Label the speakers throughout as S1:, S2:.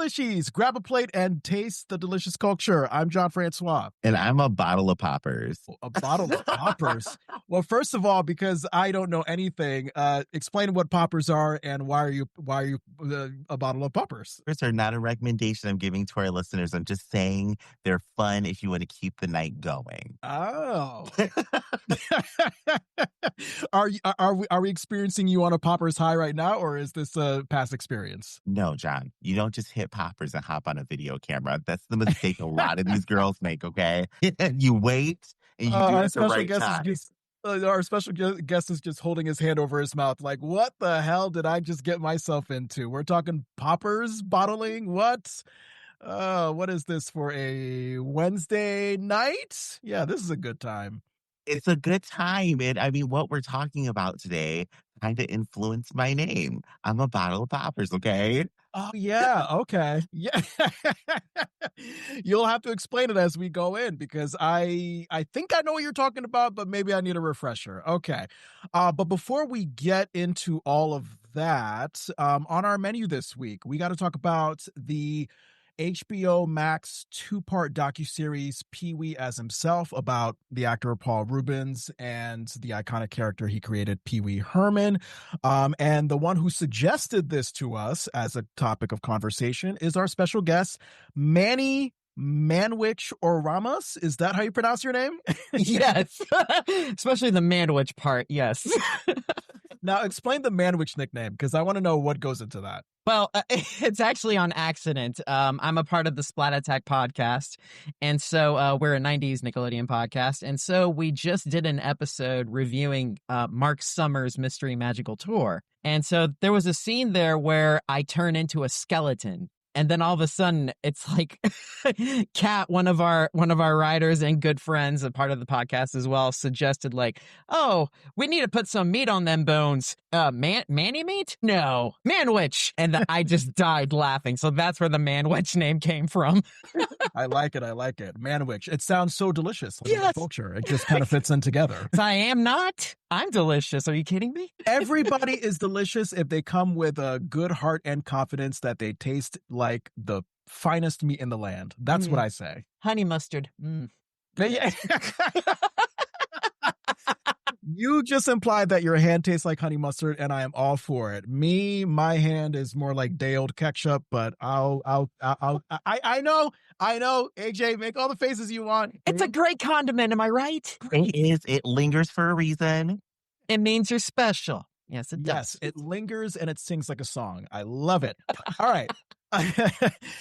S1: Delishees. Grab a plate and taste the delicious culture. I'm John Francois.
S2: And I'm a bottle of poppers.
S1: A bottle of poppers? Well, first of all, because I don't know anything, explain what poppers are and why are you a bottle of poppers?
S2: Poppers are not a recommendation I'm giving to our listeners. I'm just saying they're fun if you want to keep the night going.
S1: Oh. Are we experiencing you on a poppers high right now, or is this a past experience?
S2: No, John, you don't just hit poppers and hop on a video camera. That's the mistake a lot of these girls make, okay? You wait and you do it at the right time.
S1: Our special guest is just holding his hand over his mouth like, what the hell did I just get myself into? We're talking poppers bottling? What? What is this for a Wednesday night? Yeah, this is a good time.
S2: It's a good time. And I mean, what we're talking about today kind of influenced my name. I'm a bottle of poppers, okay?
S1: Oh, yeah. Okay. Yeah. You'll have to explain it as we go in because I think I know what you're talking about, but maybe I need a refresher. Okay. But before we get into all of that, on our menu this week, we got to talk about the HBO Max 2-part docuseries Pee-wee as Himself about the actor Paul Reubens and the iconic character he created, Pee-wee Herman. And the one who suggested this to us as a topic of conversation is our special guest, Manny Manwich Oramas. Is that how you pronounce your name?
S3: Yes, especially the Manwich part. Yes.
S1: Now explain the Manwich nickname because I want to know what goes into that.
S3: Well, it's actually on accident. I'm a part of the Splat podcast. And so we're a 90s Nickelodeon podcast. And so we just did an episode reviewing Mark Summers' Mystery Magical Tour. And so there was a scene there where I turn into a skeleton. And then all of a sudden, it's like Kat, one of our writers and good friends, a part of the podcast as well, suggested like, oh, we need to put some meat on them bones. Manny meat? No, Manwich. And I just died laughing. So that's where the Manwich name came from.
S1: I like it. Manwich. It sounds so delicious. Like
S3: yes.
S1: Culture. It just kind of fits in together.
S3: I am not. I'm delicious. Are you kidding me?
S1: Everybody is delicious if they come with a good heart and confidence that they taste like the finest meat in the land. That's what I say.
S3: Honey mustard.
S1: Yeah. You just implied that your hand tastes like honey mustard, and I am all for it. My hand is more like day-old ketchup, but I know. AJ, make all the faces you want.
S3: It's a great condiment, am I right?
S2: It is. It lingers for a reason.
S3: It means you're special. Yes, it does.
S1: Yes, it lingers and it sings like a song. I love it. All right.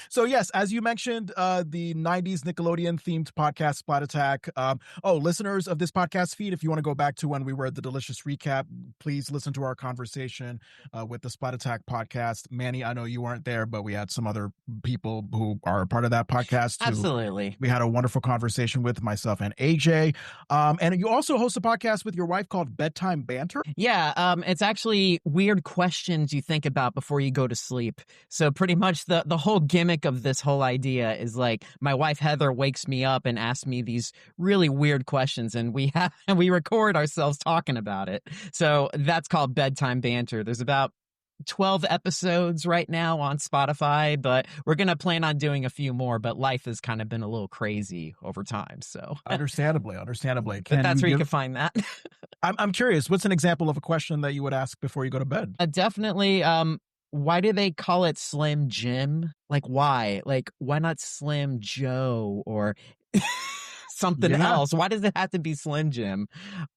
S1: So yes, as you mentioned, the 90s Nickelodeon themed podcast Splat Attack. Listeners of this podcast feed, if you want to go back to when we were at the Delicious Recap, please listen to our conversation with the Splat Attack podcast. Manny, I know you weren't there, but we had some other people who are a part of that podcast.
S3: Absolutely.
S1: We had a wonderful conversation with myself and AJ. And you also host a podcast with your wife called Bedtime Banter.
S3: Yeah, it's actually weird questions you think about before you go to sleep. So pretty much the whole gimmick of this whole idea is like my wife Heather wakes me up and asks me these really weird questions, and we record ourselves talking about it. So that's called Bedtime Banter. There's about 12 episodes right now on Spotify, but we're going to plan on doing a few more, but life has kind of been a little crazy over time. So
S1: understandably.
S3: But that's where you can find that.
S1: I'm curious, what's an example of a question that you would ask before you go to bed?
S3: Definitely. Why do they call it Slim Jim? Like, why? Like, why not Slim Joe or something else? Why does it have to be Slim Jim?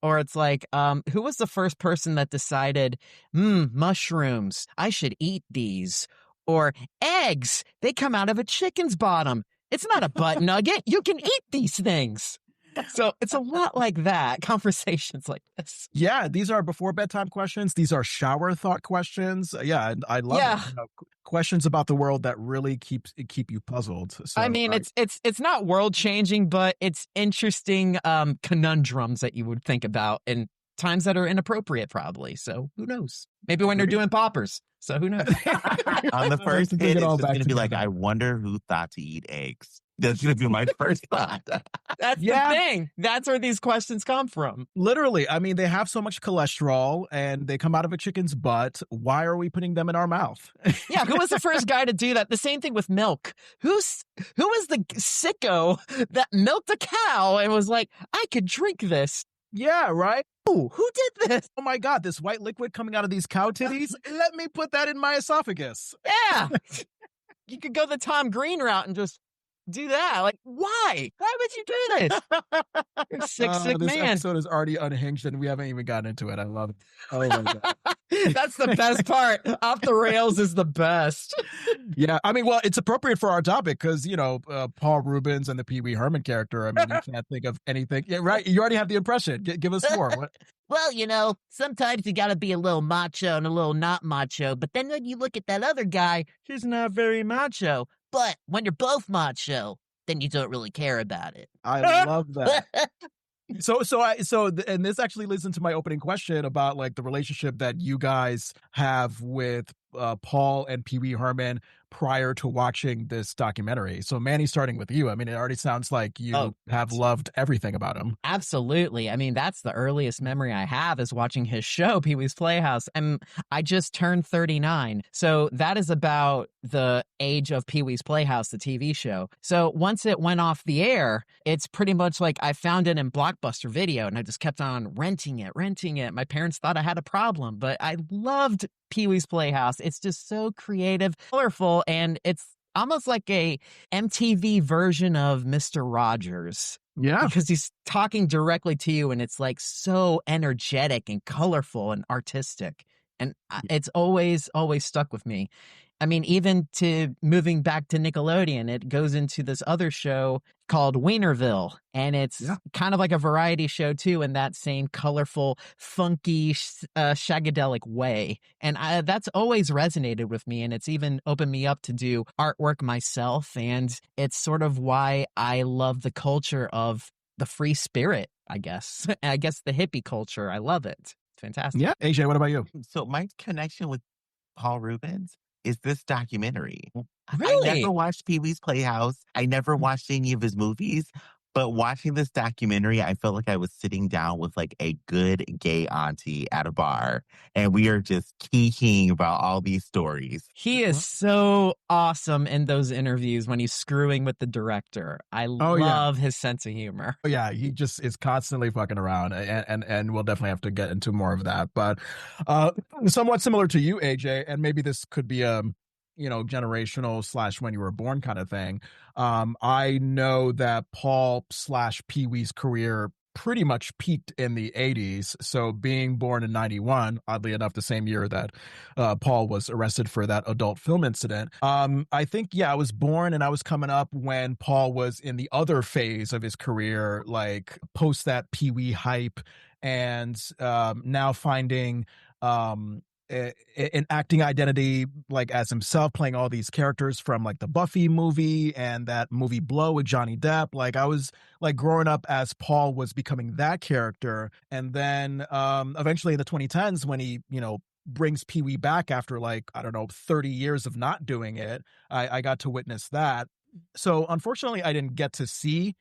S3: Or it's like, who was the first person that decided, mushrooms, I should eat these? Or eggs, they come out of a chicken's bottom. It's not a butt nugget. You can eat these things. So it's a lot like that, conversations like this.
S1: Yeah, these are before bedtime questions. These are shower thought questions. Yeah, I love it. Questions about the world that really keep you puzzled. So,
S3: I mean, it's not world changing, but it's interesting conundrums that you would think about in times that are inappropriate, probably. So who knows? Maybe when they're doing poppers. So who knows?
S2: On the first hit, it's just going to be like, I wonder who thought to eat eggs. That's going to be my first thought.
S3: That's the thing. That's where these questions come from.
S1: Literally. I mean, they have so much cholesterol and they come out of a chicken's butt. Why are we putting them in our mouth?
S3: Yeah, who was the first guy to do that? The same thing with milk. Who was the sicko that milked a cow and was like, I could drink this?
S1: Yeah, right?
S3: Ooh, who did this?
S1: Oh my God, this white liquid coming out of these cow titties? Let me put that in my esophagus.
S3: Yeah. You could go the Tom Green route and just do that. Like, why? Why would you do this? You're a sick
S1: this
S3: man.
S1: episode is already unhinged and we haven't even gotten into it. I love it. Oh my God.
S3: That's the best part. Off the rails is the best.
S1: Yeah. I mean, well, it's appropriate for our topic because, Paul Rubens and the Pee Wee Herman character. I mean, you can't think of anything. Yeah, right. You already have the impression. Give us more. What?
S3: Well, sometimes you got to be a little macho and a little not macho. But then when you look at that other guy, he's not very macho. But when you're both macho, then you don't really care about it.
S1: I love that. And this actually leads into my opening question about like the relationship that you guys have with Paul and Pee Wee Herman prior to watching this documentary. So Manny, starting with you, I mean, it already sounds like you have loved everything about him.
S3: Absolutely. I mean, that's the earliest memory I have is watching his show, Pee Wee's Playhouse. And I just turned 39. So that is about the age of Pee Wee's Playhouse, the TV show. So once it went off the air, it's pretty much like I found it in Blockbuster Video and I just kept on renting it. My parents thought I had a problem, but I loved Pee Wee's Playhouse. It's just so creative, colorful, and it's almost like a MTV version of Mr. Rogers.
S1: Yeah.
S3: Because he's talking directly to you and it's like so energetic and colorful and artistic. And it's always stuck with me. I mean, even to moving back to Nickelodeon, it goes into this other show called Wienerville. And it's kind of like a variety show, too, in that same colorful, funky, shagadelic way. And that's always resonated with me. And it's even opened me up to do artwork myself. And it's sort of why I love the culture of the free spirit, I guess. I guess the hippie culture. I love it. It's fantastic.
S1: Yeah. AJ, what about you?
S2: So my connection with Paul Rubens is this documentary.
S3: Really?
S2: I never watched Pee Wee's Playhouse. I never watched any of his movies. But watching this documentary, I felt like I was sitting down with like a good gay auntie at a bar. And we are just keying about all these stories.
S3: He is so awesome in those interviews when he's screwing with the director. I love his sense of humor.
S1: Oh, yeah, he just is constantly fucking around. And we'll definitely have to get into more of that. But somewhat similar to you, AJ, and maybe this could be a generational / when you were born kind of thing. I know that Paul / Pee Wee's career pretty much peaked in the 80s. So being born in 91, oddly enough, the same year that Paul was arrested for that adult film incident. I think, I was born and I was coming up when Paul was in the other phase of his career, like post that Pee Wee hype and now finding an acting identity like as himself, playing all these characters from like the Buffy movie and that movie Blow with Johnny Depp. Like I was like growing up as Paul was becoming that character. And then eventually in the 2010s when he, brings Pee Wee back after 30 years of not doing it, I got to witness that. So unfortunately I didn't get to see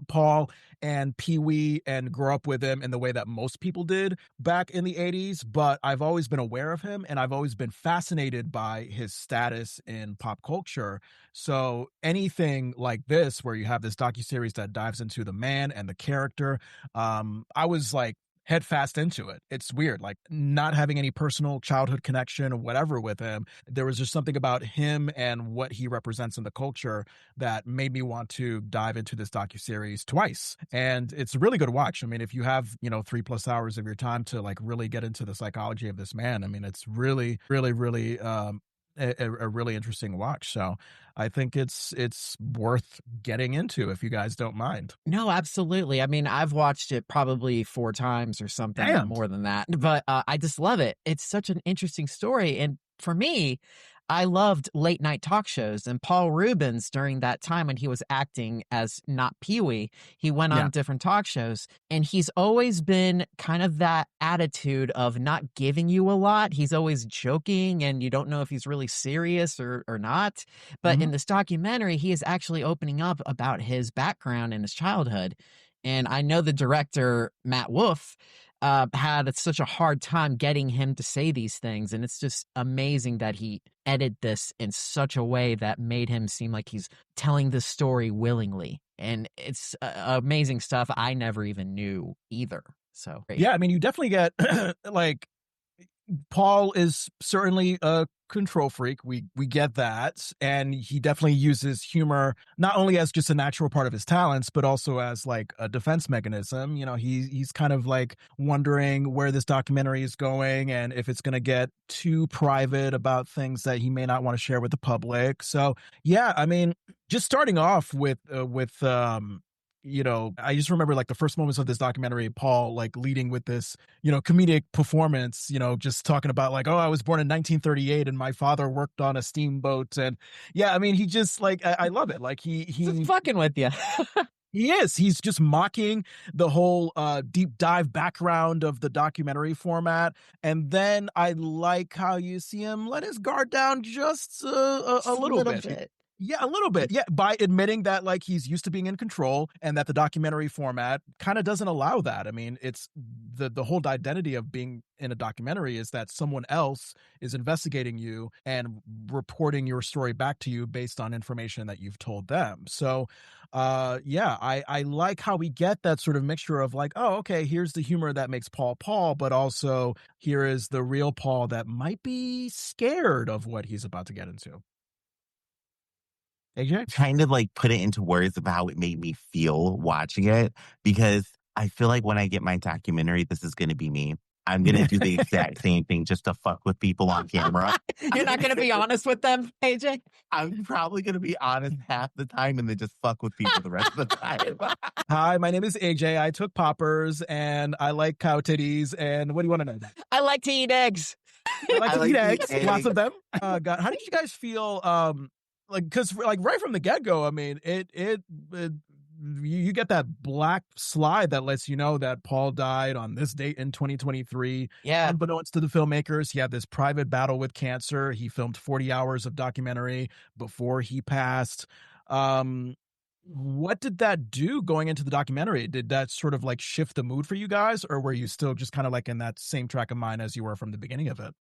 S1: Paul and Pee Wee and grow up with him in the way that most people did back in the 80s, but I've always been aware of him and I've always been fascinated by his status in pop culture. So anything like this, where you have this docuseries that dives into the man and the character, I was like head fast into it. It's weird, like not having any personal childhood connection or whatever with him. There was just something about him and what he represents in the culture that made me want to dive into this docuseries twice. And it's a really good watch. I mean, if you have, 3+ hours of your time to like really get into the psychology of this man, I mean, it's really, really, really, a really interesting watch. So I think it's worth getting into if you guys don't mind.
S3: No, absolutely. I mean, I've watched it probably 4 times or something, more than that. But I just love it. It's such an interesting story. And for me, I loved late night talk shows, and Paul Rubens during that time when he was acting as not Pee-wee, he went
S1: Yeah.
S3: on different talk shows, and he's always been kind of that attitude of not giving you a lot. He's always joking, and you don't know if he's really serious or not. But
S1: Mhm.
S3: in this documentary, he is actually opening up about his background and his childhood. And I know the director, Matt Wolf, had such a hard time getting him to say these things. And it's just amazing that he edited this in such a way that made him seem like he's telling the story willingly. And it's amazing stuff I never even knew either. So great.
S1: Yeah, I mean, you definitely get like Paul is certainly a control freak. We get that, and he definitely uses humor not only as just a natural part of his talents, but also as like a defense mechanism. You know, he's kind of like wondering where this documentary is going and if it's going to get too private about things that he may not want to share with the public. So, yeah, I mean, just starting off with you know, I just remember like the first moments of this documentary, Paul like leading with this, you know, comedic performance, you know, just talking about like, oh, I was born in 1938 and my father worked on a steamboat. And yeah, I mean, he just like, I love it. Like
S3: Just fucking with you.
S1: he is. He's just mocking the whole deep dive background of the documentary format. And then I like how you see him let his guard down just a
S3: Just a
S1: little
S3: little
S1: bit.
S3: bit.
S1: Yeah, a little bit. Yeah, by admitting that like he's used to being in control and that the documentary format kind of doesn't allow that. I mean, it's the whole identity of being in a documentary is that someone else is investigating you and reporting your story back to you based on information that you've told them. So, yeah, I like how we get that sort of mixture of like, oh, okay, here's the humor that makes Paul Paul, but also here is the real Paul that might be scared of what he's about to get into. AJ?
S2: Trying to like put it into words of how it made me feel watching it because I feel like when I get my documentary, this is going to be me. I'm going to do the exact same thing just to fuck with people on camera.
S3: You're not going to be honest with them, AJ?
S2: I'm probably going to be honest half the time and then just fuck with people the rest of the time.
S1: Hi, my name is AJ. I took poppers and I like cow titties. And what do you want to know?
S3: I like to eat eggs.
S1: I like
S2: I
S1: to
S2: like
S1: eat
S2: to eat
S1: eggs, lots of
S2: eggs.
S1: them. God, how did you guys feel? Like, because like right from the get go, I mean, it you get that black slide that lets you know that Paul died on this date in 2023.
S3: Yeah.
S1: Unbeknownst to the filmmakers, he had this private battle with cancer. He filmed 40 hours of documentary before he passed. Um, what did that do going into the documentary? Did that sort of like shift the mood for you guys, or were you still just kind of like in that same track of mind as you were from the beginning of it?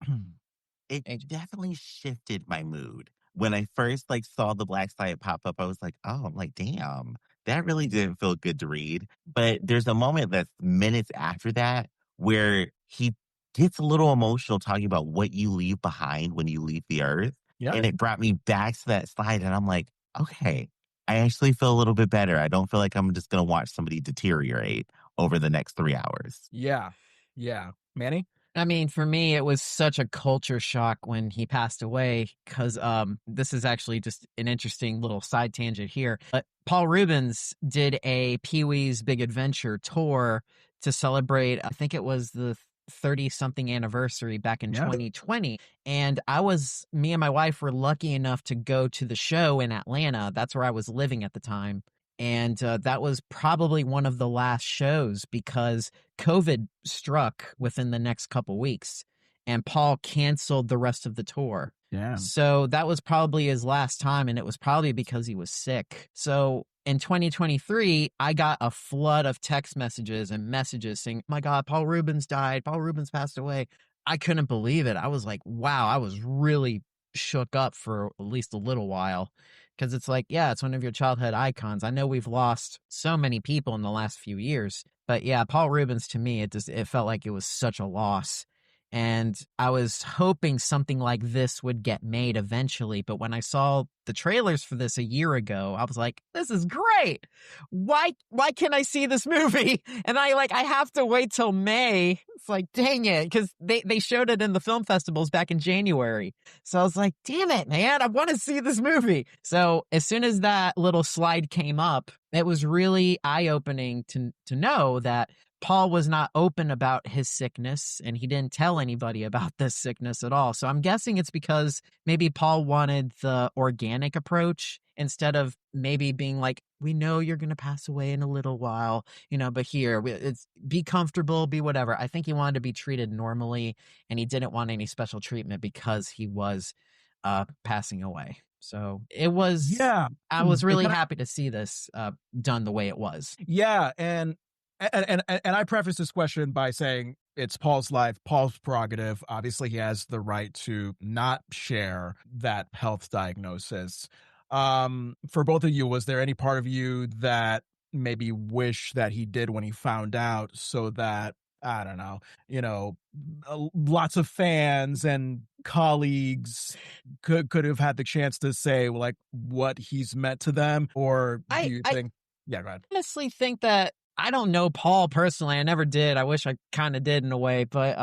S2: It definitely shifted my mood. When I first like saw the black slide pop up, I was like, oh, I'm like, damn, that really didn't feel good to read. But there's a moment that's minutes after that where he gets a little emotional talking about what you leave behind when you leave the earth.
S1: Yeah.
S2: And it brought me back to that slide. And I'm like, okay, I actually feel a little bit better. I don't feel like I'm just going to watch somebody deteriorate over the next 3 hours.
S1: Yeah. Yeah. Manny?
S3: I mean, for me, it was such a culture shock when he passed away because this is actually just an interesting little side tangent here. But Paul Rubens did a Pee-wee's Big Adventure tour to celebrate, I think it was the 30-something anniversary back in 2020. And me and my wife were lucky enough to go to the show in Atlanta. That's where I was living at the time. And that was probably one of the last shows because COVID struck within the next couple weeks and Paul canceled the rest of the tour.
S1: Yeah.
S3: So that was probably his last time, and it was probably because he was sick. So in 2023, I got a flood of text messages and messages saying, my God, Paul Rubens died. Paul Rubens passed away. I couldn't believe it. I was like, wow, I was really shook up for at least a little while. Because it's like, yeah, it's one of your childhood icons. I know we've lost so many people in the last few years, but yeah, Paul Rubens to me, it felt like it was such a loss. And I was hoping something like this would get made eventually. But when I saw the trailers for this a year ago, I was like, this is great. Why can't I see this movie? And I have to wait till May. It's like, dang it. Because they showed it in the film festivals back in January. So I was like, damn it, man, I want to see this movie. So as soon as that little slide came up, it was really eye-opening to know that Paul was not open about his sickness, and he didn't tell anybody about this sickness at all. So I'm guessing it's because maybe Paul wanted the organic approach instead of maybe being like, we know you're going to pass away in a little while, but here, it's be comfortable, be whatever. I think he wanted to be treated normally, and he didn't want any special treatment because he was passing away. So
S1: Yeah.
S3: I was
S1: It
S3: really
S1: kinda
S3: happy to see this done the way it was.
S1: Yeah, and I preface this question by saying it's Paul's life, Paul's prerogative. Obviously, he has the right to not share that health diagnosis. For both of you, was there any part of you that maybe wish that he did when he found out, so that I don't know, lots of fans and colleagues could have had the chance to say like what he's meant to them, or do you
S3: I
S1: think? Yeah, go ahead.
S3: honestly think that I don't know Paul personally. I never did. I wish I kind of did in a way, but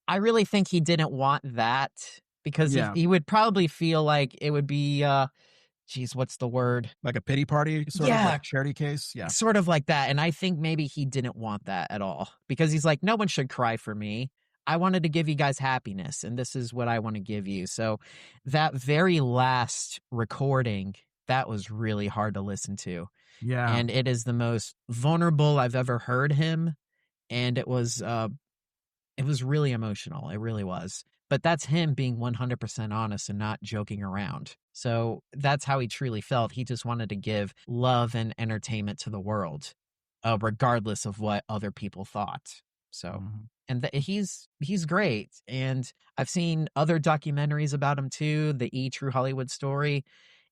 S3: I really think he didn't want that because
S1: Yeah.
S3: he would probably feel like it would be geez, what's the word?
S1: Like a pity party, sort of like
S3: Yeah,
S1: a charity case? Yeah.
S3: sort of like that. And I think maybe he didn't want that at all because he's like, no one should cry for me. I wanted to give you guys happiness, and this is what I want to give you. So that very last recording, that was really hard to listen to.
S1: Yeah.
S3: And it is the most vulnerable I've ever heard him. And it was really emotional. It really was. But that's him being 100% honest and not joking around. So that's how he truly felt. He just wanted to give love and entertainment to the world, regardless of what other people thought. So,
S1: Mhm.
S3: and he's great. And I've seen other documentaries about him too, the True Hollywood Story.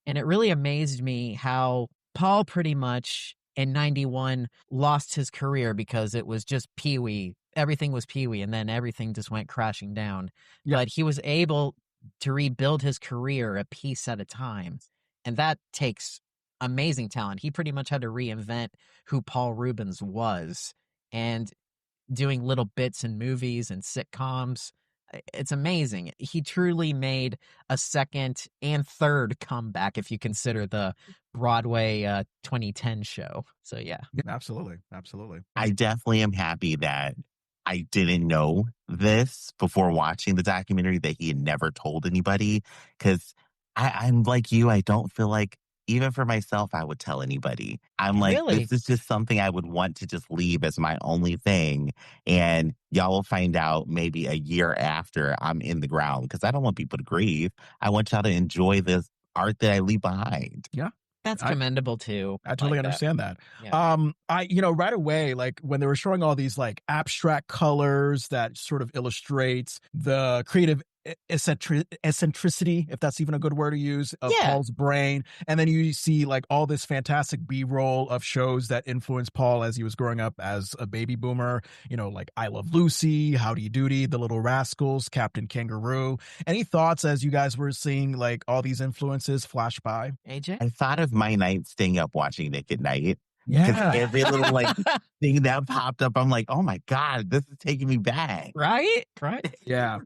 S3: And it really amazed me how Paul pretty much in 91 lost his career because it was just Pee Wee. Everything was Pee Wee, and then everything just went crashing down.
S1: Yeah.
S3: But he was able to rebuild his career a piece at a time. And that takes amazing talent. He pretty much had to reinvent who Paul Rubens was. And doing little bits in movies and sitcoms. It's amazing. He truly made a second and third comeback if you consider the Broadway 2010 show. So yeah.
S1: Absolutely. Absolutely.
S2: I definitely am happy that I didn't know this before watching the documentary, that he had never told anybody. Because I'm like you, I don't feel like, even for myself, I would tell anybody. I'm like,
S3: Really?
S2: this is just something I would want to just leave as my only thing. And y'all will find out maybe a year after I'm in the ground, because I don't want people to grieve. I want y'all to enjoy this art that I leave behind.
S1: Yeah.
S3: That's
S1: I
S3: commendable too.
S1: I totally
S3: Like that.
S1: understand that.
S3: Yeah.
S1: Right away, like when they were showing all these like abstract colors that sort of illustrates the creative eccentricity, if that's even a good word to use, of
S3: Yeah.
S1: Paul's brain. And then you see like all this fantastic B-roll of shows that influenced Paul as he was growing up as a baby boomer, like I Love Lucy, Howdy Doody, The Little Rascals, Captain Kangaroo. Any thoughts as you guys were seeing like all these influences flash by?
S3: AJ?
S2: I thought of my night staying up watching Nick at Night. Because
S1: Yeah.
S2: every little like thing that popped up, I'm like, oh my God, this is taking me back.
S3: Right?
S1: Yeah.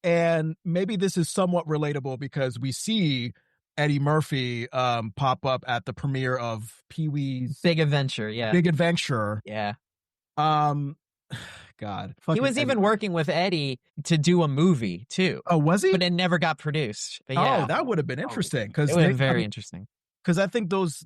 S1: And maybe this is somewhat relatable because we see Eddie Murphy pop up at the premiere of Pee-wee's
S3: Big Adventure. Yeah.
S1: Big Adventure.
S3: Yeah.
S1: Um, God.
S3: He
S1: fucking
S3: was
S1: Eddie
S3: even
S1: Murphy.
S3: working with Eddie to do a movie too,
S1: Oh, was he?
S3: but it never got produced. But yeah,
S1: Oh, that would have been interesting because
S3: it would have been very interesting.
S1: because I think those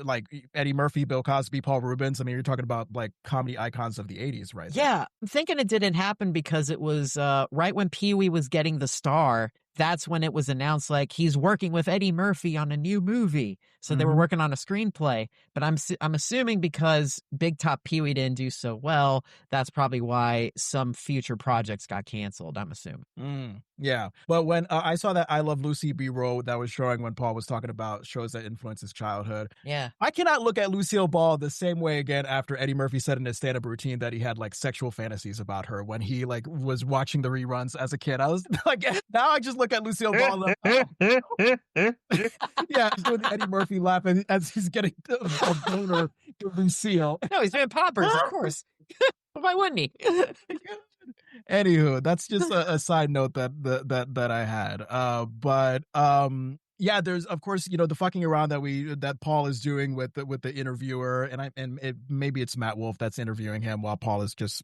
S1: like Eddie Murphy, Bill Cosby, Paul Rubens. I mean, you're talking about like comedy icons of the '80s, right?
S3: Yeah, I'm thinking it didn't happen because it was right when Pee Wee was getting the star. That's when it was announced like he's working with Eddie Murphy on a new movie. So they were
S1: Mhm.
S3: working on a screenplay. But I'm assuming because Big Top Pee Wee didn't do so well, that's probably why some future projects got canceled. I'm assuming.
S1: Yeah, but when I saw that I Love Lucy B-roll that was showing when Paul was talking about shows that influenced his childhood,
S3: Yeah.
S1: I cannot look at Lucille Ball the same way again after Eddie Murphy said in his stand-up routine that he had like sexual fantasies about her when he like was watching the reruns as a kid. I was like, now I just look at Lucille Ball and yeah, he's doing the Eddie Murphy laugh as he's getting a boner to Lucille.
S3: No, he's doing poppers, of course. Why wouldn't he?
S1: Anywho, that's just a side note that I had. But Yeah, there's of course, the fucking around that Paul is doing with the interviewer, maybe it's Matt Wolf that's interviewing him while Paul is just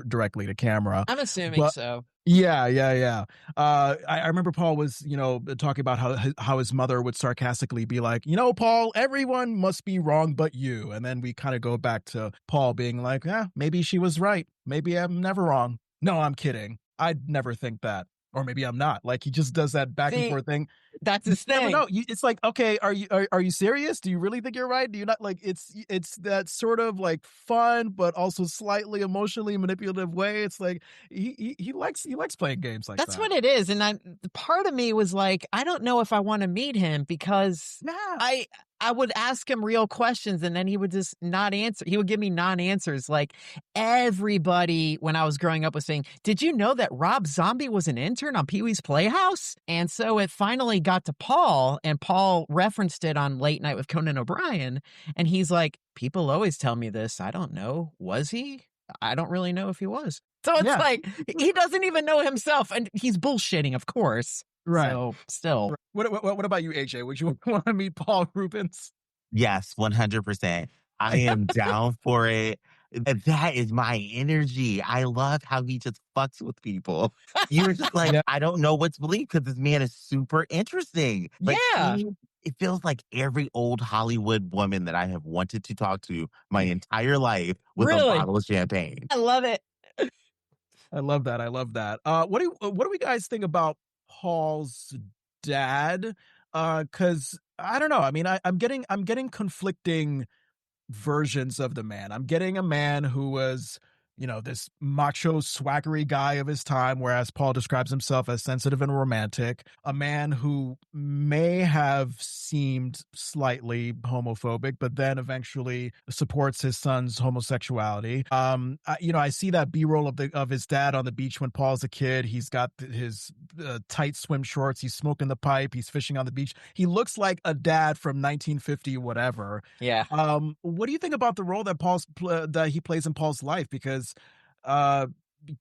S1: directly to camera.
S3: I'm assuming
S1: But
S3: so.
S1: yeah, yeah, yeah. I remember Paul was talking about how his mother would sarcastically be like, Paul, everyone must be wrong but you, and then we kind of go back to Paul being like, yeah, maybe she was right, maybe I'm never wrong. No, I'm kidding. I'd never think that. Or maybe I'm not. Like he just does that back and
S3: See,
S1: forth thing.
S3: that's
S1: You
S3: his
S1: never
S3: thing.
S1: know. It's like, okay, are you serious? Do you really think you're right? Do you not like it's that sort of like fun but also slightly emotionally manipulative way. It's like he likes playing games like
S3: That's
S1: that.
S3: what it is. And part of me was like, I don't know if I want to meet him because
S1: Yeah.
S3: I would ask him real questions and then he would just not answer. He would give me non-answers. Like everybody when I was growing up was saying, did you know that Rob Zombie was an intern on Pee-wee's Playhouse? And so it finally got to Paul, and Paul referenced it on Late Night with Conan O'Brien. And he's like, people always tell me this. I don't know. Was he? I don't really know if he was. So it's
S1: Yeah.
S3: like, he doesn't even know himself, and he's bullshitting, of course.
S1: Right.
S3: So, still.
S1: What about you, AJ? Would you want to meet Paul Rubens?
S2: Yes, 100%. I am down for it. That is my energy. I love how he just fucks with people. You're just like,
S1: Yeah.
S2: I don't know what to believe because this man is super interesting. Like,
S3: Yeah.
S2: it feels like every old Hollywood woman that I have wanted to talk to my entire life with a
S3: Really?
S2: bottle of champagne.
S3: I love it.
S1: I love that. I love that. What do we guys think about Paul's dad? Because I don't know. I mean, I'm getting conflicting versions of the man. I'm getting a man who was, this macho, swaggery guy of his time, whereas Paul describes himself as sensitive and romantic. A man who may have seemed slightly homophobic, but then eventually supports his son's homosexuality. I see that B-roll of his dad on the beach when Paul's a kid. He's got his tight swim shorts. He's smoking the pipe. He's fishing on the beach. He looks like a dad from 1950, whatever.
S3: Yeah.
S1: What do you think about the role that he plays in Paul's life? Because uh,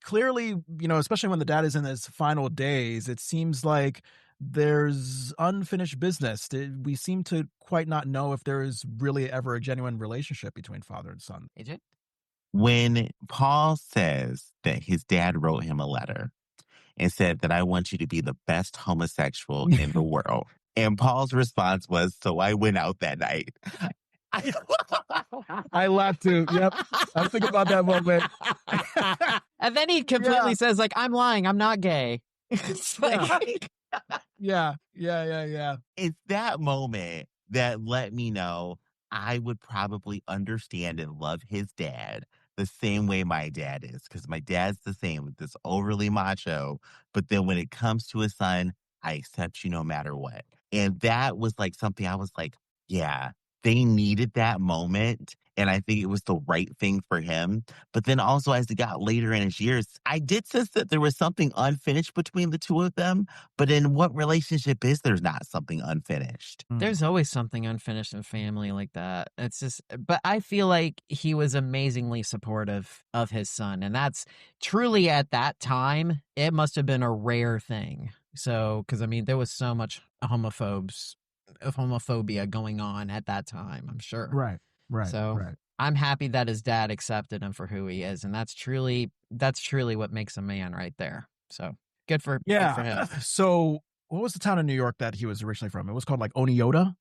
S1: clearly, especially when the dad is in his final days, it seems like there's unfinished business. We seem to quite not know if there is really ever a genuine relationship between father and son.
S3: AJ?
S2: When Paul says that his dad wrote him a letter and said that I want you to be the best homosexual in the world. And Paul's response was, so I went out that night.
S1: I laughed too. Yep. I think about that moment.
S3: And then he completely says, like, I'm lying. I'm not gay. It's like,
S1: Yeah.
S2: It's that moment that let me know I would probably understand and love his dad the same way my dad is. Because my dad's the same, with this overly macho. But then when it comes to his son, I accept you no matter what. And that was like something I was like, yeah, they needed that moment. And I think it was the right thing for him. But then also, as it got later in his years, I did sense that there was something unfinished between the two of them. But in what relationship is there not something unfinished?
S3: there's always something unfinished in family like that. It's just, but I feel like he was amazingly supportive of his son. And that's truly at that time, it must have been a rare thing. So, because I mean, there was so much homophobia going on at that time, I'm sure.
S1: Right.
S3: So
S1: right.
S3: I'm happy that his dad accepted him for who he is. And that's truly what makes a man right there. So good for him.
S1: So what was the town in New York that he was originally from? It was called like Oneota?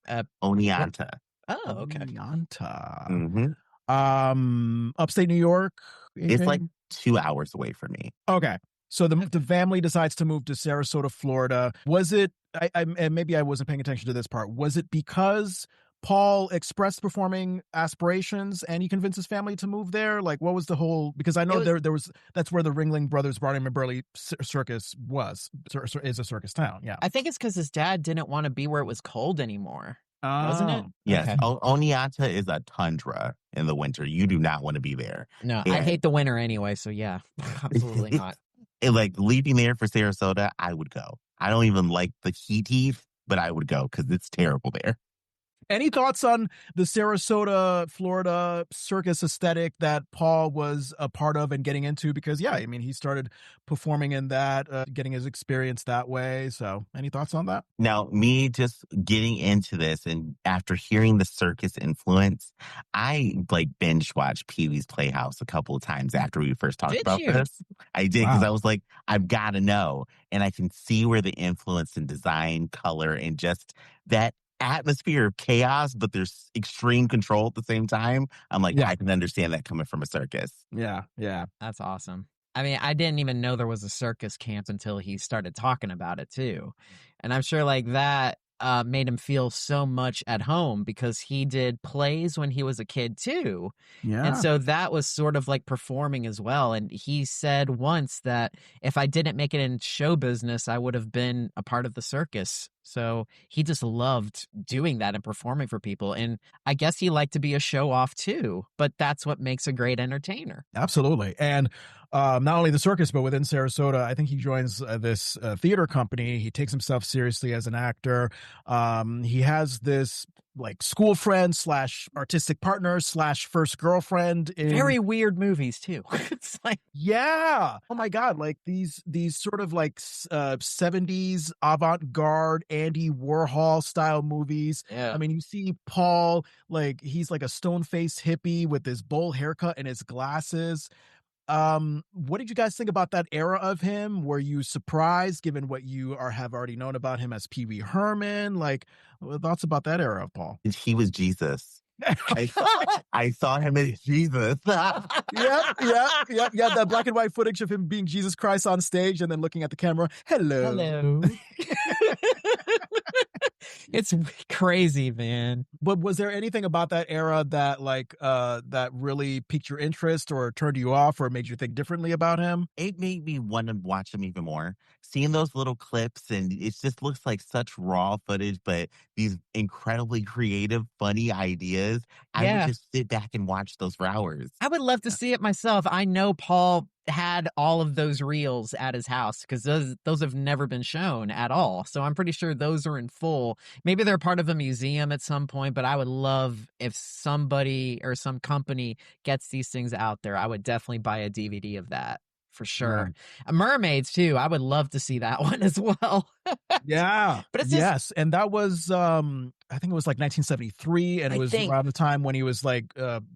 S2: Oneonta.
S3: Oh, okay.
S1: Oneonta.
S2: Mm-hmm.
S1: Upstate New York?
S2: It's like 2 hours away from me.
S1: Okay. So the family decides to move to Sarasota, Florida. Was it, and maybe I wasn't paying attention to this part, was it because Paul expressed performing aspirations and he convinced his family to move there? Like, what was the whole, because I know there was, that's where the Ringling Brothers Barnum and Burley Circus is a circus town. Yeah.
S3: I think it's because his dad didn't want to be where it was cold anymore. Wasn't it?
S2: Yes.
S3: Okay.
S2: Oneonta is a tundra in the winter. You do not want to be there.
S3: No, I hate the winter anyway. So yeah, absolutely not.
S2: And like leaving there for Sarasota, I would go. I don't even like the heat, but I would go because it's terrible there.
S1: Any thoughts on the Sarasota, Florida circus aesthetic that Paul was a part of and getting into? Because, yeah, I mean, he started performing in that, getting his experience that way. So, any thoughts on that?
S2: Now, me just getting into this and after hearing the circus influence, I like binge watched Pee Wee's Playhouse a couple of times after we first talked
S3: Did
S2: about
S3: you?
S2: this. I did because
S1: Wow.
S2: I was like, I've got to know. And I can see where the influence in design, color, and just that atmosphere of chaos, but there's extreme control at the same time. I'm like,
S1: Yeah.
S2: I can understand that coming from a circus.
S1: Yeah. Yeah.
S3: That's awesome. I mean, I didn't even know there was a circus camp until he started talking about it too. And I'm sure like that made him feel so much at home because he did plays when he was a kid too. And
S1: Yeah.
S3: so that was sort of like performing as well. And he said once that if I didn't make it in show business, I would have been a part of the circus. So he just loved doing that and performing for people. And I guess he liked to be a show off too, but that's what makes a great entertainer.
S1: Absolutely. And not only the circus, but within Sarasota, I think he joins this theater company. He takes himself seriously as an actor. He has this like school friend slash artistic partner slash first girlfriend in
S3: Very weird movies too. It's like,
S1: yeah. Oh my God. Like these sort of like 70s avant-garde Andy Warhol style movies.
S3: yeah.
S1: I mean, you see Paul, like he's like a stone-faced hippie with his bowl haircut and his glasses. What did you guys think about that era of him? Were you surprised given what you have already known about him as Pee Wee Herman? Like, what thoughts about that era of Paul?
S2: He was Jesus. I saw him as Jesus.
S1: Yeah, that black and white footage of him being Jesus Christ on stage and then looking at the camera. Hello.
S3: Hello. It's crazy, man.
S1: But was there anything about that era that that really piqued your interest or turned you off or made you think differently about him?
S2: It made me want to watch him even more. Seeing those little clips and it just looks like such raw footage, but these incredibly creative, funny ideas. I would
S3: Yeah.
S2: just sit back and watch those for hours.
S3: I would love to see it myself. I know Paul had all of those reels at his house because those have never been shown at all. So I'm pretty sure those are in full. Maybe they're part of a museum at some point, but I would love if somebody or some company gets these things out there. I would definitely buy a DVD of that for sure. Mermaids too. I would love to see that one as well.
S1: Yeah.
S3: But it's just,
S1: yes. And that was I think it was like 1973 and it
S3: I
S1: was
S3: think-
S1: around the time when he was like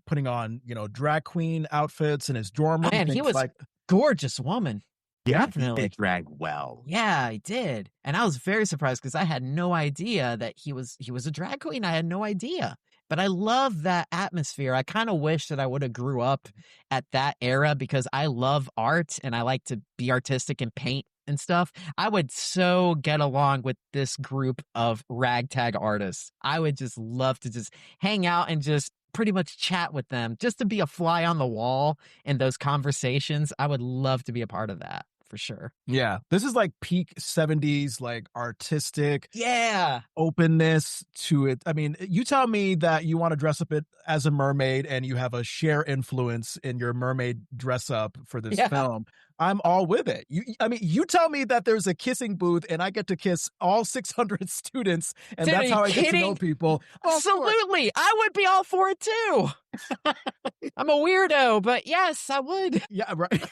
S1: putting on, drag queen outfits in his dorm room.
S3: man, he
S1: things
S3: was
S1: like
S3: gorgeous woman.
S2: Yeah,
S3: Definitely.
S2: he did drag well.
S3: Yeah, I did. And I was very surprised because I had no idea that he was a drag queen. I had no idea. But I love that atmosphere. I kind of wish that I would have grew up at that era because I love art and I like to be artistic and paint and stuff. I would so get along with this group of ragtag artists. I would just love to just hang out and just pretty much chat with them just to be a fly on the wall in those conversations. I would love to be a part of that for sure.
S1: yeah, this is like peak 70s, like artistic
S3: Yeah.
S1: openness to it. I mean, you tell me that you want to dress up it as a mermaid and you have a Cher influence in your mermaid dress up for this
S3: Yeah.
S1: film. I'm all with it. You tell me that there's a kissing booth and I get to kiss all 600 students and
S3: Dude,
S1: that's
S3: are you
S1: how I get to know
S3: kidding?
S1: people. All for it.
S3: Absolutely. I would be all for it too. I'm a weirdo, but yes, I would.
S1: Yeah, right.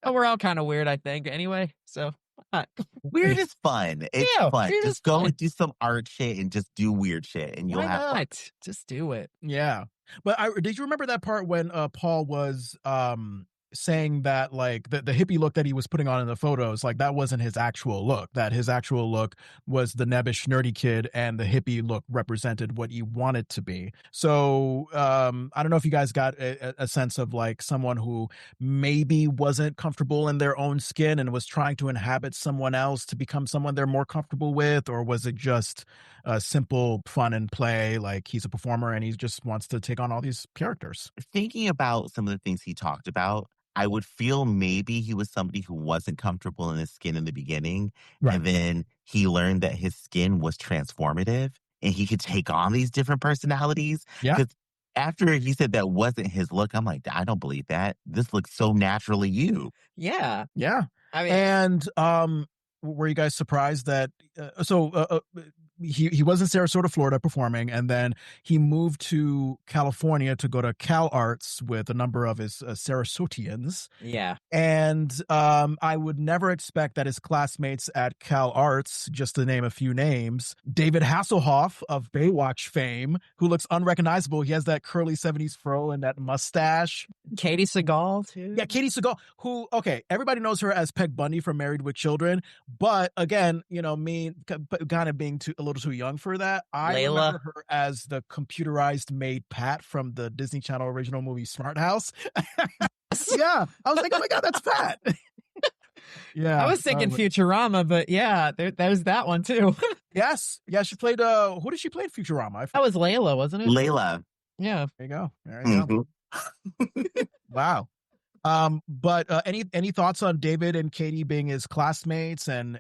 S3: But we're all kind of weird, I think, anyway. So,
S2: Weird is fun. It's
S3: Yeah,
S2: fun.
S3: weird is
S2: Just go
S3: fun.
S2: and do some art shit and just do weird shit and you'll
S3: why
S2: have fun.
S3: not? Just do it.
S1: Yeah. But did you remember that part when Paul was saying that like the hippie look that he was putting on in the photos, like that wasn't his actual look, that his actual look was the nebbish nerdy kid and the hippie look represented what he wanted to be. So I don't know if you guys got a sense of like someone who maybe wasn't comfortable in their own skin and was trying to inhabit someone else to become someone they're more comfortable with, or was it just simple fun and play, like he's a performer and he just wants to take on all these characters?
S2: Thinking about some of the things he talked about, I would feel maybe he was somebody who wasn't comfortable in his skin in the beginning.
S1: Right.
S2: And then he learned that his skin was transformative and he could take on these different personalities.
S1: Yeah.
S2: Because after he said that wasn't his look, I'm like, I don't believe that. This looks so naturally you.
S3: Yeah.
S1: Yeah.
S3: I mean,
S1: And were you guys surprised that he was in Sarasota, Florida, performing, and then he moved to California to go to Cal Arts with a number of his Sarasotians.
S3: Yeah.
S1: And I would never expect that his classmates at Cal Arts, just to name a few names, David Hasselhoff of Baywatch fame, who looks unrecognizable. He has that curly 70s fro and that mustache.
S3: Katie Seagal, too.
S1: Yeah, Katie Seagal, who, okay, everybody knows her as Peg Bundy from Married with Children. But again, me kind of being a little too young for that. I
S3: Layla.
S1: remember her as the computerized maid Pat from the Disney Channel original movie Smart House. Yeah, I was like, oh my God, that's Pat. Yeah,
S3: I was thinking Futurama, but yeah, there's that one too.
S1: Yes, yeah, she played. Who did she play in Futurama?
S3: That was Layla, wasn't it?
S2: Layla.
S3: Yeah.
S1: There you go. Wow. But any thoughts on David and Katie being his classmates and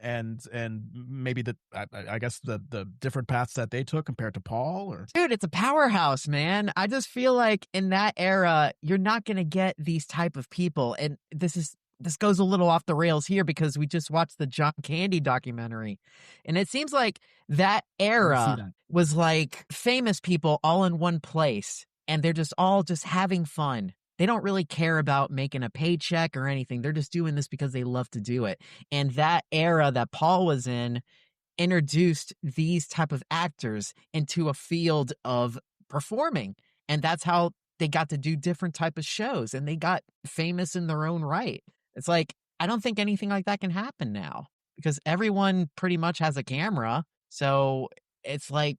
S1: maybe I guess the different paths that they took compared to Paul? Or
S3: Dude, it's a powerhouse, man. I just feel like in that era, you're not going to get these type of people. And this goes a little off the rails here because we just watched the John Candy documentary. And it seems like that era was like famous people all in one place. And they're just all just having fun. They don't really care about making a paycheck or anything. They're just doing this because they love to do it. And that era that Paul was in introduced these type of actors into a field of performing. And that's how they got to do different type of shows. And they got famous in their own right. It's like, I don't think anything like that can happen now because everyone pretty much has a camera. So it's like,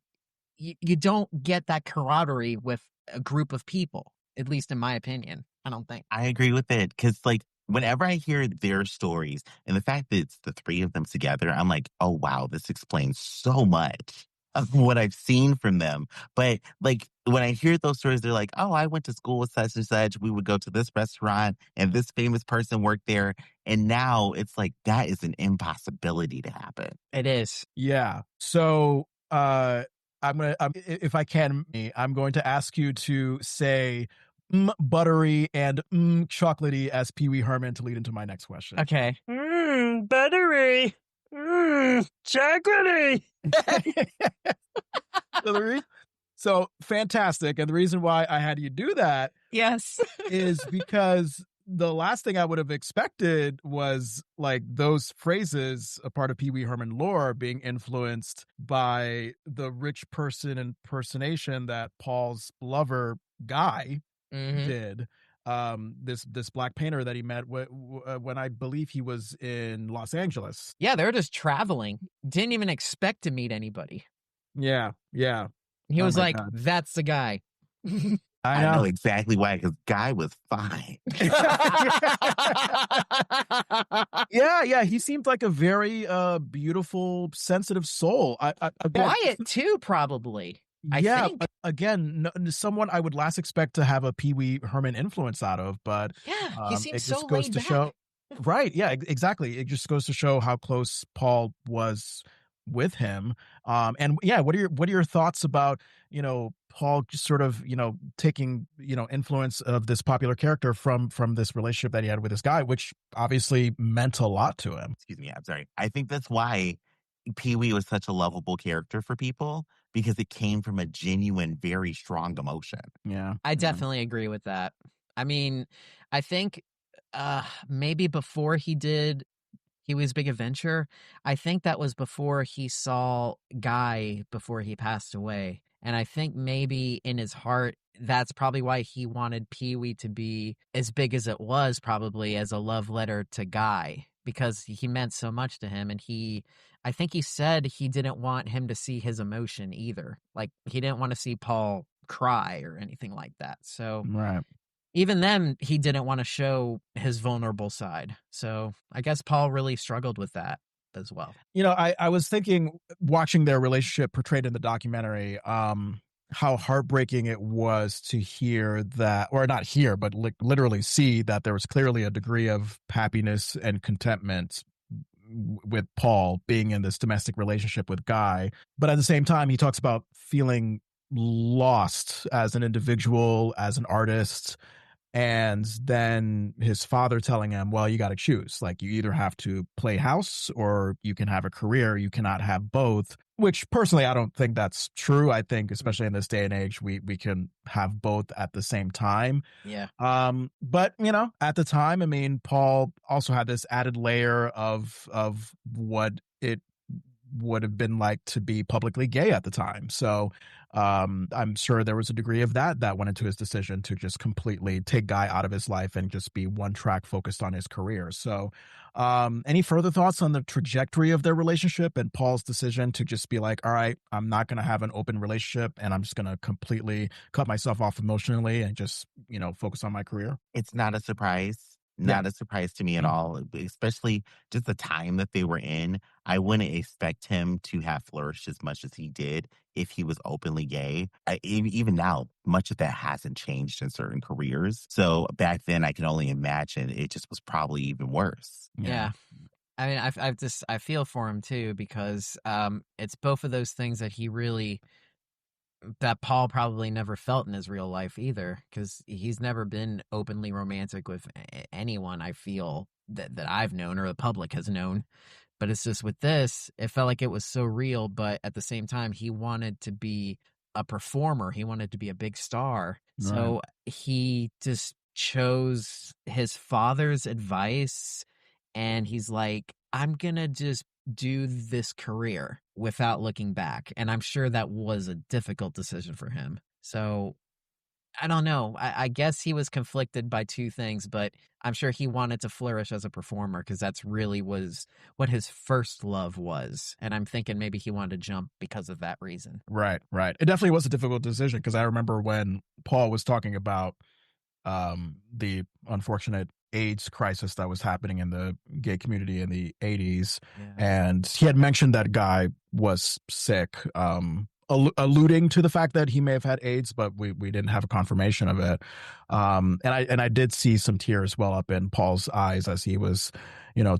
S3: you don't get that camaraderie with a group of people. At least in my opinion, I don't think.
S2: I agree with it because, like, whenever I hear their stories and the fact that it's the three of them together, I'm like, oh, wow, this explains so much of what I've seen from them. But, like, when I hear those stories, they're like, oh, I went to school with such and such. We would go to this restaurant and this famous person worked there. And now it's like that is an impossibility to happen.
S3: It is.
S1: Yeah. So, if I can, I'm going to ask you to say buttery and chocolatey as Pee Wee Herman to lead into my next question.
S3: Okay. Buttery. Chocolatey.
S1: So fantastic. And the reason why I had you do that
S3: yes,
S1: is because the last thing I would have expected was like those phrases, a part of Pee Wee Herman lore, being influenced by the rich person impersonation that Paul's lover Guy did. This black painter that he met when I believe he was in Los Angeles.
S3: Yeah, they were just traveling. Didn't even expect to meet anybody.
S1: Yeah.
S3: He was like,
S1: God.
S3: "That's the guy."
S2: I know exactly why, because Guy was fine.
S1: Yeah. He seemed like a very beautiful, sensitive soul.
S3: Quiet too, probably. I think.
S1: Again, someone I would last expect to have a Pee Wee Herman influence out of, but
S3: Yeah, he seems
S1: it just
S3: so
S1: goes
S3: laid
S1: to
S3: back.
S1: show. Right? Yeah, exactly. It just goes to show how close Paul was with him. And yeah, what are your thoughts about Paul just sort of taking influence of this popular character from this relationship that he had with this guy, which obviously meant a lot to him.
S2: Excuse me, I'm sorry. I think that's why Pee Wee was such a lovable character for people, because it came from a genuine, very strong emotion.
S1: Yeah,
S3: I definitely agree with that. I mean, I think maybe before he did He Was Big Adventure, I think that was before he saw Guy before he passed away. And I think maybe in his heart, that's probably why he wanted Pee Wee to be as big as it was, probably as a love letter to Guy, because he meant so much to him. And I think he said he didn't want him to see his emotion either. Like, he didn't want to see Paul cry or anything like that. So
S1: right.
S3: Even then, he didn't want to show his vulnerable side. So I guess Paul really struggled with that as well.
S1: I was thinking, watching their relationship portrayed in the documentary, how heartbreaking it was to hear that, or not hear, but literally see that there was clearly a degree of happiness and contentment with Paul being in this domestic relationship with Guy. But at the same time, he talks about feeling lost as an individual, as an artist. And then his father telling him, well, you got to choose. Like, you either have to play house or you can have a career. You cannot have both, which personally, I don't think that's true. I think, especially in this day and age, we can have both at the same time.
S3: Yeah.
S1: But at the time, I mean, Paul also had this added layer of what it would have been like to be publicly gay at the time. So I'm sure there was a degree of that went into his decision to just completely take Guy out of his life and just be one track focused on his career. So any further thoughts on the trajectory of their relationship and Paul's decision to just be like, all right, I'm not going to have an open relationship and I'm just going to completely cut myself off emotionally and just, focus on my career?
S2: It's not a surprise.
S1: Yeah.
S2: Not a surprise to me at all, especially just the time that they were in. I wouldn't expect him to have flourished as much as he did if he was openly gay. Even now, much of that hasn't changed in certain careers. So back then, I can only imagine it just was probably even worse.
S3: Yeah. I mean, I feel for him too, because it's both of those things that Paul probably never felt in his real life either, because he's never been openly romantic with anyone, I feel, that I've known or the public has known. But it's just with this, it felt like it was so real, but at the same time, he wanted to be a performer. He wanted to be a big star.
S1: Right.
S3: So he just chose his father's advice, and he's like, I'm going to just do this career without looking back. And I'm sure that was a difficult decision for him. So I don't know. I guess he was conflicted by two things, but I'm sure he wanted to flourish as a performer because that's really was what his first love was. And I'm thinking maybe he wanted to jump because of that reason.
S1: Right. It definitely was a difficult decision because I remember when Paul was talking about the unfortunate AIDS crisis that was happening in the gay community in the 80s.
S3: Yeah.
S1: And he had mentioned that Guy was sick, alluding to the fact that he may have had AIDS, but we didn't have a confirmation of it. And I did see some tears well up in Paul's eyes as he was,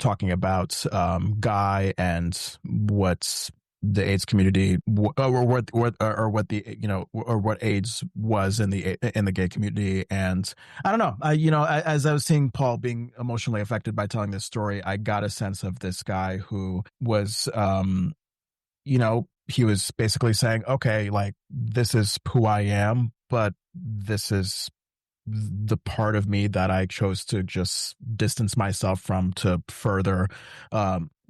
S1: talking about Guy and what's the AIDS community or what AIDS was in the gay community. And I don't know, as I was seeing Paul being emotionally affected by telling this story, I got a sense of this guy who was, he was basically saying, okay, like, this is who I am, but this is the part of me that I chose to just distance myself from to further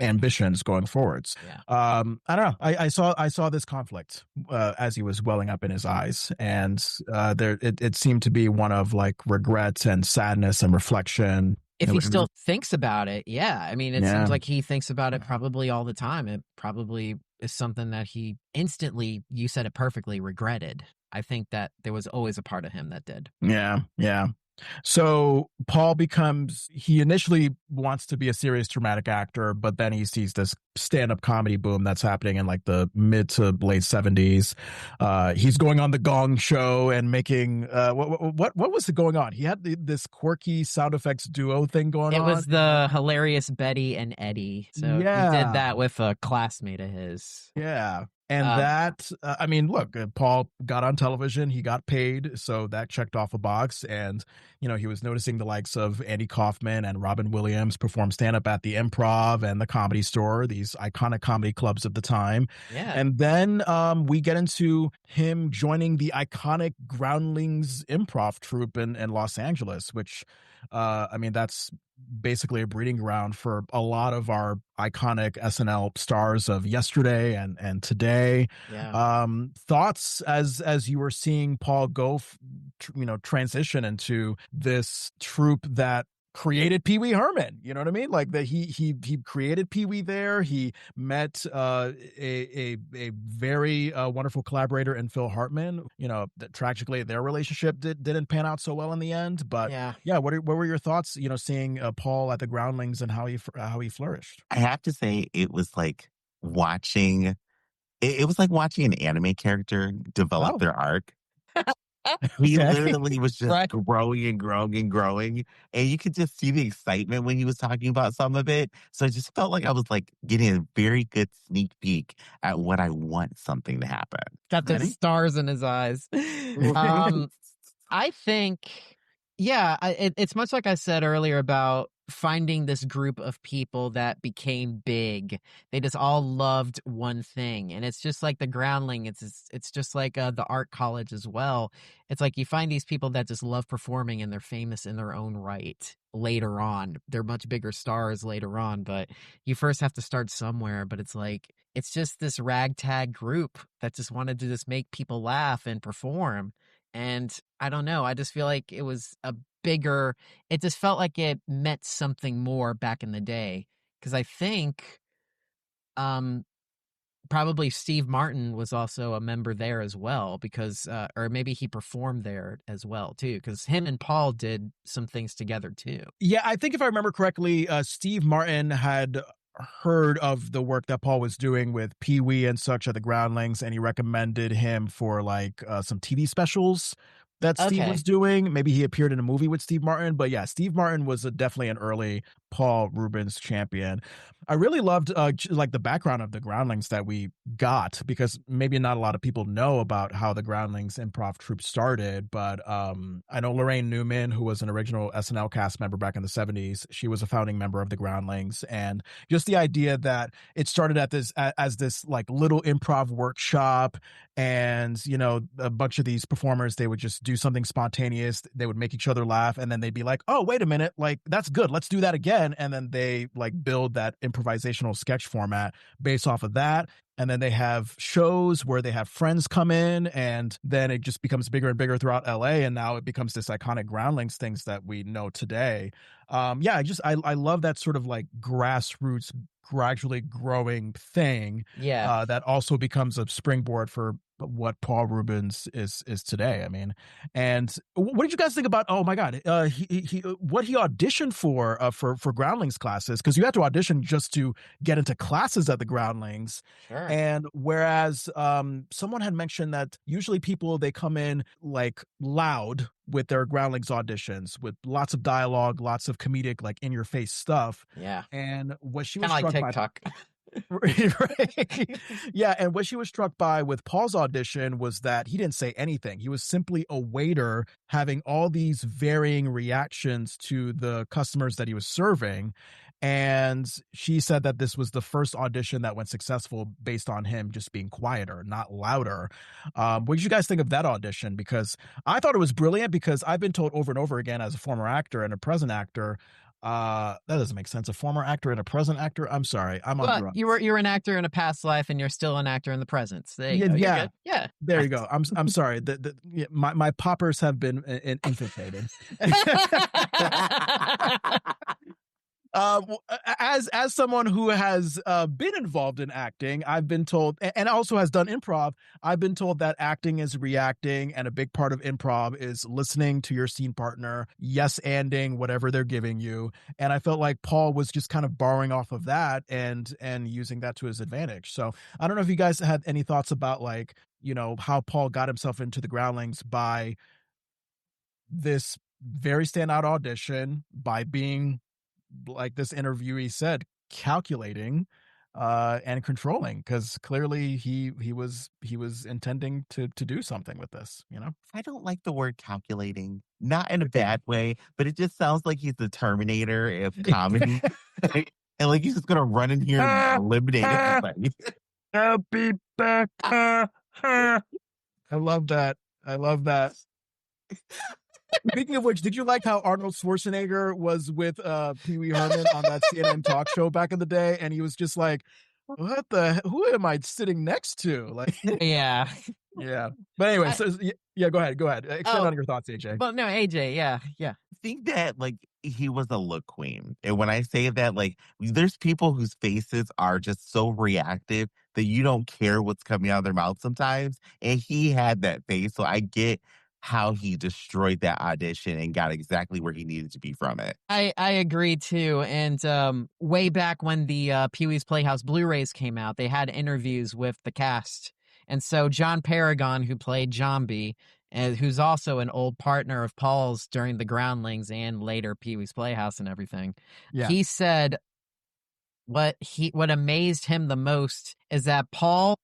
S1: ambitions going forwards.
S3: Yeah.
S1: I don't know. I saw this conflict as he was welling up in his eyes, and it seemed to be one of like regret and sadness and reflection.
S3: If he still thinks about it, yeah. I mean, it seems like he thinks about it probably all the time. It probably is something that he instantly, you said it perfectly, regretted. I think that there was always a part of him that did.
S1: Yeah. So Paul he initially wants to be a serious dramatic actor, but then he sees this stand-up comedy boom that's happening in like the mid to late 70s. He's going on the Gong Show and making what was it going on? He had this quirky sound effects duo thing going on.
S3: It was the hilarious Betty and Eddie. So he did that with a classmate of his.
S1: Yeah. And that, I mean, look, Paul got on television, he got paid, so that checked off a box. And, he was noticing the likes of Andy Kaufman and Robin Williams perform stand-up at the Improv and the Comedy Store, these iconic comedy clubs of the time.
S3: Yeah.
S1: And then we get into him joining the iconic Groundlings improv troupe in Los Angeles, which, I mean, that's basically a breeding ground for a lot of our iconic SNL stars of yesterday and today.
S3: Yeah.
S1: Thoughts as you were seeing Paul go, transition into this troupe that created Pee Wee Herman, you know what I mean? Like that he created Pee Wee there. He met a very wonderful collaborator in Phil Hartman. That tragically their relationship didn't pan out so well in the end. But yeah, what were your thoughts? Seeing Paul at the Groundlings and how he flourished.
S2: I have to say, it was like watching. It was like watching an anime character develop their arc. He literally was just growing and growing and growing. And you could just see the excitement when he was talking about some of it. So I just felt like I was like getting a very good sneak peek at what I want something to happen.
S3: Got the stars in his eyes. I think Yeah, it's much like I said earlier about finding this group of people that became big. They just all loved one thing, and it's just like the Groundling. It's just like the art college as well. It's like you find these people that just love performing, and they're famous in their own right. Later on, they're much bigger stars later on, but you first have to start somewhere. But it's like it's just this ragtag group that just wanted to just make people laugh and perform. And I don't know, I just feel like it was a bigger it just felt like it meant something more back in the day. Because I think, um, probably Steve Martin was also a member there as well because, or maybe he performed there as well too, because him and Paul did some things together too.
S1: Yeah, I think if I remember correctly, Steve Martin had heard of the work that Paul was doing with Pee Wee and such at the Groundlings, and he recommended him for like some TV specials that Steve
S3: Okay.
S1: was doing. Maybe he appeared in a movie with Steve Martin, but yeah, Steve Martin was definitely an early Paul Rubens champion. I really loved like the background of the Groundlings that we got because maybe not a lot of people know about how the Groundlings improv troupe started, but I know Lorraine Newman, who was an original SNL cast member back in the 70s, she was a founding member of the Groundlings, and just the idea that it started at this as this like little improv workshop, and you know a bunch of these performers, they would just do something spontaneous, they would make each other laugh, and then they'd be like, oh wait a minute, like that's good, let's do that again, and then they like build that improvisational sketch format based off of that. And then they have shows where they have friends come in, and then it just becomes bigger and bigger throughout LA, and now it becomes this iconic Groundlings things that we know today. Yeah, I love that sort of like grassroots, gradually growing thing
S3: Yeah.
S1: that also becomes a springboard for what Paul Rubens is today. I mean, and what did you guys think about? Oh my God, he what he auditioned for Groundlings classes, because you had to audition just to get into classes at the Groundlings.
S3: Sure.
S1: And whereas someone had mentioned that usually people, they come in like loud with their Groundlings auditions with lots of dialogue, lots of comedic, like in your face stuff.
S3: Yeah.
S1: And what she
S3: Kind
S1: was
S3: of like
S1: struck by,
S3: TikTok.
S1: right? Yeah, and what she was struck by with Paul's audition was that he didn't say anything. He was simply a waiter having all these varying reactions to the customers that he was serving. And she said that this was the first audition that went successful based on him just being quieter, not louder. What did you guys think of that audition? Because I thought it was brilliant, because I've been told over and over again as a former actor and a present actor, that doesn't make sense. A former actor and a present actor. I'm sorry, I'm on
S3: Well,
S1: drugs.
S3: you were an actor in a past life, and you're still an actor in the present. So there you
S1: Yeah,
S3: go. You're
S1: yeah.
S3: good. Yeah.
S1: There you go. I'm sorry. Yeah, my poppers have been infiltrated. As someone who has been involved in acting, I've been told, and also has done improv, I've been told that acting is reacting, and a big part of improv is listening to your scene partner, yes anding whatever they're giving you. And I felt like Paul was just kind of borrowing off of that and using that to his advantage. So I don't know if you guys had any thoughts about like, you know, how Paul got himself into the Groundlings by this very standout audition, by being, like this interviewee said, calculating and controlling, because clearly he was intending to do something with this, you know.
S2: I don't like the word calculating, not in a bad way, but it just sounds like he's the Terminator of comedy. And like he's just gonna run in here and eliminate everybody.
S1: I'll be back. I love that. I love that. Speaking of which, did you like how Arnold Schwarzenegger was with Pee Wee Herman on that CNN talk show back in the day, and he was just like, "What the? Who am I sitting next to?" Like,
S3: Yeah.
S1: yeah. But anyway,
S3: I,
S1: so yeah, go ahead, go ahead. Extend
S3: oh,
S1: on your thoughts, AJ.
S3: well, no, AJ. Yeah. Yeah.
S2: Think that like he was a look queen. And when I say that, like there's people whose faces are just so reactive that you don't care what's coming out of their mouth sometimes. And he had that face. So I get how he destroyed that audition and got exactly where he needed to be from it.
S3: I agree too. And way back when the Pee Wee's Playhouse Blu-rays came out, they had interviews with the cast. And so John Paragon, who played Zombie, and who's also an old partner of Paul's during the Groundlings and later Pee Wee's Playhouse and everything,
S1: Yeah.
S3: he said what amazed him the most is that Paul,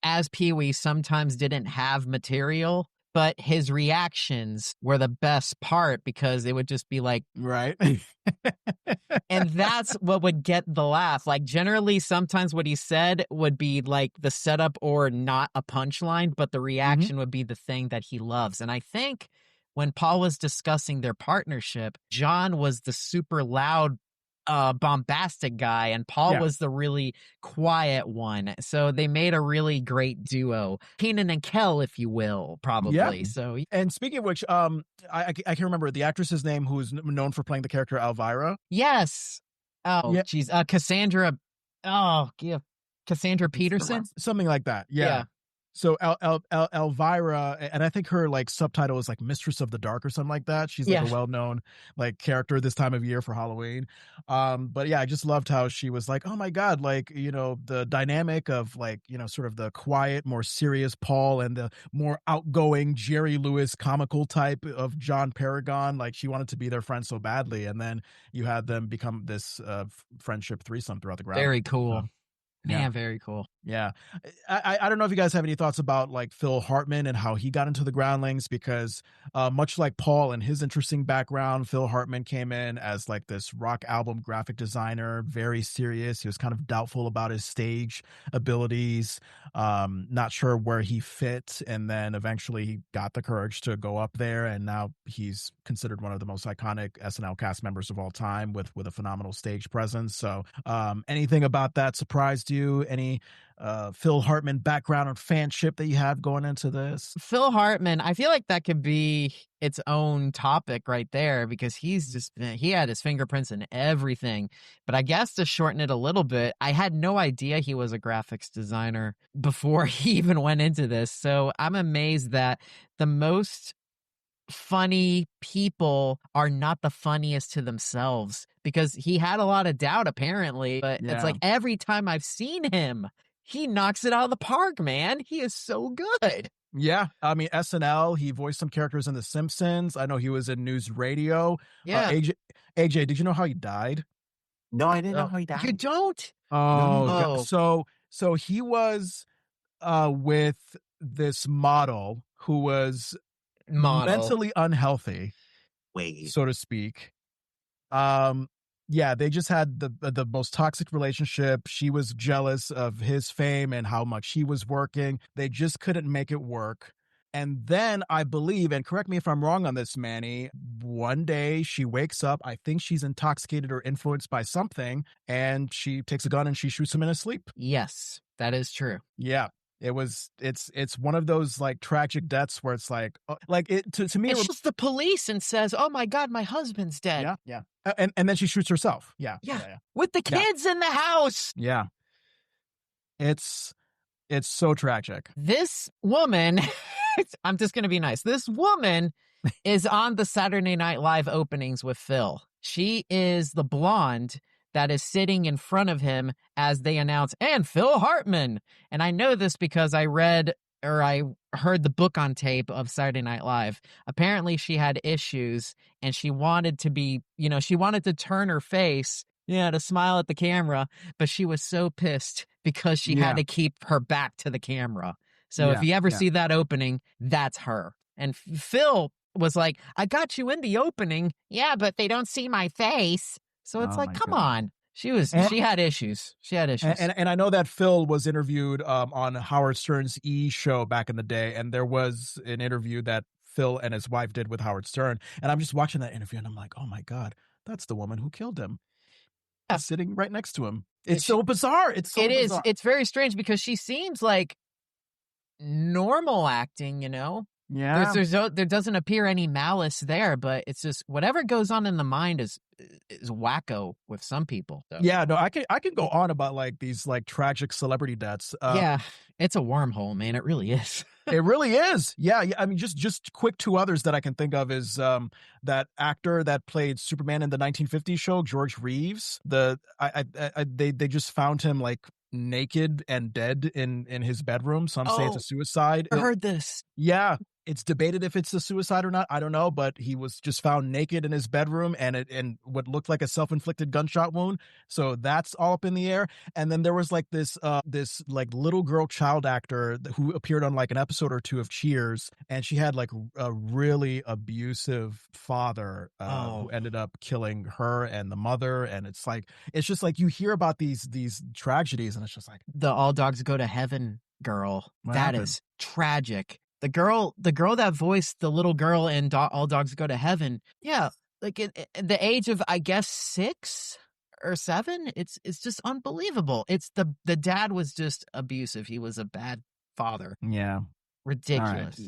S3: as Pee Wee, sometimes didn't have material, but his reactions were the best part because it would just be like,
S1: Right.
S3: and that's what would get the laugh. Like, generally, sometimes what he said would be like the setup or not a punchline, but the
S1: Mhm.
S3: reaction would be the thing that he loves. And I think when Paul was discussing their partnership, John was the super loud, bombastic guy, and Paul
S1: Yeah.
S3: was the really quiet one. So they made a really great duo, Keenan and Kel, if you will,
S1: Yeah.
S3: probably. So
S1: And speaking of which, I can't remember the actress's name who's known for playing the character Elvira.
S3: yes. Oh,
S1: Yeah,
S3: geez. Cassandra. Oh, yeah. Cassandra Peterson.
S1: something like that. Yeah.
S3: Yeah.
S1: So Elvira, and I think her like subtitle is like Mistress of the Dark or something like that. She's like a
S3: Yeah.
S1: well-known like character this time of year for Halloween. But yeah, I just loved how she was like, oh my God, like, the dynamic of like, sort of the quiet, more serious Paul and the more outgoing Jerry Lewis comical type of John Paragon. Like she wanted to be their friend so badly. And then you had them become this friendship threesome throughout the ground.
S3: Very cool.
S1: Yeah.
S3: Man, very cool.
S1: Yeah. I don't know if you guys have any thoughts about like Phil Hartman and how he got into the Groundlings because much like Paul and his interesting background, Phil Hartman came in as like this rock album graphic designer, very serious. He was kind of doubtful about his stage abilities, not sure where he fit. And then eventually he got the courage to go up there. And now he's considered one of the most iconic SNL cast members of all time with a phenomenal stage presence. So anything about that surprised you? Any Phil Hartman background or fanship that you have going into this?
S3: Phil Hartman, I feel like that could be its own topic right there because he had his fingerprints in everything. But I guess to shorten it a little bit, I had no idea he was a graphics designer before he even went into this. So I'm amazed that the most funny people are not the funniest to themselves because he had a lot of doubt apparently, but it's
S1: Yeah.
S3: like every time I've seen him, he knocks it out of the park, man. He is so good.
S1: Yeah, I mean SNL. He voiced some characters in The Simpsons. I know he was in News Radio.
S3: Yeah.
S1: AJ, did you know how he died?
S2: No, I didn't know
S1: Uh,
S2: how he
S3: You
S2: died.
S3: don't?
S1: oh, God.
S3: Oh,
S1: So he was with this model who was
S3: model.
S1: mentally unhealthy,
S2: Wait.
S1: so to speak. Um, yeah, they just had the most toxic relationship. She was jealous of his fame and how much he was working. They just couldn't make it work. And then I believe, and correct me if I'm wrong on this, Manny, one day she wakes up. I think she's intoxicated or influenced by something, and she takes a gun and she shoots him in his sleep.
S3: Yes, that is true.
S1: Yeah. It's one of those like tragic deaths where it's like it to me
S3: And
S1: it,
S3: she calls the police and says, "Oh my God, my husband's dead."
S1: yeah. And then she shoots herself. Yeah.
S3: Yeah. With the
S1: Yeah.
S3: kids in the house.
S1: Yeah. It's so tragic.
S3: This woman, I'm just going to be nice. This woman is on the Saturday Night Live openings with Phil. She is the blonde that is sitting in front of him as they announce, and Phil Hartman. And I know this because I heard the book on tape of Saturday Night Live. Apparently she had issues and she wanted to turn her face, to smile at the camera, but she was so pissed because she had to keep her back to the camera. So if you ever see that opening, that's her. And Phil was like, I got you in the opening. Yeah, but they don't see my face. So it's
S1: Oh
S3: like,
S1: my
S3: come
S1: God.
S3: on. She had issues. She had issues.
S1: And I know that Phil was interviewed on Howard Stern's show back in the day, and there was an interview that Phil and his wife did with Howard Stern, and I'm just watching that interview, and I'm like, oh my God, that's the woman who killed him.
S3: Yeah.
S1: Sitting right next to him. It's so bizarre. It's so bizarre.
S3: It's very strange because she seems like normal acting,
S1: Yeah.
S3: There doesn't appear any malice there, but it's just whatever goes on in the mind is wacko with some people. So.
S1: Yeah, no, I can go on about like these like tragic celebrity deaths.
S3: Yeah, it's a wormhole, man. It really is.
S1: It really is. Yeah, I mean, just quick two others that I can think of is that actor that played Superman in the 1950s show, George Reeves. They just found him like naked and dead in his bedroom. Some say it's a suicide.
S3: I heard this.
S1: Yeah. It's debated if it's a suicide or not. I don't know, but he was just found naked in his bedroom and what looked like a self-inflicted gunshot wound. So that's all up in the air. And then there was like this like little girl child actor who appeared on like an episode or two of Cheers, and she had like a really abusive father who ended up killing her and the mother. And it's just like you hear about these tragedies, and it's just like
S3: The All Dogs Go to Heaven girl.
S1: What
S3: That
S1: happened?
S3: is tragic. The girl that voiced the little girl in All Dogs Go to Heaven. Yeah, like at the age of, I guess, 6 or 7. It's just unbelievable. It's the dad was just abusive. He was a bad father.
S1: yeah.
S3: Ridiculous.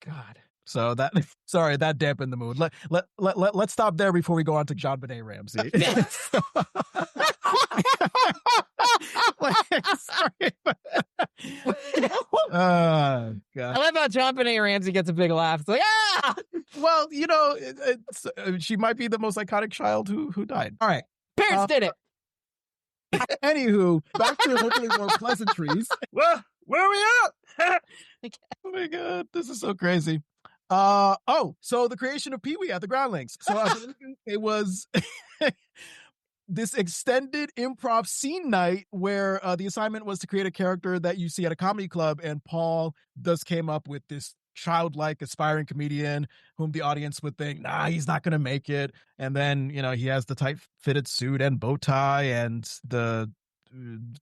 S3: God.
S1: So that dampened the mood. Let's stop there before we go on to John Benet Ramsey. Sorry. God.
S3: I love how John Benet Ramsey gets a big laugh. It's like, ah!
S1: Well, she might be the most iconic child who died. All right.
S3: Parents did it.
S1: Anywho, back to hopefully more pleasantries. Well, where are we at? Oh my God, this is so crazy. So the creation of Pee-wee at the Groundlings. So it was this extended improv scene night where the assignment was to create a character that you see at a comedy club, and Paul thus came up with this childlike aspiring comedian whom the audience would think, nah, he's not gonna make it. And then he has the tight fitted suit and bow tie and the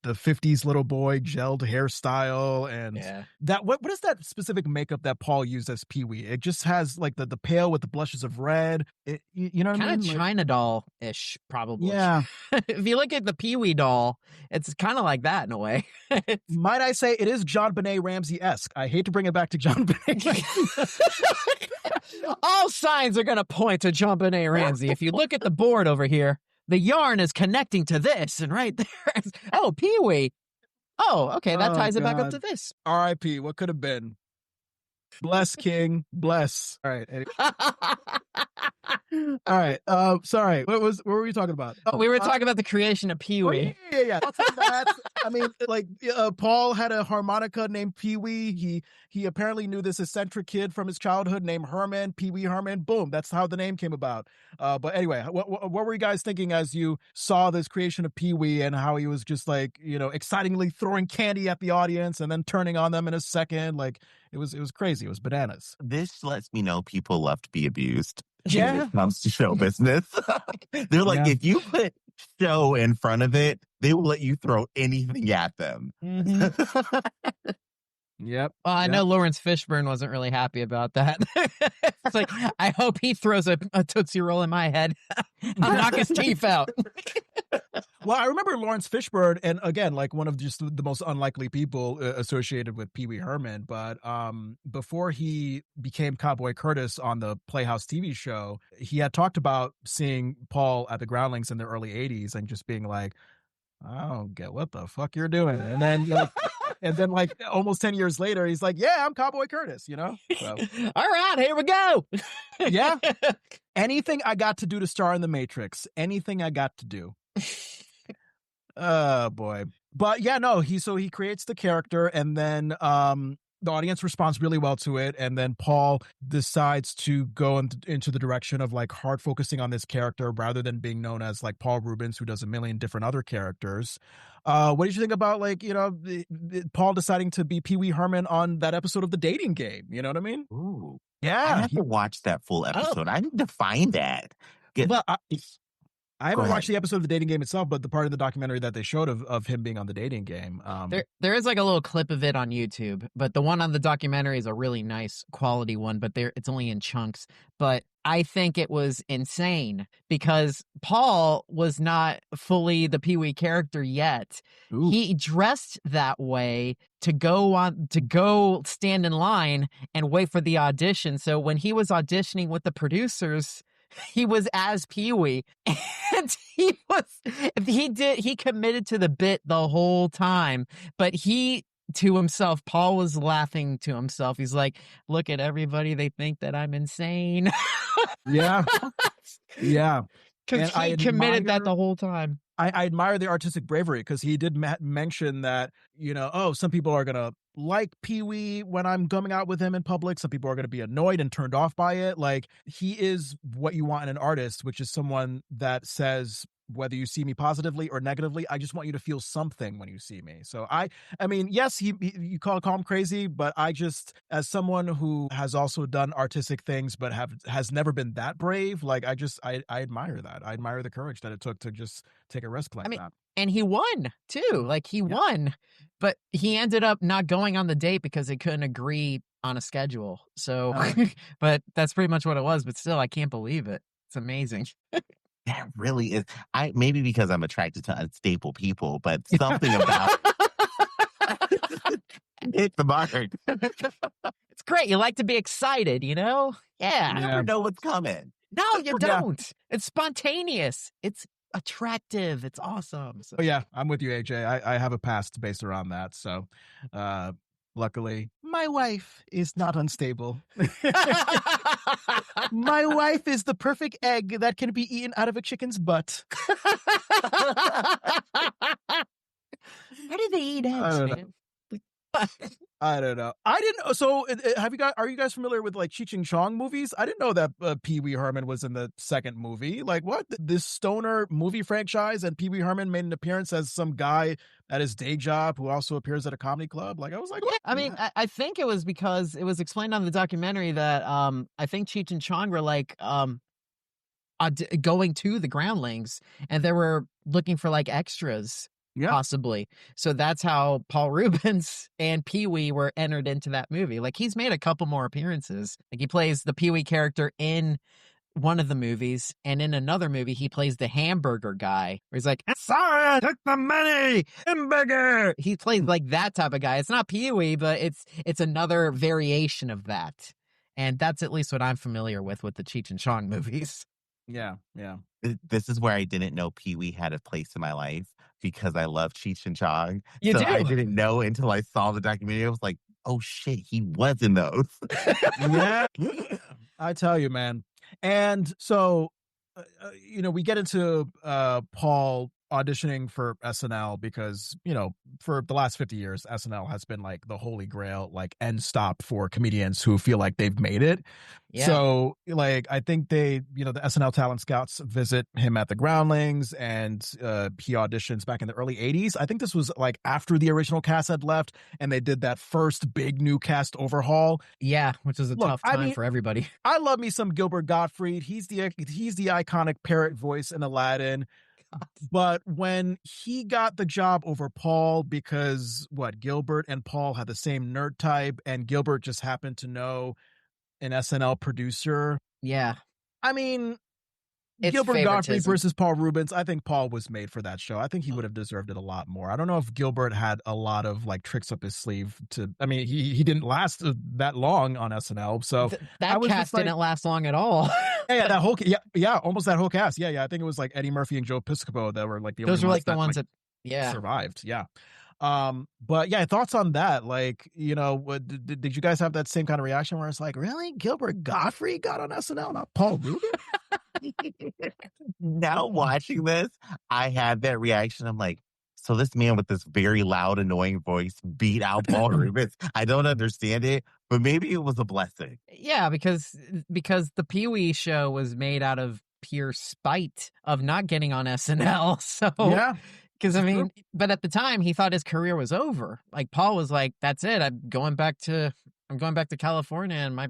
S1: 50s little boy gelled hairstyle, and that what is that specific makeup that Paul used as Pee-wee? It just has like the pale with the blushes of red. You know what I mean?
S3: Kind of China doll-ish, probably.
S1: Yeah.
S3: If you look at the Pee-wee doll, it's kind of like that in a way.
S1: Might I say it is John Benet Ramsey-esque. I hate to bring it back to John Benet.
S3: All signs are going to point to John Benet Ramsey. If you look at the board over here, the yarn is connecting to this, and right there, oh, Pee-wee. Oh, okay, that ties it back up to this.
S1: R.I.P. What could have been? Bless, King. Bless. All right. Anyway. All right. Sorry. What were we talking about?
S3: We were talking about the creation of Pee-wee.
S1: Yeah. I mean, like, Paul had a harmonica named Pee-wee. He apparently knew this eccentric kid from his childhood named Herman, Pee-wee Herman. Boom. That's how the name came about. But anyway, what were you guys thinking as you saw this creation of Pee-wee and how he was just like, excitingly throwing candy at the audience and then turning on them in a second? Like, it was crazy. It was bananas.
S2: This lets me know people love to be abused.
S1: Yeah.
S2: When it comes to show business. They're like, if you put show in front of it, they will let you throw anything at them.
S1: Mm-hmm. Yep.
S3: Well, I know Lawrence Fishburne wasn't really happy about that. It's like, I hope he throws a Tootsie Roll in my head. I'll knock his teeth out.
S1: Well, I remember Lawrence Fishburne, and again, like one of just the most unlikely people associated with Pee-wee Herman. But before he became Cowboy Curtis on the Playhouse TV show, he had talked about seeing Paul at the Groundlings in the early 80s and just being like, I don't get what the fuck you're doing. And then like almost 10 years later, he's like, yeah, I'm Cowboy Curtis, So.
S3: All right, here we go.
S1: Yeah. Anything I got to do to star in The Matrix. Anything I got to do. Oh boy. But yeah, no, he creates the character, and then the audience responds really well to it, and then Paul decides to go into the direction of like hard focusing on this character rather than being known as like Paul Rubens, who does a million different other characters. What did you think about like Paul deciding to be Pee-wee Herman on that episode of The Dating Game? You know what I mean?
S2: Ooh.
S1: Yeah.
S2: I have to watch that full episode. I need to find that.
S1: Well, I haven't watched the episode of The Dating Game itself, but the part of the documentary that they showed of him being on The Dating Game.
S3: There is like a little clip of it on YouTube, but the one on the documentary is a really nice quality one, but it's only in chunks. But I think it was insane because Paul was not fully the Pee-wee character yet. Ooh. He dressed that way to go stand in line and wait for the audition. So when he was auditioning with the producers, he was as Pee-wee, and he committed to the bit the whole time, but Paul was laughing to himself. He's like, look at everybody. They think that I'm insane.
S1: Yeah. Yeah.
S3: Because he committed that the whole time.
S1: I admire the artistic bravery because he did mention that, oh, some people are going to like Pee Wee when I'm coming out with him in public. Some people are going to be annoyed and turned off by it. Like, he is what you want in an artist, which is someone that says, whether you see me positively or negatively, I just want you to feel something when you see me. So I mean, yes, you call him crazy, but I just, as someone who has also done artistic things, but has never been that brave, like I admire that. I admire the courage that it took to just take a risk
S3: I
S1: like
S3: mean,
S1: that.
S3: and he won too. Like he
S1: Yeah.
S3: won, but he ended up not going on the date because they couldn't agree on a schedule. So, but that's pretty much what it was. But still, I can't believe it. It's amazing.
S2: That really is. I maybe because I'm attracted to unstable people, but something about hit the mark.
S3: It's great. You like to be excited, you know? Yeah.
S2: I never know what's coming.
S3: No, you
S1: Yeah.
S3: don't. It's spontaneous. It's attractive. It's awesome. So.
S1: Oh yeah, I'm with you, AJ. I have a past based around that. So, luckily, my wife is not unstable. My wife is the perfect egg that can be eaten out of a chicken's butt.
S3: How do they eat eggs, man?
S1: I don't know. I didn't. So, are you guys familiar with like Cheech and Chong movies? I didn't know that Pee Wee Herman was in the second movie. Like, what? This stoner movie franchise, and Pee Wee Herman made an appearance as some guy at his day job who also appears at a comedy club. Like, I was like, what?
S3: I mean, I think it was because it was explained on the documentary that I think Cheech and Chong were like going to the Groundlings, and they were looking for like extras.
S1: Yeah.
S3: Possibly. So that's how Paul Reubens and Pee Wee were entered into that movie. Like, he's made a couple more appearances. Like, he plays the Pee Wee character in one of the movies, and in another movie, he plays the hamburger guy, where he's like, sorry, I took the money, hamburger. He plays like that type of guy. It's not Pee Wee, but it's another variation of that. And that's at least what I'm familiar with the Cheech and Chong movies.
S1: Yeah.
S2: This is where I didn't know Pee Wee had a place in my life because I love Cheech and Chong.
S3: You do?
S2: I didn't know until I saw the documentary. I was like, oh shit, he was in those.
S1: Yeah. I tell you, man. And so, we get into Paul auditioning for SNL because, for the last 50 years, SNL has been like the holy grail, like end stop for comedians who feel like they've made it.
S3: Yeah.
S1: So, like, I think the SNL talent scouts visit him at the Groundlings, and he auditions back in the early 80s. I think this was like after the original cast had left, and they did that first big new cast overhaul.
S3: Yeah, which was a tough time for everybody.
S1: I love me some Gilbert Gottfried. He's the iconic parrot voice in Aladdin. God. But when he got the job over Paul, because Gilbert and Paul had the same nerd type, and Gilbert just happened to know an SNL producer.
S3: Yeah.
S1: I mean,
S3: it's
S1: Gilbert Gottfried versus Paul Reubens. I think Paul was made for that show. I think he would have deserved it a lot more. I don't know if Gilbert had a lot of like tricks up his sleeve he didn't last that long on SNL. So
S3: that cast didn't last long at all.
S1: that whole almost that whole cast. Yeah. I think it was like Eddie Murphy and Joe Piscopo that were like the
S3: those
S1: only
S3: were like the ones that
S1: survived. Yeah. But yeah, thoughts on that? Like, did you guys have that same kind of reaction where it's like, really, Gilbert Gottfried got on SNL, not Paul Reubens?
S2: Now watching this, I had that reaction. I'm like, so this man with this very loud, annoying voice beat out Paul Reubens. I don't understand it, but maybe it was a blessing.
S3: Yeah, because the Pee Wee show was made out of pure spite of not getting on SNL. So
S1: yeah.
S3: Because but at the time he thought his career was over. Like Paul was like, "That's it. I'm going back to California, and my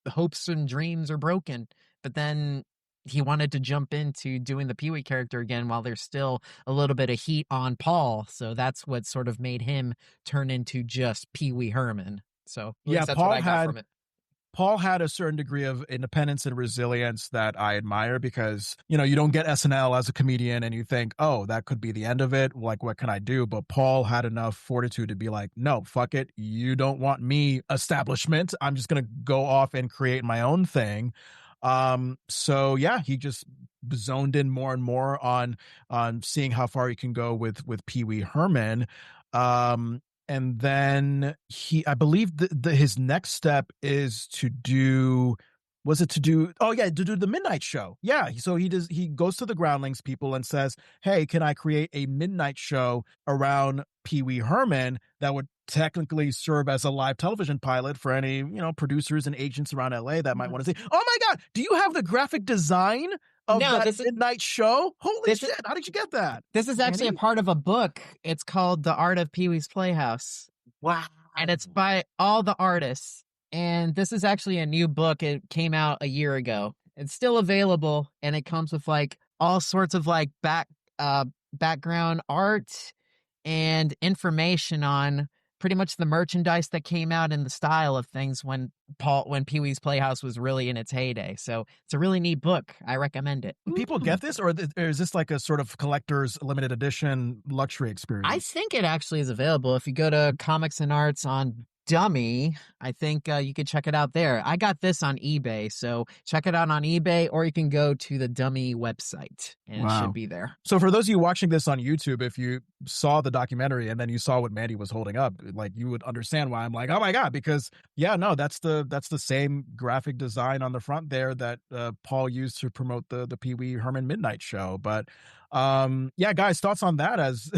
S3: hopes and dreams are broken." But then he wanted to jump into doing the Pee Wee character again while there's still a little bit of heat on Paul. So that's what sort of made him turn into just Pee Wee Herman. So that's
S1: Paul
S3: what I got from it.
S1: Paul had a certain degree of independence and resilience that I admire because, you don't get SNL as a comedian and you think, oh, that could be the end of it. Like, what can I do? But Paul had enough fortitude to be like, no, fuck it. You don't want me, establishment. I'm just going to go off and create my own thing. So yeah, he just zoned in more and more on seeing how far he can go with Pee Wee Herman. And then I believe his next step is to do Was it to do? Oh yeah, to do the midnight show. Yeah, so he goes to the Groundlings people and says, "Hey, can I create a midnight show around Pee Wee Herman that would technically serve as a live television pilot for any producers and agents around LA that might want to see?" Oh my God, do you have the graphic design of
S3: No,
S1: that
S3: this is
S1: midnight show? Holy
S3: this is
S1: shit! How did you get that,
S3: this is actually a
S1: Manny?
S3: part of a book. It's called The Art of Pee Wee's Playhouse,
S2: Wow.
S3: and it's by all the artists. And this is actually a new book. It came out a year ago. It's still available, and it comes with like all sorts of like background art and information on pretty much the merchandise that came out and the style of things when Pee Wee's Playhouse was really in its heyday. So it's a really neat book. I recommend it.
S1: People get this, or is this like a sort of collector's limited edition luxury
S3: I
S1: experience?
S3: think it actually is available. If you go to Comics and Arts on Dummy, I think you could check it out there. I got this on eBay, so check it out on eBay, or you can go to the Dummy website, and it should
S1: Wow.
S3: be there.
S1: So for those of you watching this on YouTube, if you saw the documentary and then you saw what Mandy was holding up, like you would understand why I'm like, oh my God, because yeah, no, that's the same graphic design on the front there that Paul used to promote the Pee Wee Herman Midnight Show. But yeah, guys, thoughts on that as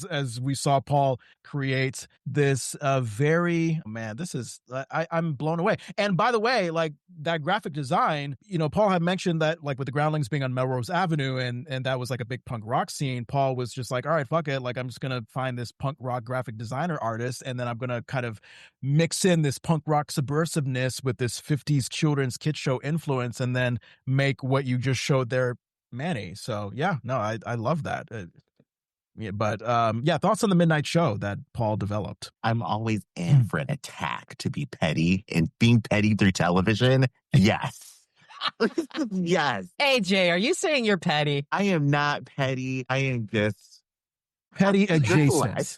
S1: as we saw Paul create this very man, this is I'm blown away. And by the way, like that graphic design, Paul had mentioned that like with the Groundlings being on Melrose Avenue and that was like a big punk rock scene, Paul was just like, all right, fuck it, like I'm just gonna find this punk rock graphic designer artist and then I'm gonna kind of mix in this punk rock subversiveness with this 50s children's kid show influence and then make what you just showed there, Manny. So yeah, no, I love that. Yeah, but yeah, thoughts on the midnight show that Paul developed?
S2: I'm always in for an attack to be petty, and being petty through television. Yes. Yes.
S3: AJ, are you saying you're petty?
S2: I am not petty. I am just
S1: Petty
S2: just
S1: adjacent.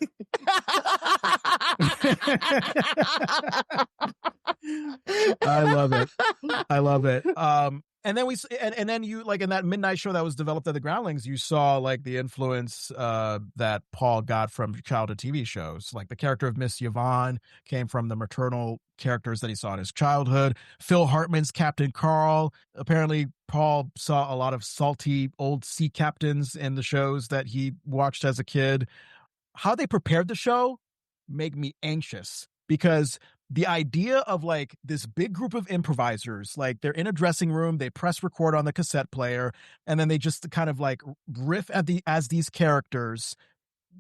S1: I love it. I love it. And then and then you like in that midnight show that was developed at the Groundlings, you saw like the influence that Paul got from childhood TV shows. Like the character of Miss Yvonne came from the maternal characters that he saw in his childhood. Phil Hartman's Captain Carl. Apparently, Paul saw a lot of salty old sea captains in the shows that he watched as a kid. How they prepared the show make me anxious because the idea of like this big group of improvisers, like they're in a dressing room, they press record on the cassette player, and then they just kind of like riff as these characters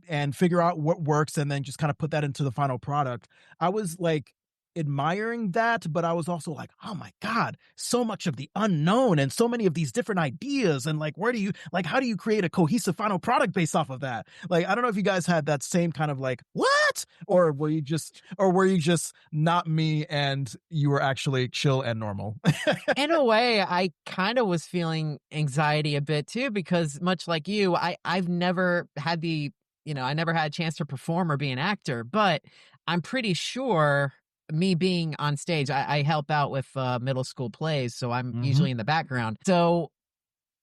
S1: and figure out what works and then just kind of put that into the final product. I was like admiring that, but I was also like, oh my God, so much of the unknown and so many of these different ideas. And like, how do you create a cohesive final product based off of that? Like, I don't know if you guys had that same kind of like, what? Or were you just not me and you were actually chill and normal?
S3: In a way, I kind of was feeling anxiety a bit too, because much like you, I've never had I never had a chance to perform or be an actor, but I'm pretty sure me being on stage, I help out with middle school plays, so I'm usually in the background. So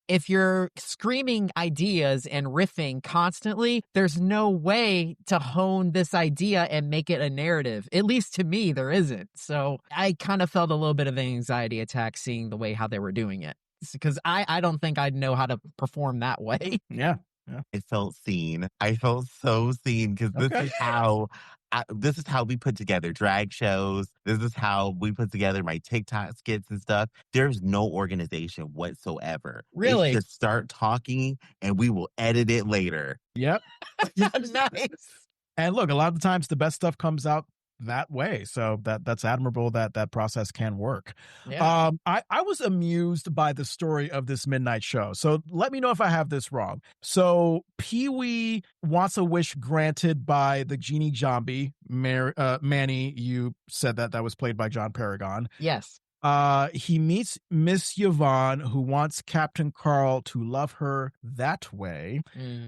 S3: if you're screaming ideas and riffing constantly, there's no way to hone this idea and make it a narrative. At least to me, there isn't. So I kind of felt a little bit of an anxiety attack seeing the way how they were doing it. Because I don't think I'd know how to perform that way.
S1: Yeah.
S2: I felt seen. I felt so seen because this is how we put together drag shows. This is how we put together my TikTok skits and stuff. There's no organization whatsoever.
S3: Really?
S2: It's just start talking and we will edit it later.
S1: Yep.
S3: Nice.
S1: And look, a lot of the times the best stuff comes out that way. So that's admirable that process can work.
S3: Yeah.
S1: I was amused by the story of this midnight show. So let me know if I have this wrong. So Pee Wee wants a wish granted by the genie zombie, Manny. You said that was played by John Paragon.
S3: Yes.
S1: He meets Miss Yvonne, who wants Captain Carl to love her that way.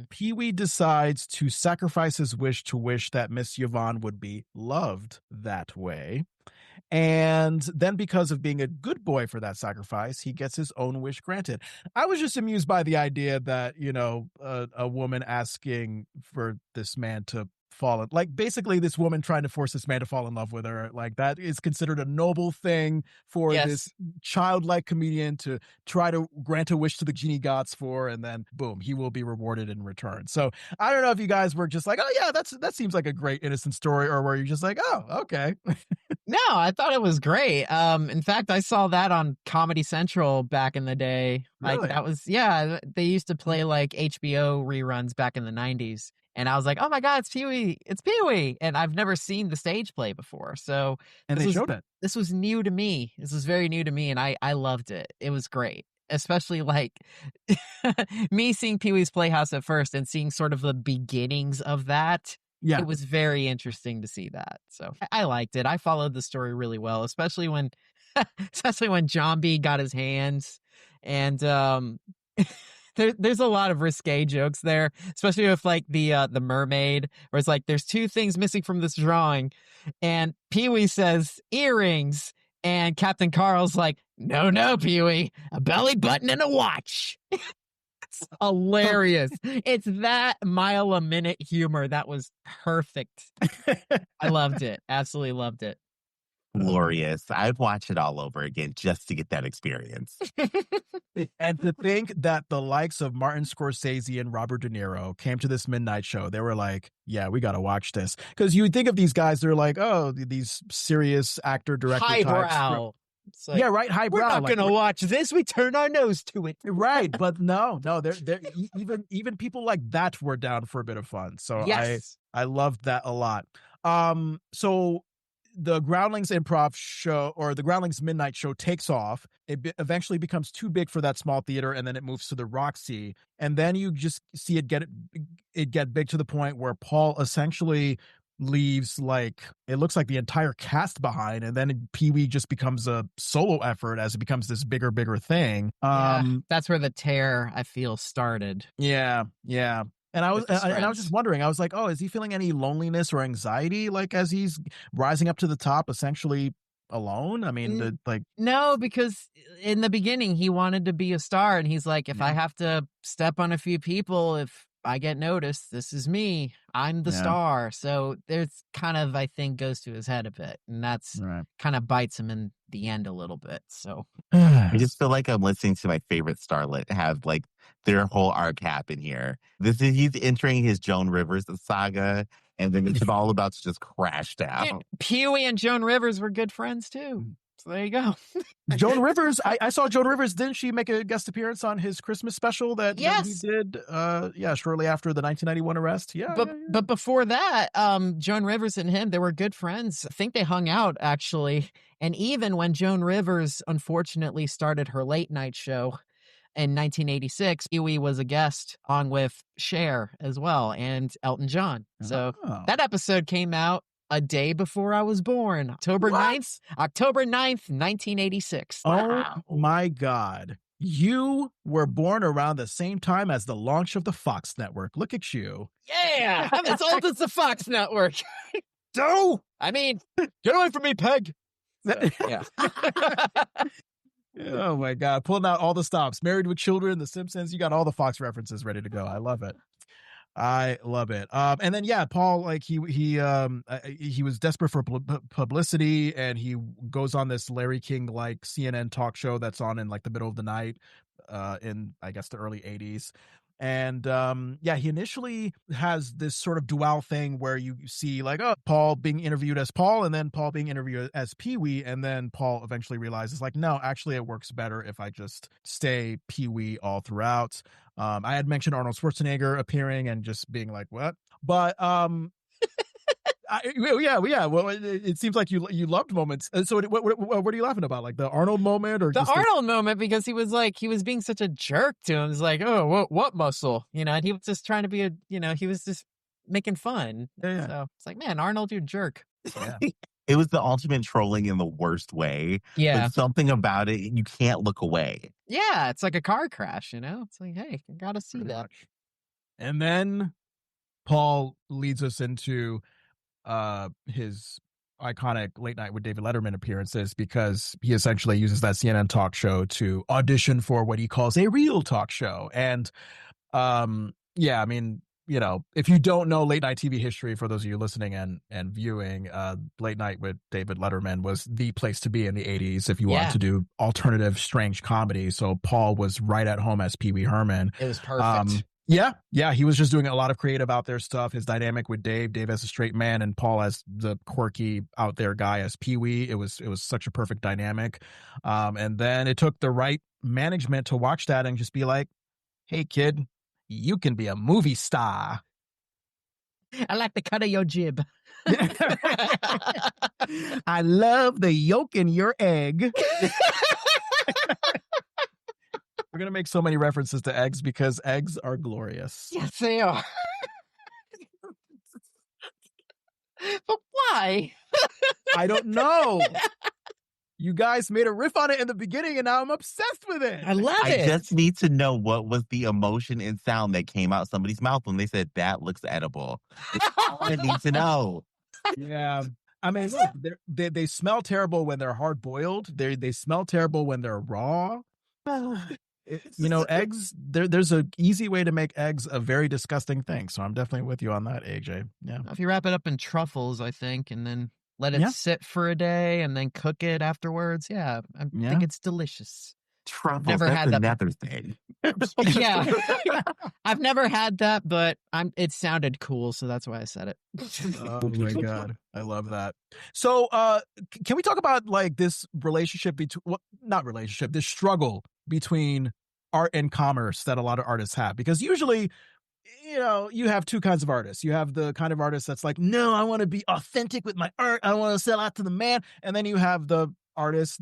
S1: Pee Wee decides to sacrifice his wish to wish that Miss Yvonne would be loved that way. And then because of being a good boy for that sacrifice, he gets his own wish granted. I was just amused by the idea that, a woman asking for this man to fall in, like basically this woman trying to force this man to fall in love with her. Like that is considered a noble thing for
S3: Yes.
S1: this childlike comedian to try to grant a wish to the genie gods for, and then boom, he will be rewarded in return. So I don't know if you guys were just like, oh yeah, that seems like a great innocent story, or were you just like, oh, okay.
S3: No, I thought it was great. In fact, I saw that on Comedy Central back in the day. Like
S1: Really?
S3: that was, yeah, they used to play like HBO reruns back in the 90s. And I was like, oh my God, it's Pee-wee. It's Pee-wee. And I've never seen the stage play before. So
S1: And
S3: this
S1: they
S3: was
S1: showed it.
S3: this was new to me. This was very new to me, and I loved it. It was great. Especially like me seeing Pee-wee's Playhouse at first and seeing sort of the beginnings of that.
S1: Yeah.
S3: It was very interesting to see that. So I liked it. I followed the story really well, especially when John B got his hands, and there's a lot of risque jokes there, especially with like the mermaid, where it's like there's two things missing from this drawing, and Pee-wee says earrings, and Captain Carl's like, no, Pee-wee, a belly button and a watch. It's hilarious. It's that mile a minute humor that was perfect. I loved it. Absolutely loved it.
S2: Glorious. I'd watch it all over again just to get that experience.
S1: And to think that the likes of Martin Scorsese and Robert De Niro came to this midnight show, they were like, yeah, we got to watch this. Because you would think of these guys, they're like, oh, these serious actor, director
S3: Highbrow.
S1: types.
S3: Like,
S1: yeah, right. Highbrow.
S3: We're not
S1: like,
S3: going to watch this. We turn our nose to it.
S1: Right. But no, they're even people like that were down for a bit of fun. So
S3: yes.
S1: I loved that a lot. So the Groundlings improv show, or the Groundlings midnight show, takes off. It eventually becomes too big for that small theater, and then it moves to the Roxy. And then you just see it get big to the point where Paul essentially leaves, like, it looks like the entire cast behind, and then Pee-wee just becomes a solo effort as it becomes this bigger thing.
S3: That's where the tear, I feel, started.
S1: Yeah. And I was just wondering, I was like, oh, is he feeling any loneliness or anxiety, like, as he's rising up to the top, essentially alone? I mean,
S3: no, because in the beginning he wanted to be a star, and he's like, if I have to step on a few people, if I get noticed, this is me. I'm the star. So there's kind of, I think, goes to his head a bit, and that's kind of bites him in the end a little bit. So
S2: I just feel like I'm listening to my favorite starlet have like their whole arc happen here. He's entering his Joan Rivers saga, and then it's all about to just crash down.
S3: Dude, Pee-wee and Joan Rivers were good friends too. So there you go.
S1: Joan Rivers, I saw Joan Rivers. Didn't she make a guest appearance on his Christmas special that he did? Shortly after the 1991 arrest.
S3: But before that, Joan Rivers and him, they were good friends. I think they hung out actually. And even when Joan Rivers unfortunately started her late night show in 1986, Pee-wee was a guest on with Cher as well, and Elton John. So that episode came out a day before I was born, October 9th, 1986.
S1: Wow. Oh my God. You were born around the same time as the launch of the Fox network. Look at you.
S3: Yeah, I'm as old as the Fox network.
S1: So,
S3: I mean, get away from me, Peg. So, yeah.
S1: Oh my God. Pulling out all the stops. Married with Children, The Simpsons. You got all the Fox references ready to go. I love it. And then, Paul, like he was desperate for publicity, and he goes on this Larry King like CNN talk show that's on in like the middle of the night, in, I guess, the early 80s. And he initially has this sort of dual thing where you see like, Paul being interviewed as Paul, and then Paul being interviewed as Pee-wee, and then Paul eventually realizes like, no, actually it works better if I just stay Pee-wee all throughout. I had mentioned Arnold Schwarzenegger appearing and just being like, what? But well, it seems like you loved moments. So what are you laughing about? Like the Arnold moment, or
S3: the
S1: just
S3: Arnold moment? Because he was being such a jerk to him. It's like, oh, what muscle? And he was just trying to be he was just making fun.
S1: Yeah.
S3: So it's like, man, Arnold, you jerk.
S1: Yeah.
S2: It was the ultimate trolling in the worst way.
S3: Yeah.
S2: But something about it, you can't look away.
S3: Yeah, it's like a car crash, It's like, hey, I gotta see
S1: Pretty
S3: that.
S1: much. And then Paul leads us into his iconic Late Night with David Letterman appearances, because he essentially uses that CNN talk show to audition for what he calls a real talk show. And I mean, if you don't know late night TV history, for those of you listening and viewing, Late Night with David Letterman was the place to be in the 80s if you wanted to do alternative, strange comedy. So Paul was right at home as Pee Wee Herman.
S3: It was perfect.
S1: Yeah, he was just doing a lot of creative out there stuff. His dynamic with Dave as a straight man and Paul as the quirky out there guy as Pee Wee. It was such a perfect dynamic. And then it took the right management to watch that and just be like, hey, kid, you can be a movie star.
S3: I like the cut of your jib.
S1: I love the yolk in your egg. We're going to make so many references to eggs because eggs are glorious.
S3: Yes, they are. But why?
S1: I don't know. You guys made a riff on it in the beginning, and now I'm obsessed with it.
S3: I love it.
S2: I just need to know what was the emotion and sound that came out somebody's mouth when they said, that looks edible. I need to know.
S1: Yeah. I mean, look, they smell terrible when they're hard boiled. They smell terrible when they're raw. Eggs, there's an easy way to make eggs a very disgusting thing. So I'm definitely with you on that, AJ. Yeah.
S3: If you wrap it up in truffles, I think, and then let it sit for a day and then cook it afterwards. Yeah, I think it's delicious.
S2: Truffles,
S3: never
S2: that's
S3: had that.
S2: another thing.
S3: Yeah. I've never had that, but it sounded cool, so that's why I said it.
S1: Oh my God. I love that. So can we talk about like this relationship this struggle between art and commerce that a lot of artists have? Because usually, you have two kinds of artists. You have the kind of artist that's like, no, I want to be authentic with my art. I want to sell out to the man. And then you have the artist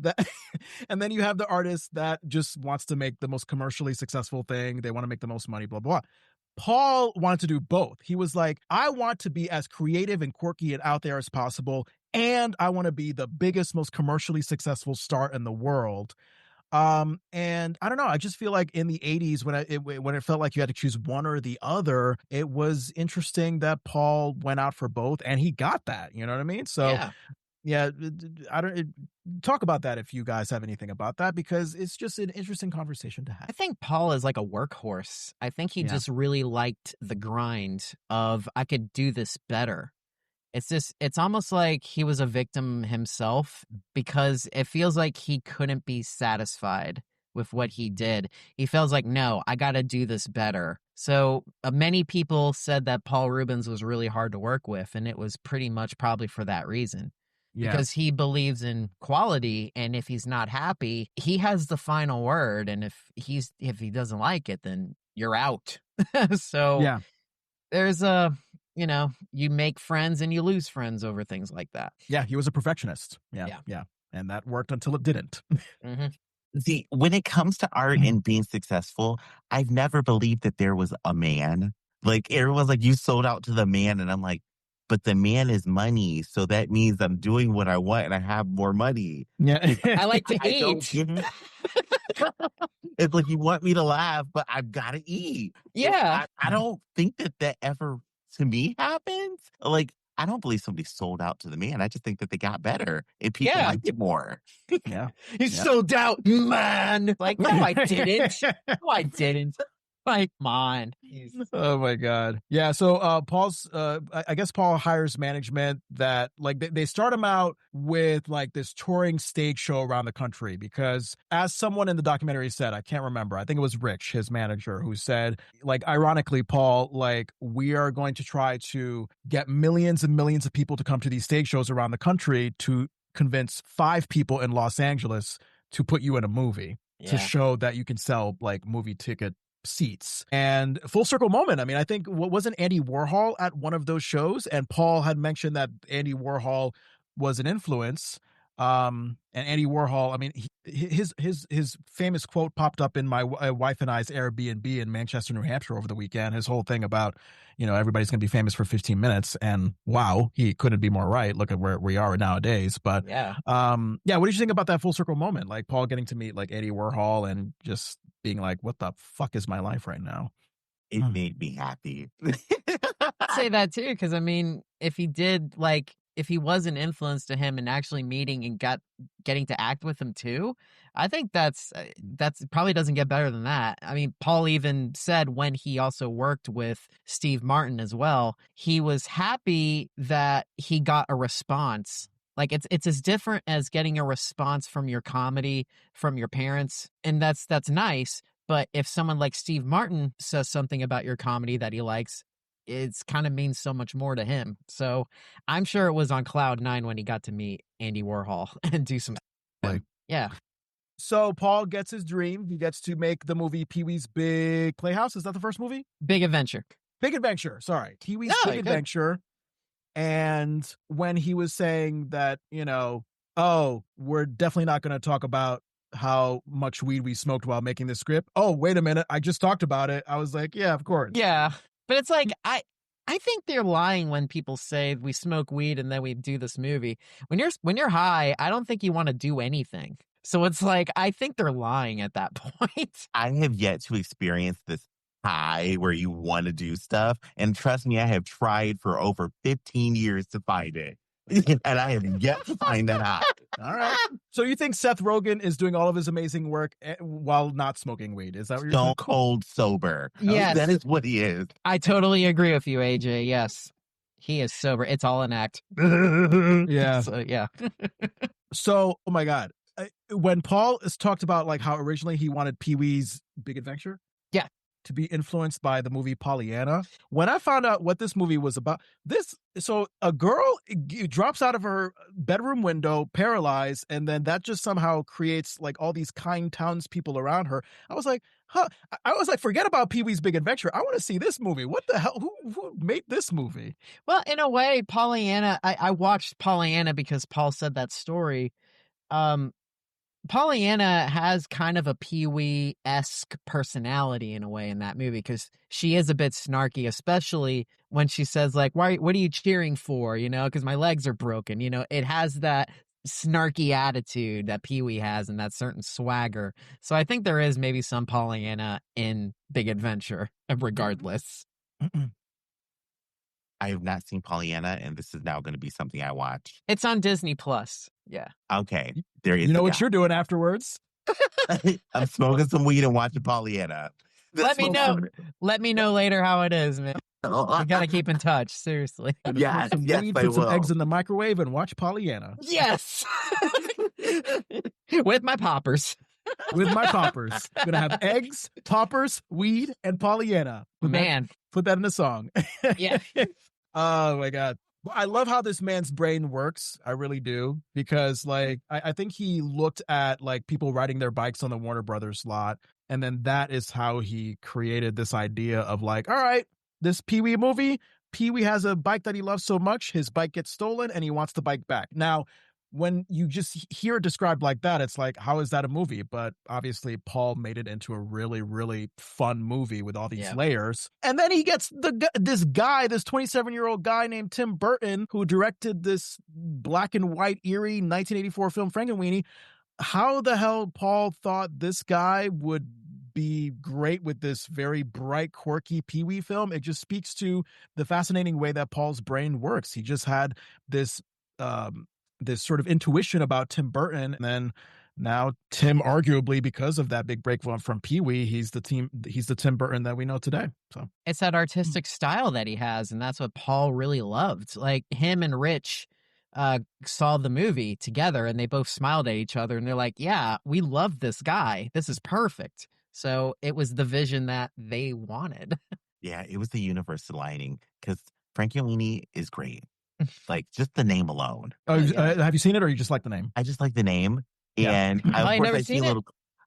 S1: that just wants to make the most commercially successful thing. They want to make the most money, blah, blah, blah. Paul wanted to do both. He was like, I want to be as creative and quirky and out there as possible. And I want to be the biggest, most commercially successful star in the world. And I don't know. I just feel like in the 80s when it felt like you had to choose one or the other, it was interesting that Paul went out for both and he got that, you know what I mean? So yeah, I don't talk about that if you guys have anything about that, because it's just an interesting conversation to have.
S3: I think Paul is like a workhorse. I think he just really liked the grind of, I could do this better. It's almost like he was a victim himself, because it feels like he couldn't be satisfied with what he did. He feels like, no, I got to do this better. So many people said that Paul Rubens was really hard to work with, and it was pretty much probably for that reason. Yeah. Because he believes in quality, and if he's not happy, he has the final word, and if he doesn't like it, then you're out. So there's you make friends and you lose friends over things like that.
S1: Yeah, he was a perfectionist. Yeah. And that worked until it didn't.
S3: Mm-hmm.
S2: See, when it comes to art and being successful, I've never believed that there was a man. Like, everyone's like, you sold out to the man. And I'm like, but the man is money. So that means I'm doing what I want and I have more money.
S1: Yeah.
S3: I like to eat.
S2: It's like, you want me to laugh, but I've got to eat.
S3: Yeah.
S2: I don't think that ever, to me, happens. Like, I don't believe somebody sold out to the man. I just think that they got better and people liked it more.
S1: Yeah.
S3: You sold out, man. Like, no, I didn't. No, I didn't. Like, mine.
S1: Oh my God. Yeah. So Paul's I guess Paul hires management that like they start him out with like this touring stage show around the country, because as someone in the documentary said, I can't remember, I think it was Rich, his manager, who said, like, ironically, Paul, like, we are going to try to get millions and millions of people to come to these stage shows around the country to convince 5 people in Los Angeles to put you in a movie to show that you can sell like movie ticket seats. And full circle moment. I mean, I think wasn't Andy Warhol at one of those shows, and Paul had mentioned that Andy Warhol was an influence. And Andy Warhol, I mean, his famous quote popped up in my wife and I's Airbnb in Manchester, New Hampshire over the weekend. His whole thing about, everybody's going to be famous for 15 minutes, and wow, he couldn't be more right. Look at where we are nowadays. But what did you think about that full circle moment? Like Paul getting to meet like Andy Warhol and just being like, what the fuck is my life right now?
S2: It made me happy.
S3: I'd say that too, because I mean, if he was an influence to him and actually meeting and getting to act with him too, I think that's probably doesn't get better than that. I mean, Paul even said when he also worked with Steve Martin as well, he was happy that he got a response. Like it's as different as getting a response from your comedy from your parents, and that's nice. But if someone like Steve Martin says something about your comedy that he likes, it's kind of means so much more to him. So I'm sure it was on cloud nine when he got to meet Andy Warhol and do some. Yeah.
S1: So Paul gets his dream. He gets to make the movie Pee-wee's Big Playhouse. Is that the first movie?
S3: Big Adventure.
S1: Big Adventure. Sorry. Pee-wee's
S3: No,
S1: Big Adventure. And when he was saying that, oh, we're definitely not going to talk about how much weed we smoked while making this script. Oh, wait a minute. I just talked about it. I was like, yeah, of course.
S3: Yeah. But it's like, I think they're lying when people say we smoke weed and then we do this movie. When you're high, I don't think you want to do anything. So it's like, I think they're lying at that point.
S2: I have yet to experience this high where you want to do stuff. And trust me, I have tried for over 15 years to find it. And I have yet to find that high.
S1: All right. So you think Seth Rogen is doing all of his amazing work while not smoking weed? Is that what you're saying?
S2: Stone cold sober.
S3: Yes.
S2: That is what he is.
S3: I totally agree with you, AJ. Yes. He is sober. It's all an act.
S1: Yeah.
S3: So, yeah.
S1: So, oh my God. When Paul has talked about like how originally he wanted Pee-wee's Big Adventure.
S3: Yeah.
S1: To be influenced by the movie Pollyanna. When I found out what this movie was about, so a girl drops out of her bedroom window, paralyzed, and then that just somehow creates like all these kind townspeople around her. I was like, forget about Pee-wee's Big Adventure. I want to see this movie. What the hell? Who made this movie?
S3: Well, in a way, Pollyanna, I watched Pollyanna because Paul said that story. Pollyanna has kind of a Pee-wee-esque personality in a way in that movie because she is a bit snarky, especially when she says like, what are you cheering for? Because my legs are broken. It has that snarky attitude that Pee-wee has and that certain swagger. So I think there is maybe some Pollyanna in Big Adventure regardless.
S2: I have not seen Pollyanna, and this is now going to be something I watch.
S3: It's on Disney Plus. Yeah.
S2: Okay. There
S1: you know what you're doing afterwards?
S2: I'm smoking some weed and watching Pollyanna.
S3: Let me know. Let me know later how it is, man. We gotta keep in touch. Seriously.
S2: Yes,
S1: put some eggs in the microwave and watch Pollyanna.
S3: Yes. With my poppers.
S1: With my poppers. Gonna have eggs, poppers, weed, and Pollyanna. Put that in a song.
S3: Yeah.
S1: Oh my God. I love how this man's brain works. I really do. Because like I think he looked at like people riding their bikes on the Warner Brothers lot. And then that is how he created this idea of like, all right, this Pee-wee movie, Pee-wee has a bike that he loves so much, his bike gets stolen and he wants the bike back. Now, when you just hear it described like that, it's like, how is that a movie? But obviously, Paul made it into a really, really fun movie with all these layers. And then he gets this 27-year-old guy named Tim Burton, who directed this black and white, eerie 1984 film, Frankenweenie. How the hell Paul thought this guy would be great with this very bright, quirky Pee-wee film? It just speaks to the fascinating way that Paul's brain works. He just had this sort of intuition about Tim Burton, and then now Tim, arguably because of that big break from Pee-wee, he's the Tim Burton that we know today. So
S3: it's that artistic style that he has, and that's what Paul really loved. Like him and Rich saw the movie together, and they both smiled at each other, and they're like, "Yeah, we love this guy. This is perfect." So it was the vision that they wanted.
S2: Yeah, it was the universe aligning because Frankenweenie is great. Like just the name alone.
S1: Oh, have you seen it, or you just like the name?
S2: I just like the name, and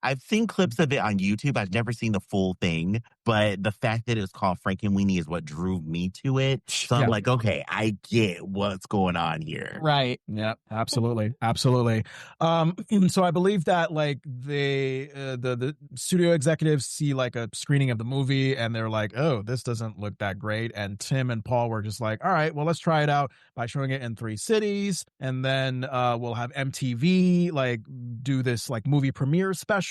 S2: I've seen clips of it on YouTube. I've never seen the full thing, but the fact that it was called Frankenweenie is what drew me to it. So I'm like, okay, I get what's going on here.
S3: Right.
S1: Yeah, absolutely. Absolutely. So I believe that like the studio executives see like a screening of the movie and they're like, oh, this doesn't look that great. And Tim and Paul were just like, all right, well, let's try it out by showing it in 3 cities. And then we'll have MTV like do this like movie premiere special.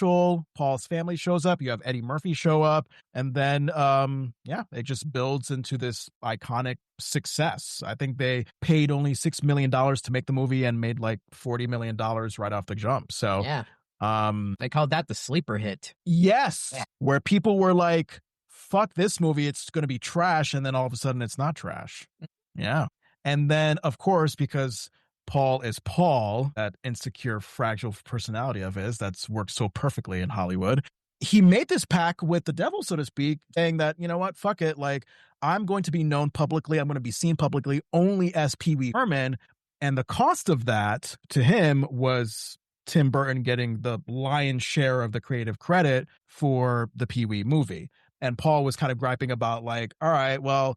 S1: Paul's family shows up. You have Eddie Murphy show up. And then, it just builds into this iconic success. I think they paid only $6 million to make the movie and made like $40 million right off the jump. So
S3: They called that the sleeper hit.
S1: Yes,
S2: Yeah.
S1: where people were like, fuck this movie, it's going to be trash. And then all of a sudden it's not trash. Yeah. And then, of course, because Paul is Paul, that insecure, fragile personality of his that's worked so perfectly in Hollywood, he made this pact with the devil, so to speak, saying that, you know what, fuck it. Like, I'm going to be known publicly. I'm going to be seen publicly only as Pee Wee Herman. And the cost of that to him was Tim Burton getting the lion's share of the creative credit for the Pee Wee movie. And Paul was kind of griping about, like, all right, well,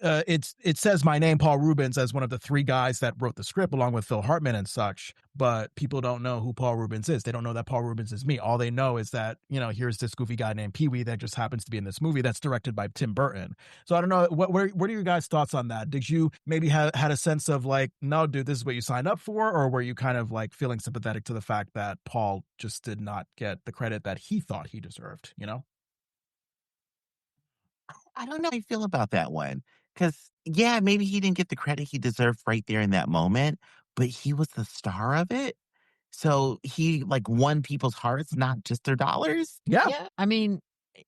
S1: it says my name, Paul Rubens, as one of the three guys that wrote the script along with Phil Hartman and such, but people don't know who Paul Rubens is. They don't know that Paul Rubens is me. All they know is that, you know, here's this goofy guy named Pee Wee that just happens to be in this movie that's directed by Tim Burton. So I don't know, what are your guys' thoughts on that? Did you maybe had a sense of like, no, dude, this is what you signed up for? Or were you kind of like feeling sympathetic to the fact that Paul just did not get the credit that he thought he deserved, you know?
S2: I don't know how I feel about that one. Because, yeah, maybe he didn't get the credit he deserved right there in that moment, but he was the star of it. So he like won people's hearts, not just their dollars.
S1: Yeah.
S3: Yeah, I mean,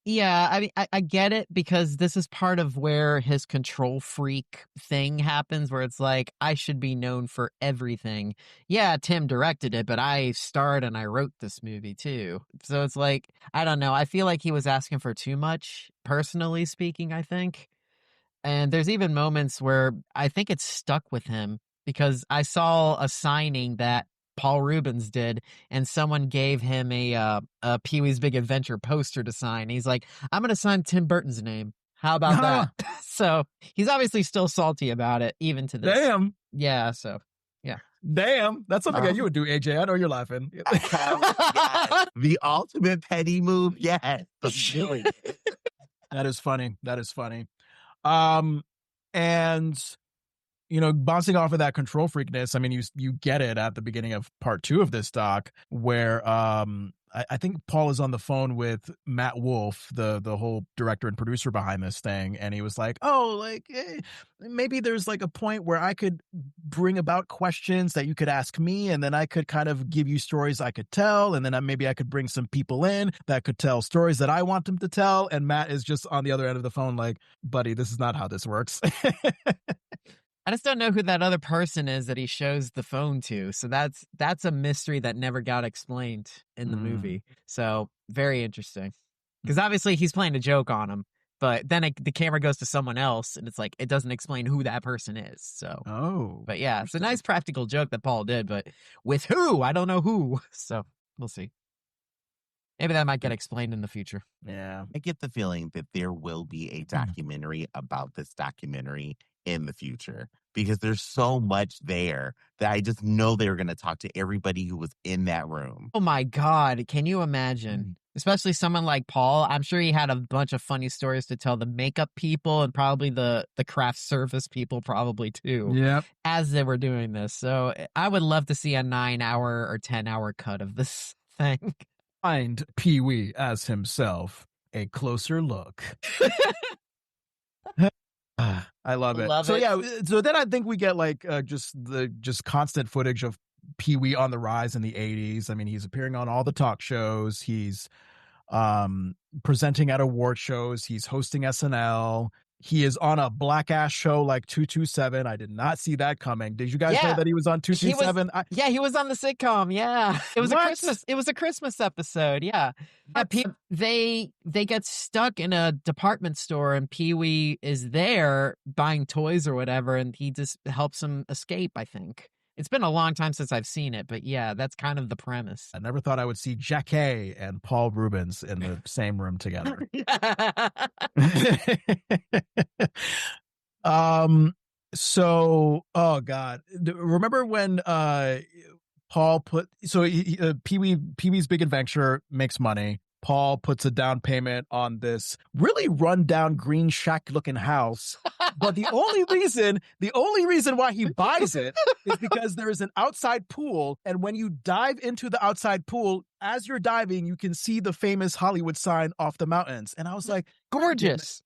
S3: I get it because this is part of where his control freak thing happens, where it's like, I should be known for everything. Yeah, Tim directed it, but I starred and I wrote this movie too. So it's like, I don't know. I feel like he was asking for too much, personally speaking, I think. And there's even moments where I think it's stuck with him because I saw a signing that Paul Rubens did, and someone gave him a Pee Wee's Big Adventure poster to sign. He's like, I'm going to sign Tim Burton's name. How about that? So he's obviously still salty about it, even to this.
S1: Damn.
S3: Yeah, so, yeah.
S1: Damn. That's something that you would do, AJ. I know you're laughing.
S2: Yes. The ultimate petty move. Yes. Really.
S1: That is funny. That is funny. And you know, bouncing off of that control freakness, I mean, you get it at the beginning of part 2 of this doc, where I think Paul is on the phone with Matt Wolf, the whole director and producer behind this thing, and he was like, "Oh, like maybe there's like a point where I could bring about questions that you could ask me, and then I could kind of give you stories I could tell, and then maybe I could bring some people in that could tell stories that I want them to tell." And Matt is just on the other end of the phone, like, "Buddy, this is not how this works."
S3: I just don't know who that other person is that he shows the phone to. So that's a mystery that never got explained in the movie. So very interesting. Because obviously he's playing a joke on him, but then the camera goes to someone else and it's like, it doesn't explain who that person is. So, but yeah, it's a nice practical joke that Paul did, but with who? I don't know who. So we'll see. Maybe that might get explained in the future.
S1: Yeah.
S2: I get the feeling that there will be a documentary about this documentary in the future because there's so much there that I just know they're going to talk to everybody who was in that room.
S3: Oh my God. Can you imagine? Especially someone like Paul. I'm sure he had a bunch of funny stories to tell the makeup people and probably the craft service people probably too.
S1: Yep.
S3: As they were doing this. So I would love to see a 9-hour or 10-hour cut of this thing.
S1: Find Pee Wee as himself. A closer look. I love it. So then I think we get like just constant footage of Pee Wee on the rise in the 80s. I mean, he's appearing on all the talk shows. He's presenting at award shows. He's hosting SNL. He is on a black ass show like 227. I did not see that coming. Did you guys know that he was on 227?
S3: He was on the sitcom. Yeah. It was a Christmas episode. Yeah. They get stuck in a department store and Pee Wee is there buying toys or whatever, and he just helps him escape, I think. It's been a long time since I've seen it, but yeah, that's kind of the premise.
S1: I never thought I would see Jackie and Paul Rubens in the same room together. So, oh God, remember when Paul Pee Wee's Big Adventure makes money. Paul puts a down payment on this really run-down green shack-looking house. But the only reason why he buys it is because there is an outside pool. And when you dive into the outside pool, as you're diving, you can see the famous Hollywood sign off the mountains. And I was like,
S3: gorgeous.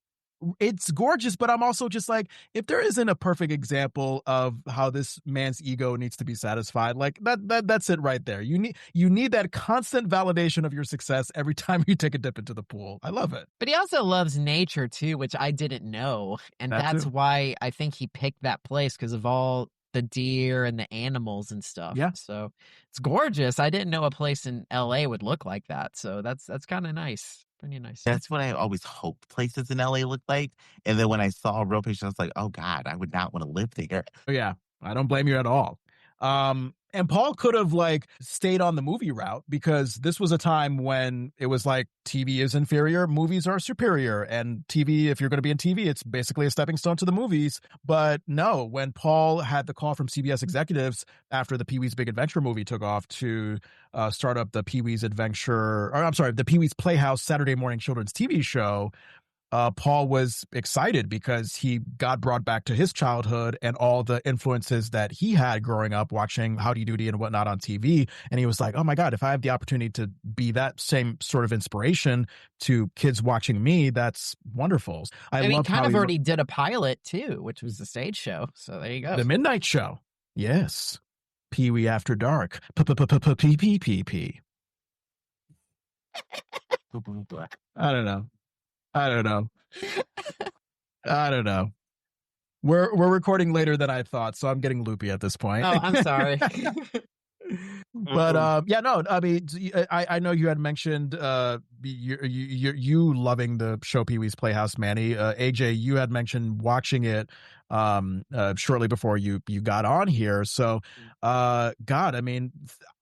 S1: it's gorgeous, but I'm also just like, if there isn't a perfect example of how this man's ego needs to be satisfied, like that's it right there. You need that constant validation of your success every time you take a dip into the pool. I love it.
S3: But he also loves nature too, which I didn't know. And
S1: That
S3: that's
S1: too.
S3: why I think he picked that place because of all the deer and the animals and stuff.
S1: Yeah.
S3: So it's gorgeous. I didn't know a place in LA would look like that. So that's kind of nice. Pretty nice.
S2: That's what I always hoped places in LA looked like. And then when I saw a real picture, I was like, oh God, I would not want to live there.
S1: Yeah, I don't blame you at all. And Paul could have like stayed on the movie route because this was a time when it was like TV is inferior, movies are superior, and TV, if you're going to be in TV, it's basically a stepping stone to the movies. But no, when Paul had the call from CBS executives after the Pee Wee's Big Adventure movie took off to start up the Pee Wee's Adventure, or I'm sorry, the Pee Wee's Playhouse Saturday morning children's TV show, Paul was excited because he got brought back to his childhood and all the influences that he had growing up watching Howdy Doody and whatnot on TV. And he was like, oh my God, if I have the opportunity to be that same sort of inspiration to kids watching me, that's wonderful.
S3: And he
S1: loved
S3: kind
S1: how
S3: of already did a pilot too, which was the stage show. So there you go.
S1: the Midnight Show. Yes. Pee Wee After Dark. P-p-p-p-p-p-p-p. I don't know. I don't know. I don't know. We're recording later than I thought, so I'm getting loopy at this point.
S3: Oh, I'm sorry.
S1: But yeah, no, I mean, I know you had mentioned you loving the show Pee Wee's Playhouse, Manny. AJ, you had mentioned watching it shortly before you got on here. So, God, I mean,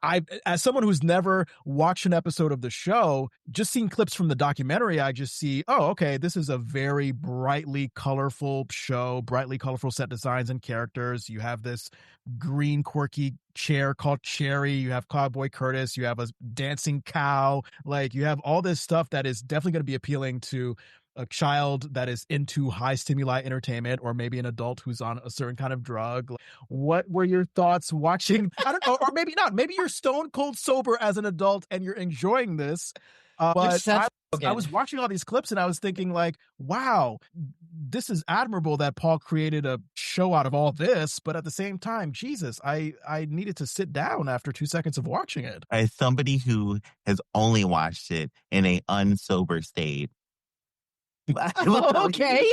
S1: I, as someone who's never watched an episode of the show, just seeing clips from the documentary, I just see, oh, okay, this is a very brightly colorful show, brightly colorful set designs and characters. You have this green quirky chair called Cherry, you have Cowboy Curtis, you have a dancing cow, like you have all this stuff that is definitely going to be appealing to a child that is into high stimuli entertainment, or maybe an adult who's on a certain kind of drug. What were your thoughts watching? I don't know, or maybe not. Maybe you're stone cold sober as an adult and you're enjoying this. But I was watching all these clips and I was thinking like, wow, this is admirable that Paul created a show out of all this. But at the same time, Jesus, I needed to sit down after 2 seconds of watching it.
S2: As somebody who has only watched it in a unsober state.
S3: Okay.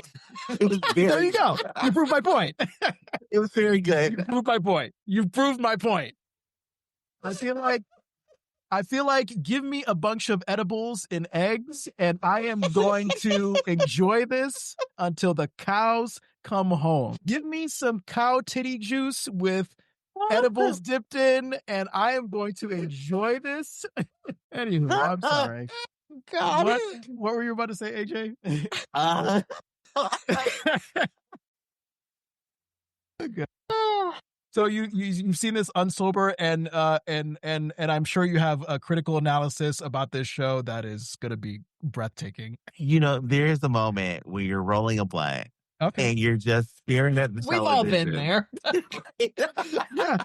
S2: It was very,
S1: there you go. You proved my point.
S2: It was very good.
S1: You proved my point. You proved my point. I feel like give me a bunch of edibles and eggs, and I am going to enjoy this until the cows come home. Give me some cow titty juice with edibles dipped in, and I am going to enjoy this. Anywho, I'm sorry.
S3: God.
S1: What were you about to say, AJ? So you've seen this unsober, and I'm sure you have a critical analysis about this show that is going to be breathtaking.
S2: You know, there's a moment where you're rolling a blunt,
S1: Okay,
S2: and you're just staring at the
S3: We've all been
S2: television.
S3: there.
S1: yeah,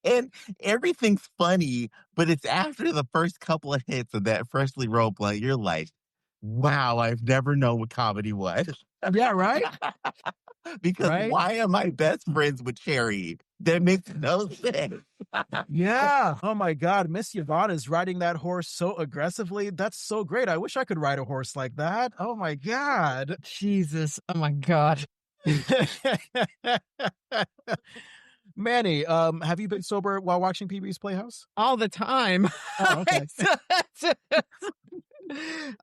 S2: And everything's funny, but it's after the first couple of hits of that freshly rolled blunt, you're like, wow, I've never known what comedy was.
S1: yeah, right.
S2: Because
S1: Right?
S2: why am I best friends with Cherry? That makes no sense.
S1: Yeah. Oh my God, Miss Yvonne is riding that horse so aggressively. That's so great. I wish I could ride a horse like that. Oh my God.
S3: Jesus. Oh my God.
S1: Manny, have you been sober while watching Pee Wee's Playhouse?
S3: All the time.
S1: Oh, okay.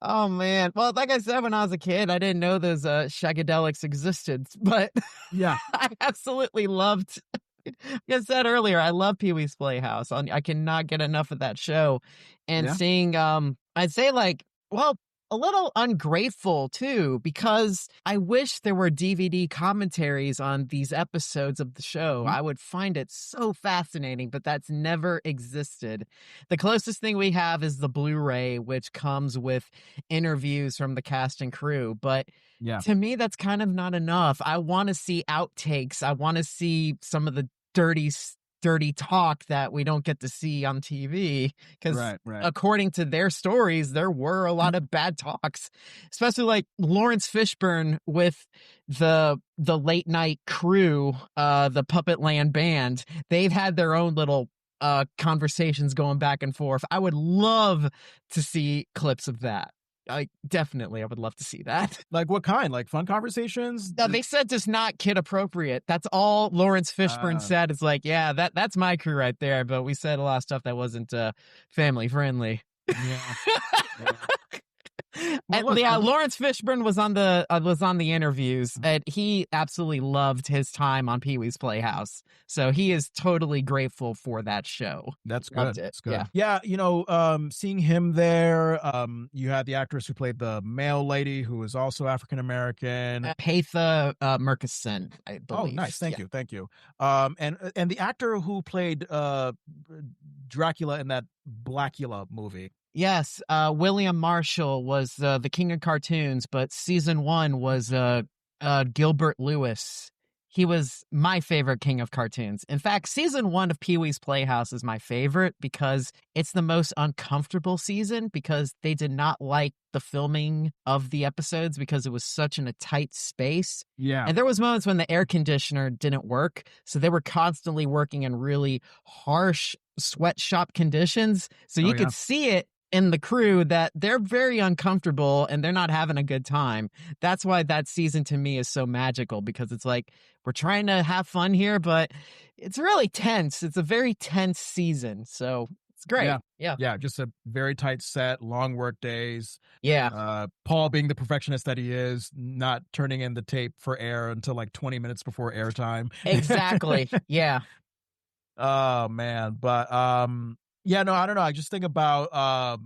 S3: Oh man. Well, like I said, when I was a kid, I didn't know those shagadelics existed, but
S1: Yeah.
S3: I absolutely loved. Like I said earlier, I love Pee Wee's Playhouse. I cannot get enough of that show, and
S1: Yeah.
S3: seeing I'd say like, well, a little ungrateful too, because I wish there were DVD commentaries on these episodes of the show. I would find it so fascinating, but that's never existed. The closest thing we have is the Blu-ray, which comes with interviews from the cast and crew. But
S1: Yeah.
S3: to me, that's kind of not enough. I want to see outtakes. I want to see some of the dirty dirty talk that we don't get to see on TV. Because
S1: Right, right.
S3: according to their stories, there were a lot of bad talks, especially like Lawrence Fishburne with the late night crew, the Puppet Land band. They've had their own little conversations going back and forth. I would love to see clips of that. I would love to see that.
S1: Like what kind? Like fun conversations?
S3: No, they said just not kid appropriate. That's all Lawrence Fishburne said. It's like, yeah, that's my crew right there. But we said a lot of stuff that wasn't family friendly.
S1: Yeah. Yeah.
S3: And
S1: Well, look,
S3: Lawrence Fishburne was on the interviews, and he absolutely loved his time on Pee-wee's Playhouse. So he is totally grateful for that show.
S1: that's
S3: Loved
S1: good.
S3: it.
S1: That's good.
S3: Yeah.
S1: Yeah, seeing him there, you had the actress who played the mail lady who was also African American.
S3: Patha Murkison, I
S1: Oh,
S3: believe.
S1: nice. Thank
S3: Yeah.
S1: you. Thank you. And the actor who played Dracula in that Blackula movie.
S3: Yes, William Marshall was the king of cartoons, but season 1 was Gilbert Lewis. He was my favorite king of cartoons. In fact, season 1 of Pee-wee's Playhouse is my favorite because it's the most uncomfortable season because they did not like the filming of the episodes because it was such in a tight space.
S1: Yeah.
S3: And there was moments when the air conditioner didn't work, so they were constantly working in really harsh sweatshop conditions. So you could see it in the crew that they're very uncomfortable and they're not having a good time. That's why that season to me is so magical, because it's like we're trying to have fun here, but it's really tense. It's a very tense season. So it's great.
S1: Yeah, just a very tight set, long work days.
S3: Yeah.
S1: Paul being the perfectionist that he is, not turning in the tape for air until like 20 minutes before airtime.
S3: Exactly. Yeah.
S1: Oh man. But yeah, no, I don't know. I just think about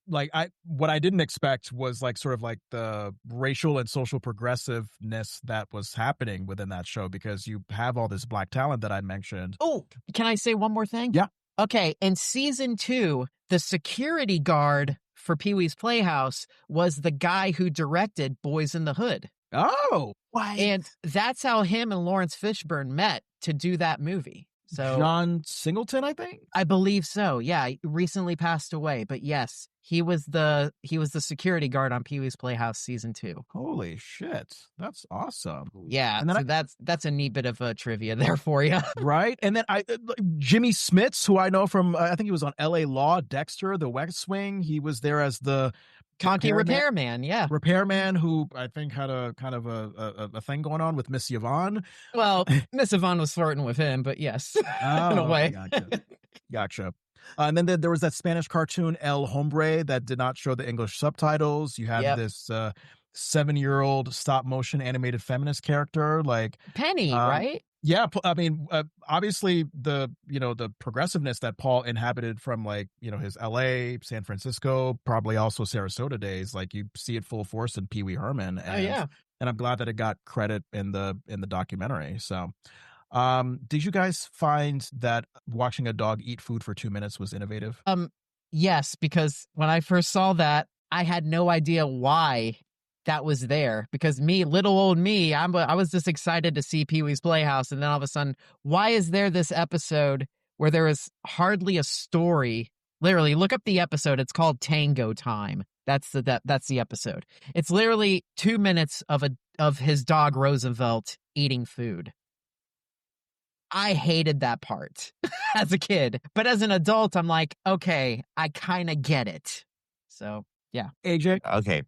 S1: what I didn't expect was like sort of like the racial and social progressiveness that was happening within that show, because you have all this black talent that I mentioned.
S3: Oh, can I say one more thing?
S1: Yeah.
S3: Okay, in season 2, the security guard for Pee-wee's Playhouse was the guy who directed Boys in the Hood.
S1: Oh,
S2: What?
S3: And that's how him and Lawrence Fishburne met to do that movie. So
S1: John Singleton, I think.
S3: I believe so. Yeah, he recently passed away, but yes, he was the security guard on Pee-wee's Playhouse season 2.
S1: Holy shit, that's awesome.
S3: Yeah,
S1: And then
S3: so that's a neat bit of trivia there for you.
S1: Right, and then Jimmy Smits, who I know from I think he was on L.A. Law, Dexter, The West Wing. He was there as the
S3: Conky repairman, yeah.
S1: Repairman, who I think had a kind of a thing going on with Miss Yvonne.
S3: Well, Miss Yvonne was flirting with him, but yes,
S1: Oh,
S3: in a way.
S1: Gotcha. And then there was that Spanish cartoon El Hombre that did not show the English subtitles. You had this 7-year-old stop motion animated feminist character like
S3: Penny, right?
S1: Yeah, I mean, obviously the progressiveness that Paul inhabited from like, his LA, San Francisco, probably also Sarasota days, like you see it full force in Pee Wee Herman. And, and I'm glad that it got credit in the documentary. So, did you guys find that watching a dog eat food for 2 minutes was innovative?
S3: Yes, because when I first saw that, I had no idea why that was there, because little old me, I was just excited to see Pee-wee's Playhouse, and then all of a sudden, why is there this episode where there is hardly a story? Literally, look up the episode. It's called Tango Time. That's the episode. It's literally 2 minutes of his dog Roosevelt eating food. I hated that part as a kid, but as an adult, I'm like, okay, I kind of get it. So yeah,
S1: AJ,
S2: Okay.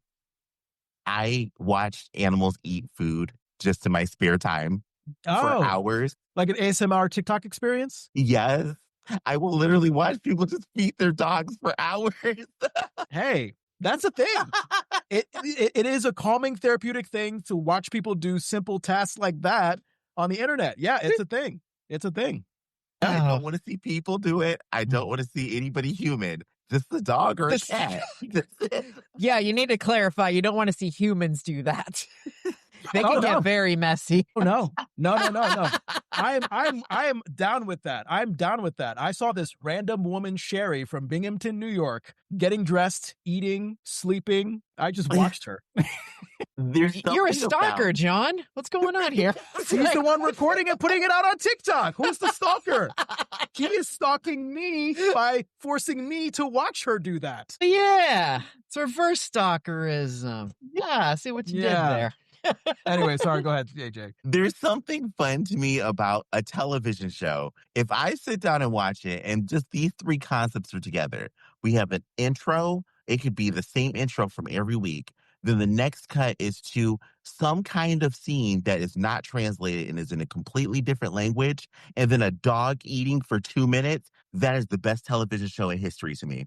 S2: I watched animals eat food just in my spare time for hours.
S1: Like an ASMR TikTok experience?
S2: Yes. I will literally watch people just feed their dogs for hours.
S1: Hey, that's a thing. It is a calming therapeutic thing to watch people do simple tasks like that on the internet. Yeah, it's a thing. It's a thing.
S2: I don't want to see people do it. I don't want to see anybody human. Just the dog or a cat.
S3: Yeah, you need to clarify. You don't want to see humans do that. They can get very messy.
S1: Oh, no. I am down with that. I'm down with that. I saw this random woman, Sherry, from Binghamton, New York, getting dressed, eating, sleeping. I just watched her.
S2: There's
S3: You're a
S2: something
S3: stalker,
S2: about
S3: John. What's going on here?
S1: He's the one recording and putting it out on TikTok. Who's the stalker? He is stalking me by forcing me to watch her do that.
S3: Yeah, it's reverse stalkerism. Yeah, I see what you did there.
S1: Anyway, sorry, go ahead, AJ.
S2: there's something fun to me about a television show. If I sit down and watch it and just these three concepts are together, we have an intro. It could be the same intro from every week. Then the next cut is to some kind of scene that is not translated and is in a completely different language. And then a dog eating for 2 minutes. That is the best television show in history to me.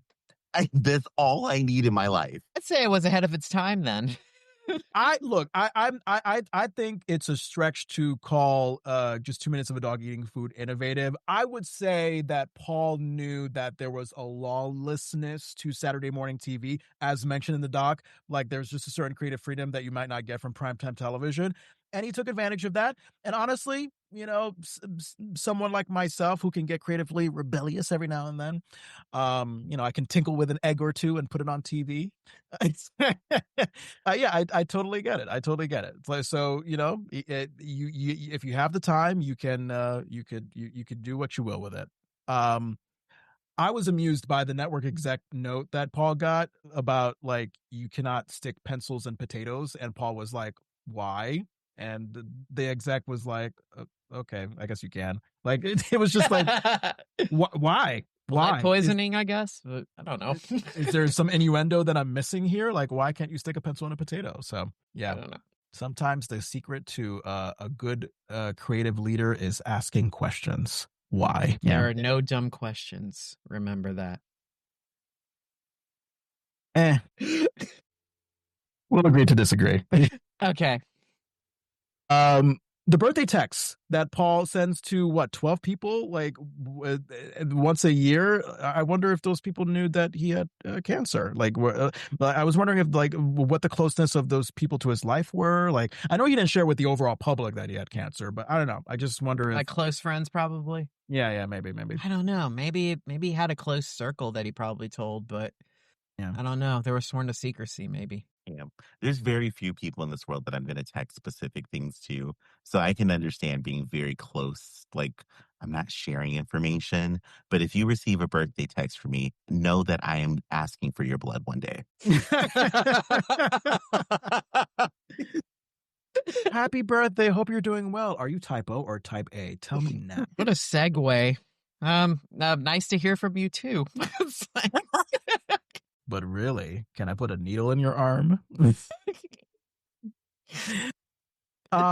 S2: That's all I need in my life.
S3: I'd say it was ahead of its time then.
S1: I think it's a stretch to call just 2 minutes of a dog eating food innovative. I would say that Paul knew that there was a lawlessness to Saturday morning TV, as mentioned in the doc. Like there's just a certain creative freedom that you might not get from primetime television. And he took advantage of that. And honestly, someone like myself who can get creatively rebellious every now and then, I can tinkle with an egg or two and put it on TV. Yeah, I totally get it. I totally get it. So if you have the time, you could do what you will with it. I was amused by the network exec note that Paul got about like you cannot stick pencils in potatoes, and Paul was like, "Why?" And the exec was like, "Okay, I guess you can." Like it was just like, "Why? Why?"
S3: Lead poisoning, I guess. But I don't know.
S1: Is there some innuendo that I'm missing here? Like, why can't you stick a pencil in a potato? So, yeah.
S3: I don't know.
S1: Sometimes the secret to a good creative leader is asking questions. Why?
S3: There are no dumb questions. Remember that.
S1: We'll agree to disagree.
S3: Okay.
S1: The birthday texts that Paul sends to 12 people, like once a year. I wonder if those people knew that he had cancer. Like, I was wondering if what the closeness of those people to his life were. Like, I know he didn't share with the overall public that he had cancer, but I don't know. I just wonder if
S3: like close friends, probably.
S1: Yeah, maybe.
S3: I don't know. Maybe he had a close circle that he probably told, but yeah, I don't know. They were sworn to secrecy, maybe.
S2: Yeah. There's very few people in this world that I'm going to text specific things to. So I can understand being very close. Like, I'm not sharing information. But if you receive a birthday text from me, know that I am asking for your blood one day.
S1: Happy birthday. Hope you're doing well. Are you type O or type A? Tell me now.
S3: What a segue. Nice to hear from you, too.
S1: But really, can I put a needle in your arm?
S3: The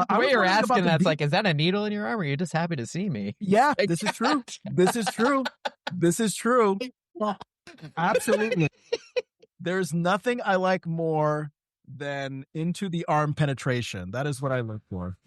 S3: way you're asking that's like, is that a needle in your arm, or are you just happy to see me?
S1: Yeah, this is true. This is true. This is true. Absolutely. There's nothing I like more than into the arm penetration. That is what I look for.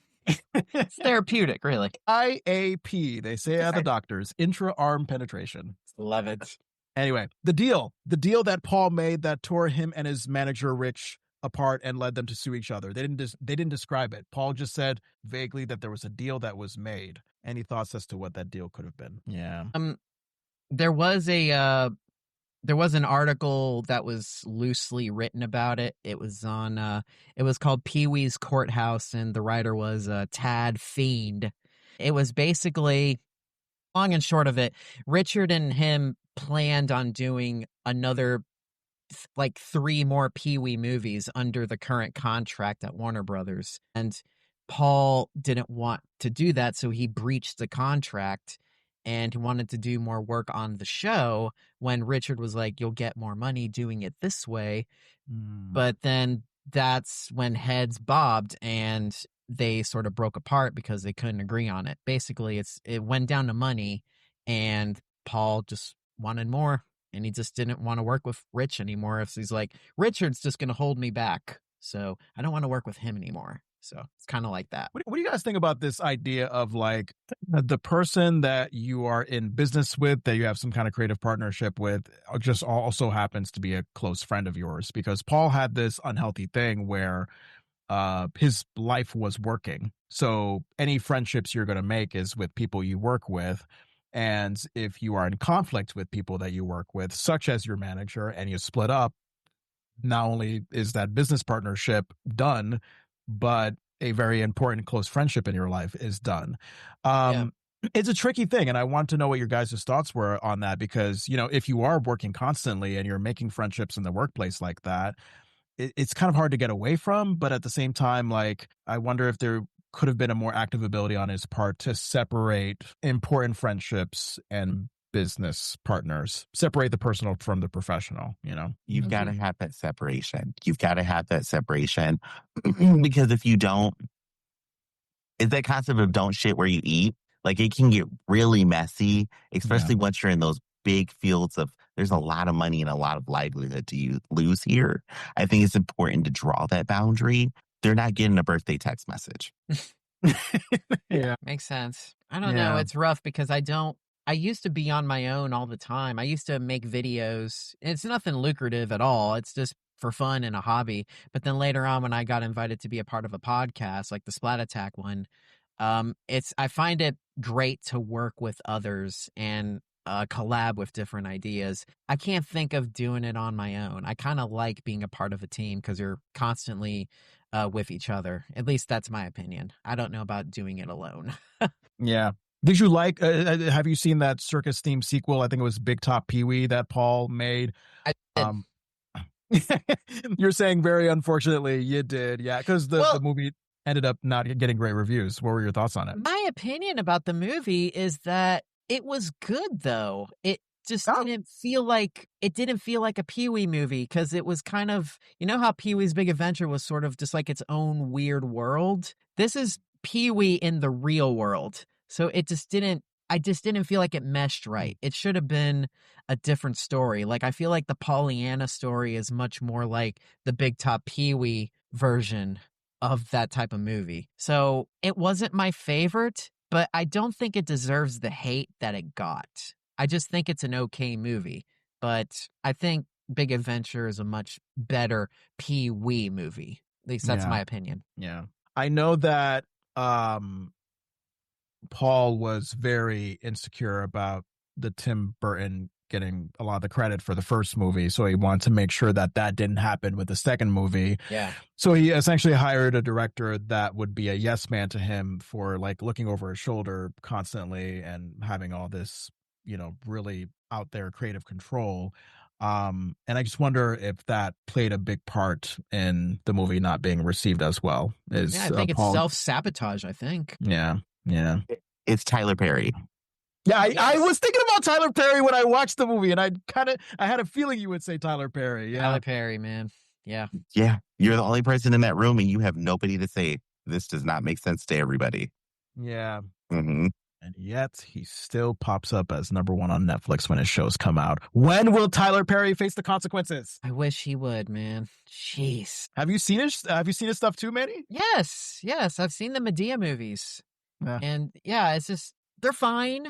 S3: It's therapeutic, really.
S1: IAP, they say at the doctors, intra-arm penetration.
S3: Love it.
S1: Anyway, the deal that Paul made that tore him and his manager Rich apart and led them to sue each other. They didn't describe it. Paul just said vaguely that there was a deal that was made. Any thoughts as to what that deal could have been? Yeah.
S3: There was an article that was loosely written about it. It was on it was called Pee-wee's Courthouse, and the writer was Tad Fiend. It was basically, long and short of it, Richard and him planned on doing another 3 more Pee-wee movies under the current contract at Warner Brothers. And Paul didn't want to do that, so he breached the contract and he wanted to do more work on the show when Richard was like, you'll get more money doing it this way. But then that's when heads bobbed and they sort of broke apart because they couldn't agree on it. Basically, it went down to money, and Paul just wanted more, and he just didn't want to work with Rich anymore. If he's like, Richard's just going to hold me back, so I don't want to work with him anymore. So it's kind of like that.
S1: What do you guys think about this idea of like the person that you are in business with, that you have some kind of creative partnership with, just also happens to be a close friend of yours? Because Paul had this unhealthy thing where his life was working. So any friendships you're going to make is with people you work with. And if you are in conflict with people that you work with, such as your manager, and you split up, not only is that business partnership done, but a very important close friendship in your life is done.
S3: Yeah.
S1: It's a tricky thing, and I want to know what your guys' thoughts were on that because, if you are working constantly and you're making friendships in the workplace like that, it's kind of hard to get away from. But at the same time, like, I wonder if there could have been a more active ability on his part to separate important friendships and business partners, separate the personal from the professional.
S2: You've got to have that separation. You've got to have that separation because if you don't, it's that concept of don't shit where you eat. Like it can get really messy, especially once you're in those big fields of there's a lot of money and a lot of livelihood to you lose here. I think it's important to draw that boundary. They're not getting a birthday text message.
S1: Yeah.
S3: Makes sense. I don't know. It's rough because I used to be on my own all the time. I used to make videos. It's nothing lucrative at all. It's just for fun and a hobby. But then later on, when I got invited to be a part of a podcast, like the Splat Attack one, I find it great to work with others and collab with different ideas. I can't think of doing it on my own. I kind of like being a part of a team because you're constantly with each other. At least that's my opinion. I don't know about doing it alone.
S1: Yeah. Did you have you seen that circus themed sequel? I think it was Big Top Pee-wee that Paul made.
S3: I did.
S1: You're saying very unfortunately you did. Yeah. Because the movie ended up not getting great reviews. What were your thoughts on it?
S3: My opinion about the movie is that it was good, though. It just didn't feel like a Pee-wee movie because it was kind of, how Pee-wee's Big Adventure was sort of just like its own weird world. This is Pee-wee in the real world. So I just didn't feel like it meshed right. It should have been a different story. Like, I feel like the Pollyanna story is much more like the Big Top Pee-wee version of that type of movie. So it wasn't my favorite, but I don't think it deserves the hate that it got. I just think it's an okay movie, but I think Big Adventure is a much better Pee-wee movie. At least that's my opinion.
S1: Yeah. I know that Paul was very insecure about the Tim Burton getting a lot of the credit for the first movie. So he wanted to make sure that didn't happen with the second movie.
S3: Yeah.
S1: So he essentially hired a director that would be a yes man to him for like looking over his shoulder constantly and having all this, really out there creative control. And I just wonder if that played a big part in the movie not being received as well.
S3: I think it's self-sabotage, I think.
S1: Yeah.
S2: It's Tyler Perry.
S1: Yeah, I was thinking about Tyler Perry when I watched the movie, and I had a feeling you would say Tyler Perry. Yeah.
S3: Tyler Perry, man. Yeah.
S2: Yeah. You're the only person in that room, and you have nobody to say, this does not make sense to everybody.
S1: Yeah.
S2: Mm-hmm.
S1: And yet, he still pops up as number one on Netflix when his shows come out. When will Tyler Perry face the consequences?
S3: I wish he would, man. Jeez.
S1: Have you seen his stuff too, Manny?
S3: Yes. I've seen the Medea movies.
S1: Yeah.
S3: And it's just, they're fine.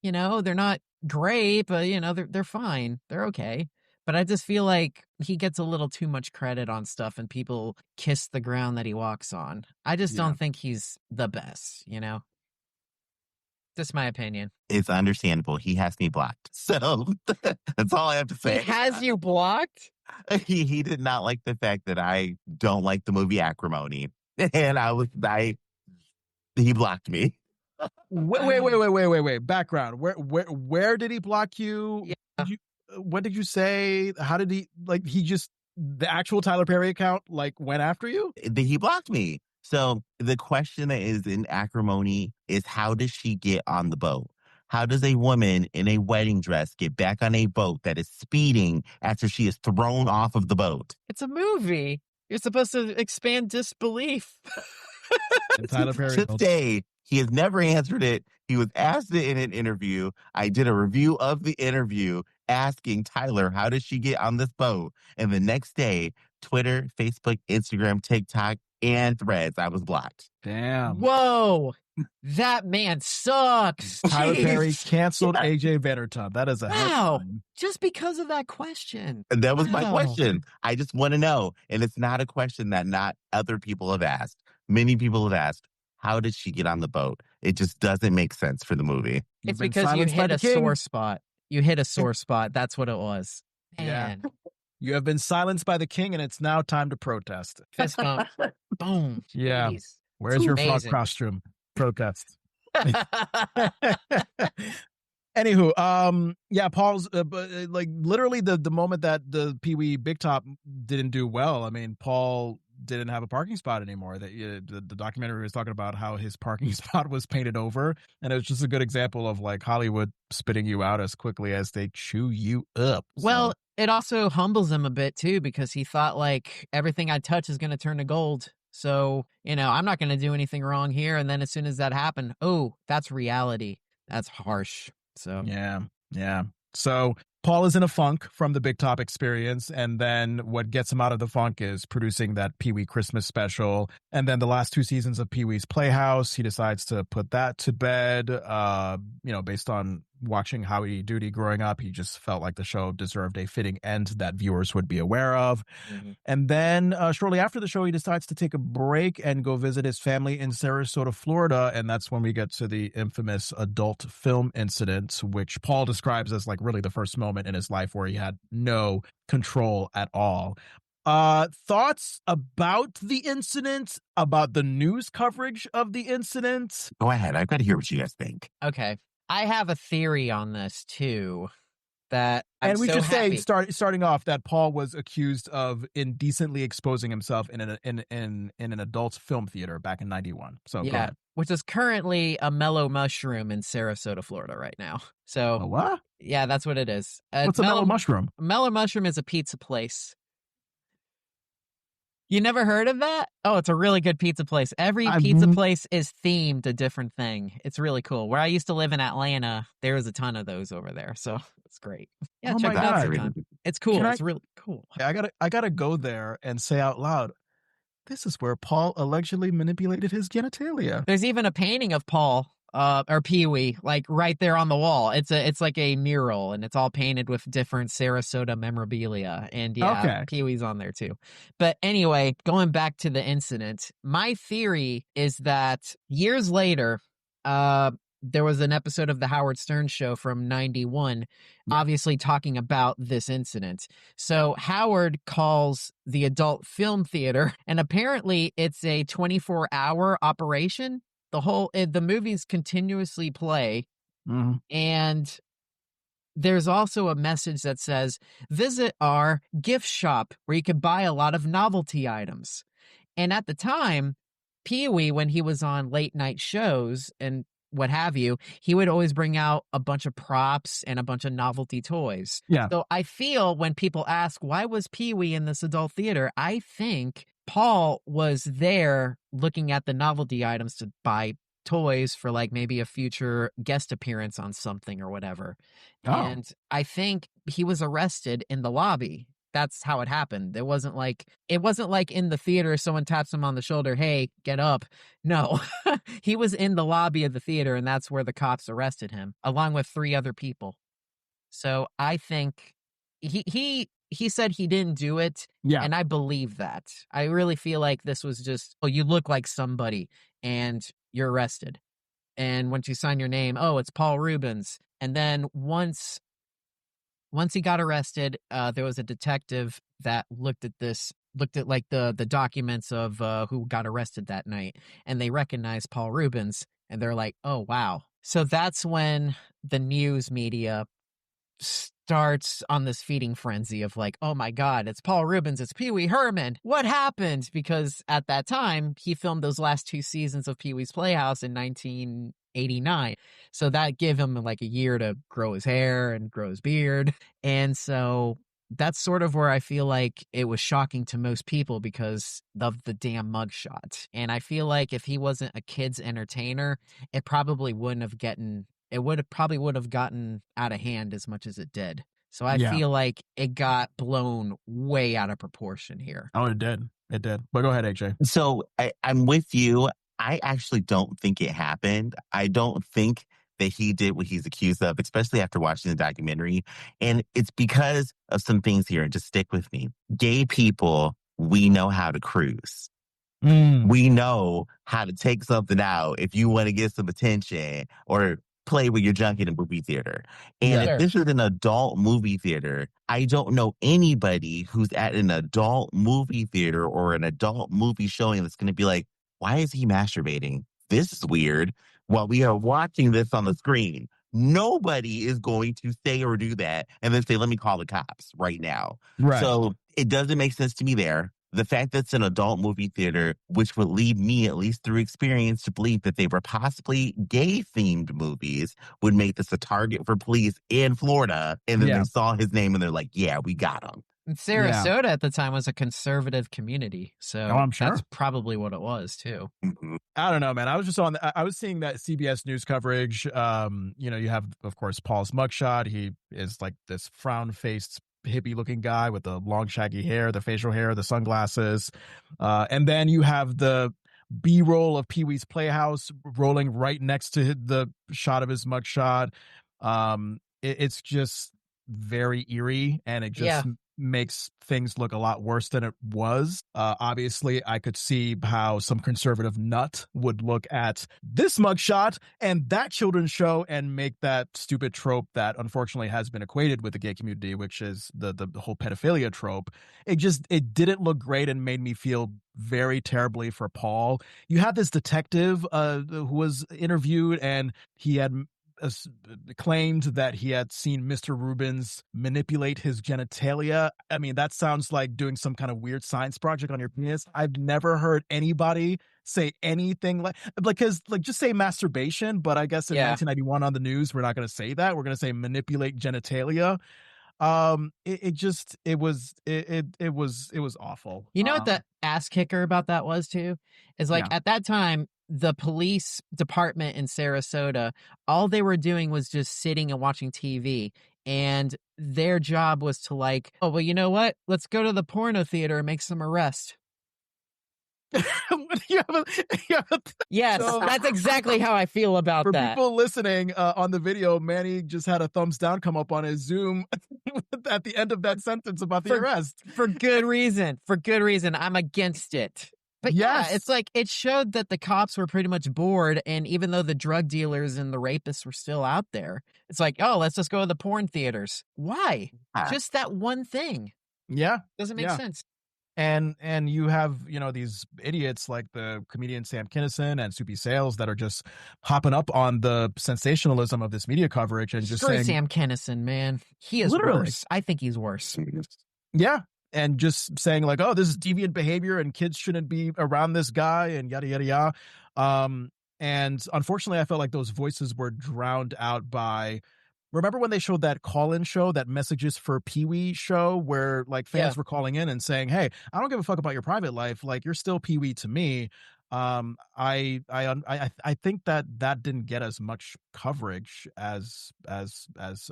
S3: They're not great, but they're fine. They're okay. But I just feel like he gets a little too much credit on stuff and people kiss the ground that he walks on. I just don't think he's the best, Just my opinion.
S2: It's understandable. He has me blocked. So that's all I have to say.
S3: He has you blocked?
S2: He did not like the fact that I don't like the movie Acrimony. And he blocked me.
S1: Wait. Background. Where did he block you?
S3: Yeah.
S1: What did you say? How did he, the actual Tyler Perry account, went after you?
S2: He blocked me. So the question that is in Acrimony is, how does she get on the boat? How does a woman in a wedding dress get back on a boat that is speeding after she is thrown off of the boat?
S3: It's a movie. You're supposed to expand disbelief.
S1: And Tyler Perry.
S2: To this day, he has never answered it. He was asked it in an interview. I did a review of the interview asking Tyler, how did she get on this boat? And the next day, Twitter, Facebook, Instagram, TikTok, and Threads, I was blocked.
S1: Damn.
S3: Whoa. That man sucks.
S1: Tyler Perry canceled AJ Vanderton. That is a headline.
S3: Just because of that question.
S2: And that was my question. I just want to know. And it's not a question that not other people have asked. Many people have asked, how did she get on the boat? It just doesn't make sense for the movie.
S3: It's because you hit a sore spot. You hit a sore spot. That's what it was. Man.
S1: You have been silenced by the king, and it's now time to protest.
S3: Fist bump. Boom.
S1: Yeah.
S3: Jeez.
S1: Where's your frog
S3: Amazing.
S1: costume? Protest. Anywho, yeah, Paul's like literally the moment that the Pee Wee Big Top didn't do well. I mean, Paul didn't have a parking spot anymore. That the documentary was talking about how his parking spot was painted over, and it was just a good example of like Hollywood spitting you out as quickly as they chew you up.
S3: Well, it also humbles him a bit too, because he thought like everything I touch is going to turn to gold. So, I'm not going to do anything wrong here. And then as soon as that happened, oh, that's reality. That's harsh. So,
S1: yeah. So Paul is in a funk from the Big Top experience, and then what gets him out of the funk is producing that Pee Wee Christmas special, and then the last 2 seasons of Pee Wee's Playhouse. He decides to put that to bed. Based on watching Howdy Doody growing up, he just felt like the show deserved a fitting end that viewers would be aware of. Mm-hmm. And then shortly after the show, he decides to take a break and go visit his family in Sarasota, Florida, and that's when we get to the infamous adult film incident, which Paul describes as like really the first moment in his life where he had no control at all. Thoughts about the incident, about the news coverage of the incident?
S2: Go ahead. I've got to hear what you guys think.
S3: Okay. I have a theory on this too.
S1: And we should say, starting off, that Paul was accused of indecently exposing himself in an adult film theater back in '91. So
S3: yeah, which is currently a Mellow Mushroom in Sarasota, Florida, right now. So
S1: a what?
S3: Yeah, that's what it is.
S1: What's a Mellow Mushroom?
S3: Mellow Mushroom is a pizza place. You never heard of that? Oh, it's a really good pizza place. Every pizza place is themed a different thing. It's really cool. Where I used to live in Atlanta, there was a ton of those over there. So it's great. Yeah, check it out sometime. It's cool. It's really cool.
S1: I gotta go there and say out loud, this is where Paul allegedly manipulated his genitalia.
S3: There's even a painting of Paul or Pee Wee, like right there on the wall. It's like a mural, and it's all painted with different Sarasota memorabilia. And yeah, Pee Wee's on there too. But anyway, going back to the incident, my theory is that years later, there was an episode of the Howard Stern Show from '91, obviously talking about this incident. So Howard calls the adult film theater, and apparently it's a 24-hour operation. The movies continuously play, and there's also a message that says, visit our gift shop where you can buy a lot of novelty items. And at the time, Pee Wee, when he was on late night shows and what have you, he would always bring out a bunch of props and a bunch of novelty toys.
S1: Yeah.
S3: So I feel when people ask, why was Pee Wee in this adult theater? I think Paul was there looking at the novelty items to buy toys for like maybe a future guest appearance on something or whatever. Oh. And I think he was arrested in the lobby. That's how it happened. It wasn't like in the theater, someone taps him on the shoulder, hey, get up. No, he was in the lobby of the theater, and that's where the cops arrested him, along with 3 other people. So I think he said he didn't do it, and I believe that. I really feel like this was just, you look like somebody, and you're arrested. And once you sign your name, it's Paul Rubens. And then once he got arrested, there was a detective that looked at like the documents of who got arrested that night, and they recognized Paul Rubens, and they're like, oh, wow. So that's when the news media starts on this feeding frenzy of like, oh my God, it's Paul Rubens, it's Pee Wee Herman. What happened? Because at that time, he filmed those last 2 seasons of Pee Wee's Playhouse in 1989. So that gave him like a year to grow his hair and grow his beard. And so that's sort of where I feel like it was shocking to most people because of the damn mugshot. And I feel like if he wasn't a kid's entertainer, it probably would have gotten out of hand as much as it did. So I feel like it got blown way out of proportion here.
S1: Oh, it did. But go ahead, AJ.
S2: So I'm with you. I actually don't think it happened. I don't think that he did what he's accused of, especially after watching the documentary. And it's because of some things here. And just stick with me. Gay people, we know how to cruise. We know how to take something out if you want to get some attention or play with your junk in a movie theater. And
S1: Yeah.
S2: if this is an adult movie theater, I don't know anybody who's at an adult movie theater or an adult movie showing that's going to be like, why is he masturbating? This is weird. While we are watching this on the screen, nobody is going to say or do that and then say, let me call the cops right now.
S1: Right.
S2: So it doesn't make sense to me there. The fact that it's an adult movie theater, which would lead me, at least through experience, to believe that they were possibly gay-themed movies, would make this a target for police in Florida. And then they saw his name and they're like, yeah, we got him.
S3: And Sarasota at the time was a conservative community. So
S1: I'm sure
S3: that's probably what it was, too.
S2: Mm-hmm.
S1: I don't know, man. I was just I was seeing that CBS News coverage. You have, of course, Paul's mugshot. He is like this frown-faced hippie-looking guy with the long, shaggy hair, the facial hair, the sunglasses. And then you have the B-roll of Pee-wee's Playhouse rolling right next to the shot of his mugshot. It's just very eerie, and it just makes things look a lot worse than it was. Obviously, I could see how some conservative nut would look at this mugshot and that children's show and make that stupid trope that unfortunately has been equated with the gay community, which is the whole pedophilia trope. It didn't look great and made me feel very terribly for Paul. You had this detective who was interviewed, and he had claimed that he had seen Mr. Rubens manipulate his genitalia. I mean, that sounds like doing some kind of weird science project on your penis. I've never heard anybody say anything because just say masturbation, but I guess in 1991 on the news, we're not going to say that. We're going to say manipulate genitalia. It was awful.
S3: You know what the ass kicker about that was too? Is at that time, the police department in Sarasota, all they were doing was just sitting and watching TV. And their job was to oh, well, you know what? Let's go to the porno theater and make some arrests. Yes, so, that's exactly how I feel about that.
S1: For people listening on the video, Manny just had a thumbs down come up on his Zoom at the end of that sentence about the arrest.
S3: For good reason. For good reason. I'm against it. But it's it showed that the cops were pretty much bored, and even though the drug dealers and the rapists were still out there, it's oh, let's just go to the porn theaters. Why? Just that one thing.
S1: Yeah.
S3: Doesn't make sense.
S1: And you have, these idiots like the comedian Sam Kinison and Soupy Sales that are just hopping up on the sensationalism of this media coverage and just saying,
S3: Sam Kinison, man. He is worse. I think he's worse.
S1: Yeah. And just saying oh, this is deviant behavior and kids shouldn't be around this guy and yada, yada, yada. And unfortunately, I felt like those voices were drowned out by, remember when they showed that call-in show, that Messages for Pee-wee show, where fans were calling in and saying, hey, I don't give a fuck about your private life. You're still Pee-wee to me. I think that didn't get as much coverage as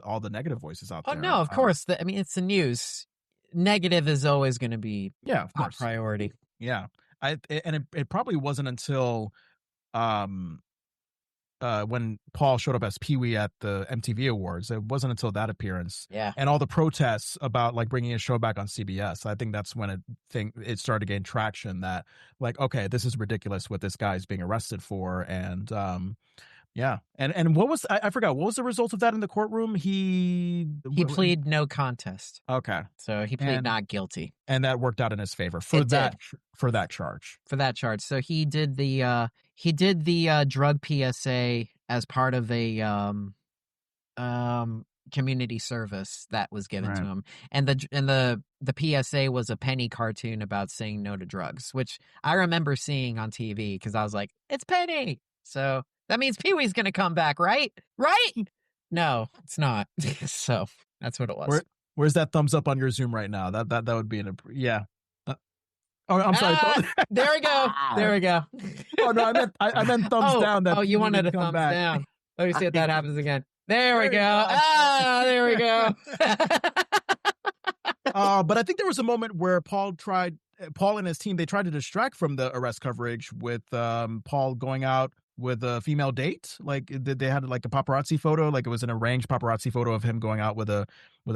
S1: all the negative voices out there.
S3: Oh, no, of course. It's the news. Negative is always going to be
S1: of course
S3: priority.
S1: Yeah. It probably wasn't until when Paul showed up as Pee-wee at the MTV Awards. It wasn't until that appearance and all the protests about bringing his show back on CBS. I think that's when it started to gain traction that okay, this is ridiculous what this guy's being arrested for. And and what was I forgot, what was the result of that in the courtroom? He
S3: pleaded no contest.
S1: Okay.
S3: So he pleaded not guilty.
S1: And that worked out in his favor for that charge.
S3: For that charge. So he did the drug PSA as part of a community service that was given to him. And the PSA was a Penny cartoon about saying no to drugs, which I remember seeing on TV because I was like, it's Penny. So that means Pee-wee's going to come back, right? Right? No, it's not. So that's what it was.
S1: Where's that thumbs up on your Zoom right now? That would be oh, I'm sorry.
S3: There we go. There we go.
S1: Oh no, I meant thumbs down. That
S3: you wanted a thumbs down. Let me see if that happens again. There we go. There we go.
S1: But I think there was a moment where Paul and his team, they tried to distract from the arrest coverage with Paul going out with a female date. They had a paparazzi photo, it was an arranged paparazzi photo of him going out with a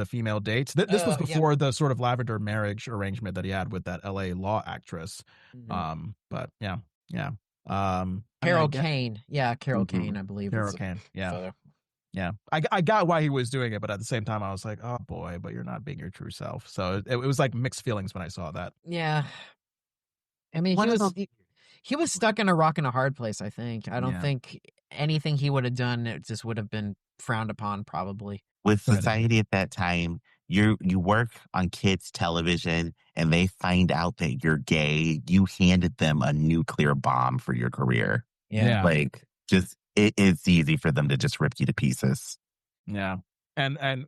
S1: female date. This was before the sort of lavender marriage arrangement that he had with that LA law actress.
S3: Mm-hmm.
S1: But
S3: Carol Kane. Yeah, Carol Kane, I believe.
S1: Carol Kane. Yeah.
S3: Photo.
S1: Yeah, I got why he was doing it, but at the same time, I was like, oh boy, but you're not being your true self. So it was like mixed feelings when I saw that.
S3: Yeah. I mean,
S2: One of those,
S3: he was stuck in a rock and a hard place, I think. I don't
S1: Yeah.
S3: think anything he would have done, it just would have been frowned upon, probably.
S2: with
S1: Right.
S2: society at that time, you work on kids' television and they find out that you're gay, you handed them a nuclear bomb for your career.
S1: Yeah.
S2: Like, just it's easy for them to just rip you to pieces.
S1: Yeah. And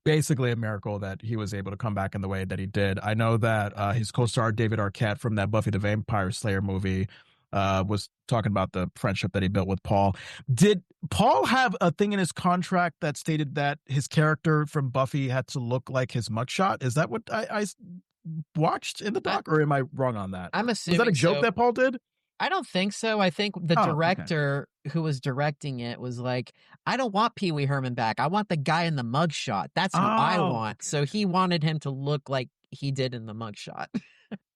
S1: basically a miracle that he was able to come back in the way that he did. I know that his co-star David Arquette from that Buffy the Vampire Slayer movie was talking about the friendship that he built with Paul. Did Paul have a thing in his contract that stated that his character from Buffy had to look like his mugshot? Is that what I watched in the doc, or am I wrong on that?
S3: I'm
S1: Was that a
S3: assuming
S1: joke
S3: so.
S1: that Paul did?
S3: I don't think so. I think the
S1: Oh, okay.
S3: director who was directing it was like, I don't want Pee Wee Herman back. I want the guy in the mugshot. That's who I
S1: Oh,
S3: want. So he wanted him to look like he did in the mugshot.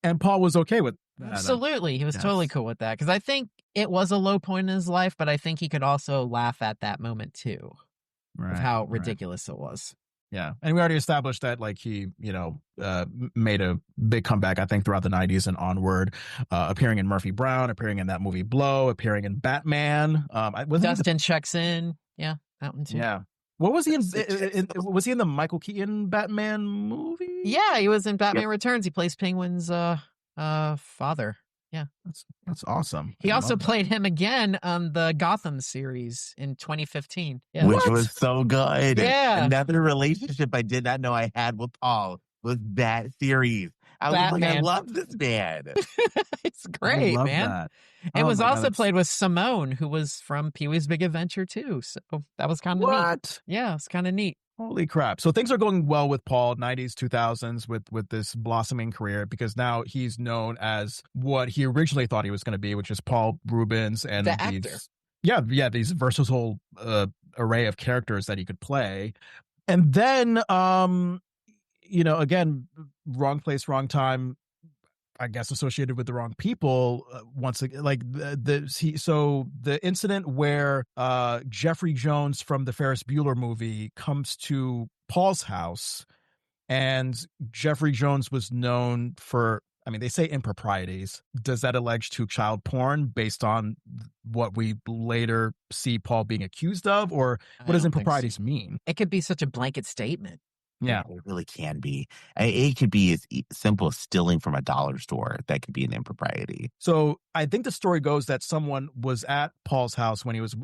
S1: And Paul was okay with that.
S3: Absolutely. He was totally
S1: Yes.
S3: cool with that. Because I think it was a low point in his life, but I think he could also laugh at that moment too, of how
S1: Right.
S3: ridiculous it was.
S1: Yeah. And we already established that, like, he, made a big comeback, I think, throughout the 90s and onward, appearing in Murphy Brown, appearing in that movie Blow, appearing in Batman.
S3: Dustin checks in. Yeah, that one too.
S1: Yeah. What was he in? Was he in the Michael Keaton Batman movie?
S3: Yeah, he was in Batman Returns. He plays Penguin's father. Yeah.
S1: That's awesome.
S3: He
S1: I
S3: also
S1: love that.
S3: played him again on the Gotham series in 2015. Yeah.
S2: Which was so good.
S3: Yeah.
S2: Another relationship I did not know I had with Paul was that series. I was like, I
S3: Batman.
S2: love this man.
S3: It's
S1: I
S3: great,
S1: love
S3: man.
S1: that.
S3: It
S1: Oh
S3: was
S1: my God,
S3: also
S1: that's-
S3: played with Simone, who was from Pee-wee's Big Adventure too. So that was kind of neat.
S1: What?
S3: Yeah, it's kind of neat.
S1: Holy crap. So things are going well with Paul, 90s, 2000s, with this blossoming career, because now he's known as what he originally thought he was going to be, which is Paul Rubens and
S3: The
S1: these,
S3: actor.
S1: Yeah, these versatile array of characters that he could play. And then, again, wrong place, wrong time, I guess associated with the wrong people. Once again, like the incident where Jeffrey Jones from the Ferris Bueller movie comes to Paul's house, and Jeffrey Jones was known for, I mean, they say improprieties. Does that allege to child porn based on what we later see Paul being accused of, or what does improprieties mean?
S3: It could be such a blanket statement.
S1: Yeah.
S2: It really can be. It could be as simple as stealing from a dollar store. That could be an impropriety.
S1: So I think the story goes that someone was at Paul's house when he was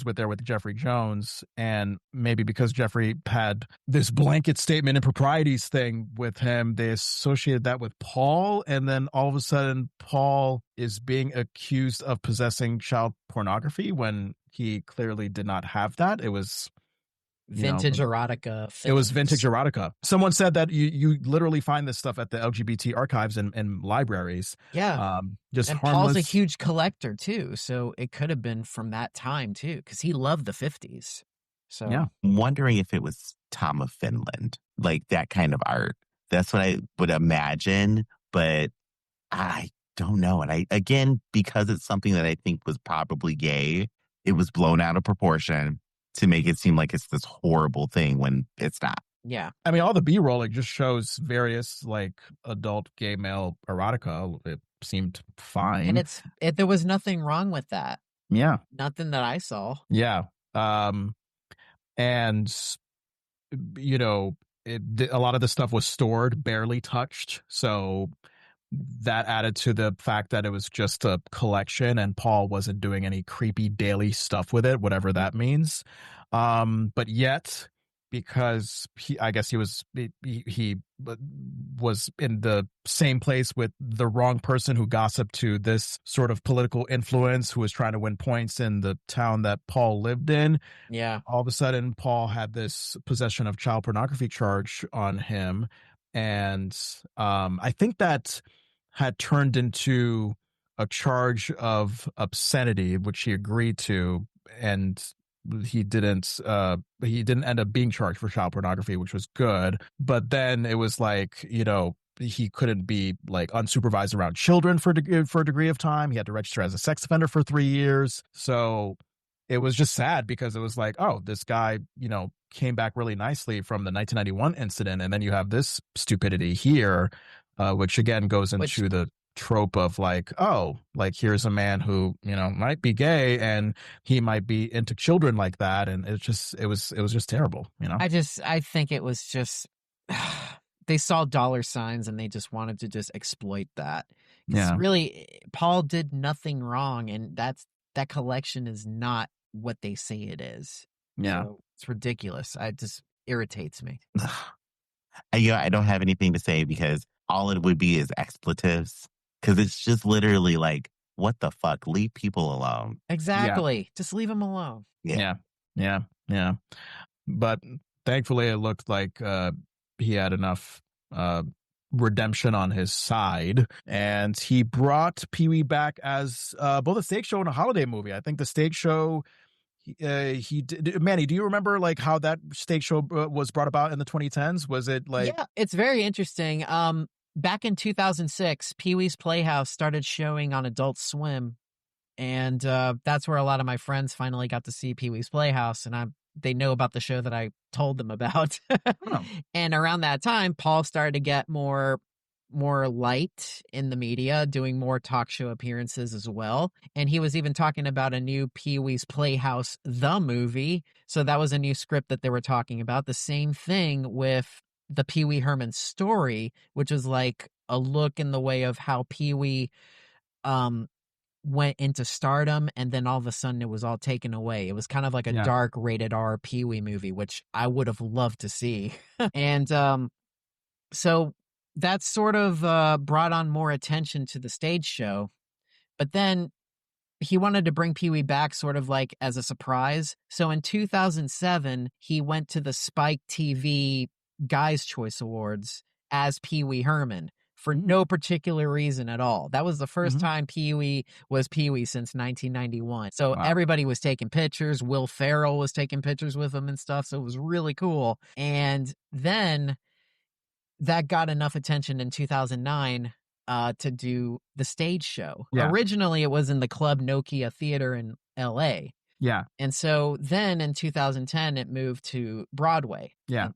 S1: with Jeffrey Jones, and maybe because Jeffrey had this blanket statement improprieties thing with him, they associated that with Paul, and then all of a sudden Paul is being accused of possessing child pornography when he clearly did not have that. It was
S3: vintage erotica. Films.
S1: It was vintage erotica. Someone said that you literally find this stuff at the LGBT archives and libraries.
S3: Yeah.
S1: Just
S3: and
S1: harmless.
S3: Paul's a huge collector too, so it could have been from that time too, because he loved the 50s. So
S1: yeah,
S2: I'm wondering if it was Tom of Finland, like that kind of art. That's what I would imagine, but I don't know. And again, because it's something that I think was probably gay, it was blown out of proportion to make it seem like it's this horrible thing when it's not.
S3: Yeah.
S1: I mean, all the B-roll, like, just shows various, like, adult gay male erotica. It seemed fine.
S3: And there was nothing wrong with that.
S1: Yeah.
S3: Nothing that I saw.
S1: Yeah. And, a lot of the stuff was stored, barely touched. So that added to the fact that it was just a collection and Paul wasn't doing any creepy daily stuff with it, whatever that means. But yet, because he was in the same place with the wrong person who gossiped to this sort of political influence who was trying to win points in the town that Paul lived in.
S3: Yeah.
S1: All of a sudden, Paul had this possession of child pornography charge on him. And I think that had turned into a charge of obscenity, which he agreed to, and he didn't end up being charged for child pornography, which was good. But then it was like, he couldn't be like unsupervised around children for a degree of time. He had to register as a sex offender for 3 years. So it was just sad because it was like, oh, this guy, came back really nicely from the 1991 incident, and then you have this stupidity here, which again goes
S3: Which
S1: into the trope of like, oh, like here's a man who might be gay and he might be into children like that, and it was just terrible.
S3: I think it was just they saw dollar signs and they just wanted to just exploit that. Because
S1: Yeah,
S3: really, Paul did nothing wrong, and that collection is not what they say it is.
S1: yeah,
S3: So it's ridiculous. It just irritates me.
S2: I don't have anything to say because all it would be is expletives. Because it's just literally like, what the fuck? Leave people alone.
S1: yeah,
S3: Exactly. Just leave him alone.
S2: Yeah.
S1: yeah, yeah, yeah. But thankfully, it looked like he had enough redemption on his side, and he brought Pee Wee back as both a stage show and a holiday movie. I think the stage show. He did. Manny, do you remember like how that stage show was brought about in the 2010s? Was it like
S3: Yeah, it's very interesting. Back in 2006, Pee-wee's Playhouse started showing on Adult Swim, and that's where a lot of my friends finally got to see Pee-wee's Playhouse, and they know about the show that I told them about.
S1: oh,
S3: And around that time, Paul started to get more light in the media, doing more talk show appearances as well. And he was even talking about a new Pee-wee's Playhouse, the movie. So that was a new script that they were talking about. The same thing with the Pee-wee Herman story, which was like a look in the way of how Pee-wee um went into stardom, and then all of a sudden it was all taken away. It was kind of like a
S1: yeah,
S3: dark rated R Pee-wee movie, which I would have loved to see. And so that sort of brought on more attention to the stage show. But then he wanted to bring Pee-wee back sort of like as a surprise. So in 2007, he went to the Spike TV Guys' Choice Awards as Pee-wee Herman for no particular reason at all. That was the first
S1: hmm,
S3: time Pee-wee was Pee-wee since 1991. So
S1: wow,
S3: everybody was taking pictures. Will Ferrell was taking pictures with him and stuff. So it was really cool. And then that got enough attention in 2009 to do the stage show.
S1: yeah,
S3: Originally, it was in the Club Nokia Theater in LA.
S1: yeah,
S3: And so then in 2010, it moved to Broadway.
S1: yeah,
S3: And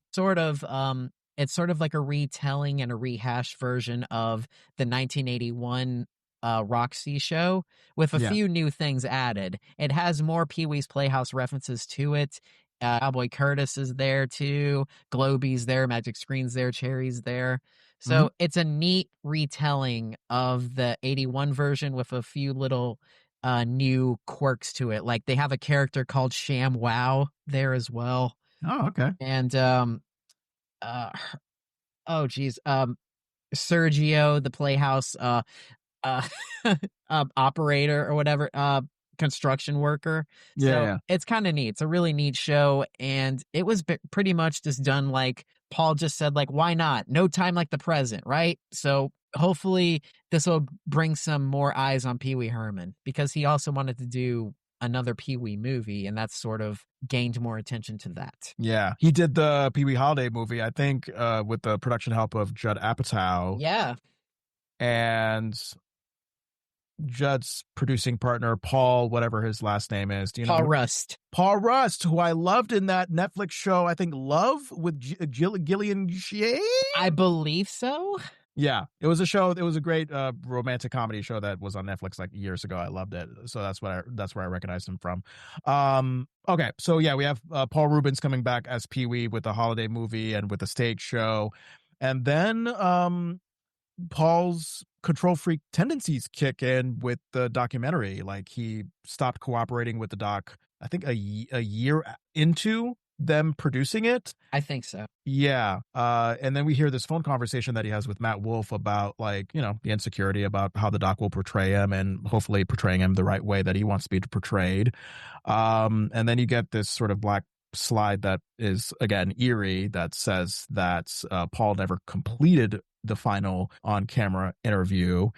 S3: it's sort of like a retelling and a rehashed version of the 1981 Roxy show with a
S1: yeah,
S3: few new things added. It has more Pee-wee's Playhouse references to it. Cowboy Curtis is there too. Globy's there. Magic Screen's there. Cherry's there.
S1: hmm,
S3: So it's a neat retelling of the 81 version with a few little new quirks to it. Like they have a character called Sham Wow there as well.
S1: oh, okay,
S3: And uh oh geez. Sergio, the Playhouse uh, operator or whatever, construction worker.
S1: yeah,
S3: So
S1: yeah,
S3: it's kind of neat. It's a really neat show. And it was pretty much just done like Paul just said, like, why not? No time like the present, right? So hopefully this will bring some more eyes on Pee Wee Herman because he also wanted to do another Pee Wee movie, and that's sort of gained more attention to that.
S1: yeah. He did the Pee Wee Holiday movie, I think, with the production help of Judd Apatow,
S3: Yeah.
S1: and Judd's producing partner, Paul, whatever his last name is. Do you
S3: Paul
S1: know?
S3: Rust.
S1: Paul Rust, who I loved in that Netflix show, I think Love with Gillian Shea.
S3: I believe so.
S1: Yeah, it was a show. It was a great romantic comedy show that was on Netflix like years ago. I loved it, so that's where I recognized him from. Okay, so yeah, we have Paul Rubens coming back as Pee Wee with the holiday movie and with the stage show, and then Paul's control freak tendencies kick in with the documentary. Like he stopped cooperating with the doc, I think a year into them producing it.
S3: I think so.
S1: Yeah. And then we hear this phone conversation that he has with Matt Wolf about like, the insecurity about how the doc will portray him and hopefully portraying him the right way that he wants to be portrayed. And then you get this sort of black slide that is again eerie that says that Paul never completed the final on-camera interview.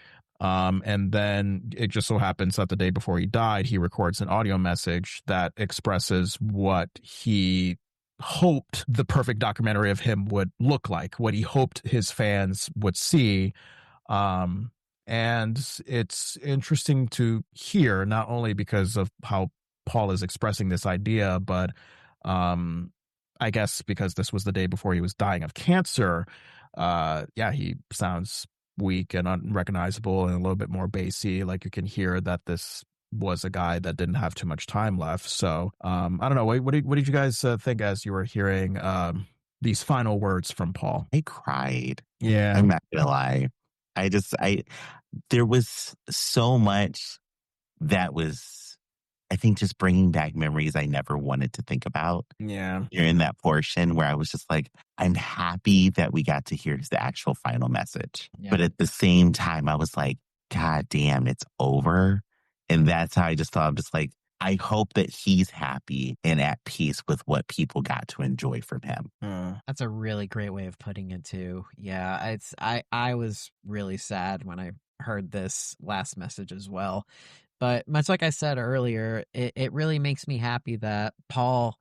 S1: And then it just so happens that the day before he died, he records an audio message that expresses what he hoped the perfect documentary of him would look like, what he hoped his fans would see. And it's interesting to hear, not only because of how Paul is expressing this idea, but I guess because this was the day before he was dying of cancer, yeah, he sounds weak and unrecognizable and a little bit more bassy. Like you can hear that this was a guy that didn't have too much time left. So I don't know. What did you guys think as you were hearing these final words from Paul?
S2: I cried.
S1: Yeah.
S2: I'm not gonna lie. There was so much that was, I think, just bringing back memories I never wanted to think about.
S1: Yeah.
S2: You're in that portion where I was just like, I'm happy that we got to hear the actual final message.
S3: Yeah.
S2: But at the same time, I was like, God damn, it's over. And that's how I just thought, I'm just like, I hope that he's happy and at peace with what people got to enjoy from him.
S3: That's a really great way of putting it too. Yeah, I was really sad when I heard this last message as well. But much like I said earlier, it really makes me happy that Paul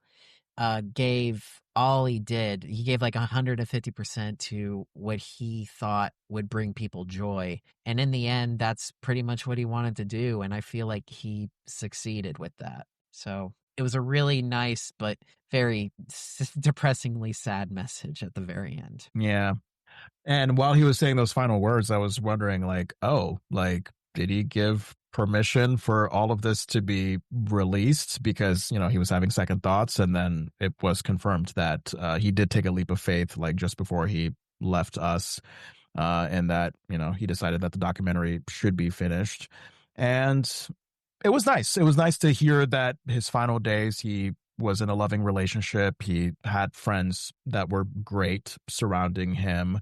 S3: gave all he did. He gave like 150% to what he thought would bring people joy. And in the end, that's pretty much what he wanted to do. And I feel like he succeeded with that. So it was a really nice, but very depressingly sad message at the very end.
S1: Yeah. And while he was saying those final words, I was wondering, like, oh, like, did he give permission for all of this to be released? Because, you know, he was having second thoughts, and then it was confirmed that he did take a leap of faith, like, just before he left us, and that, you know, he decided that the documentary should be finished. And it was nice. It was nice to hear that his final days, he was in a loving relationship. He had friends that were great surrounding him.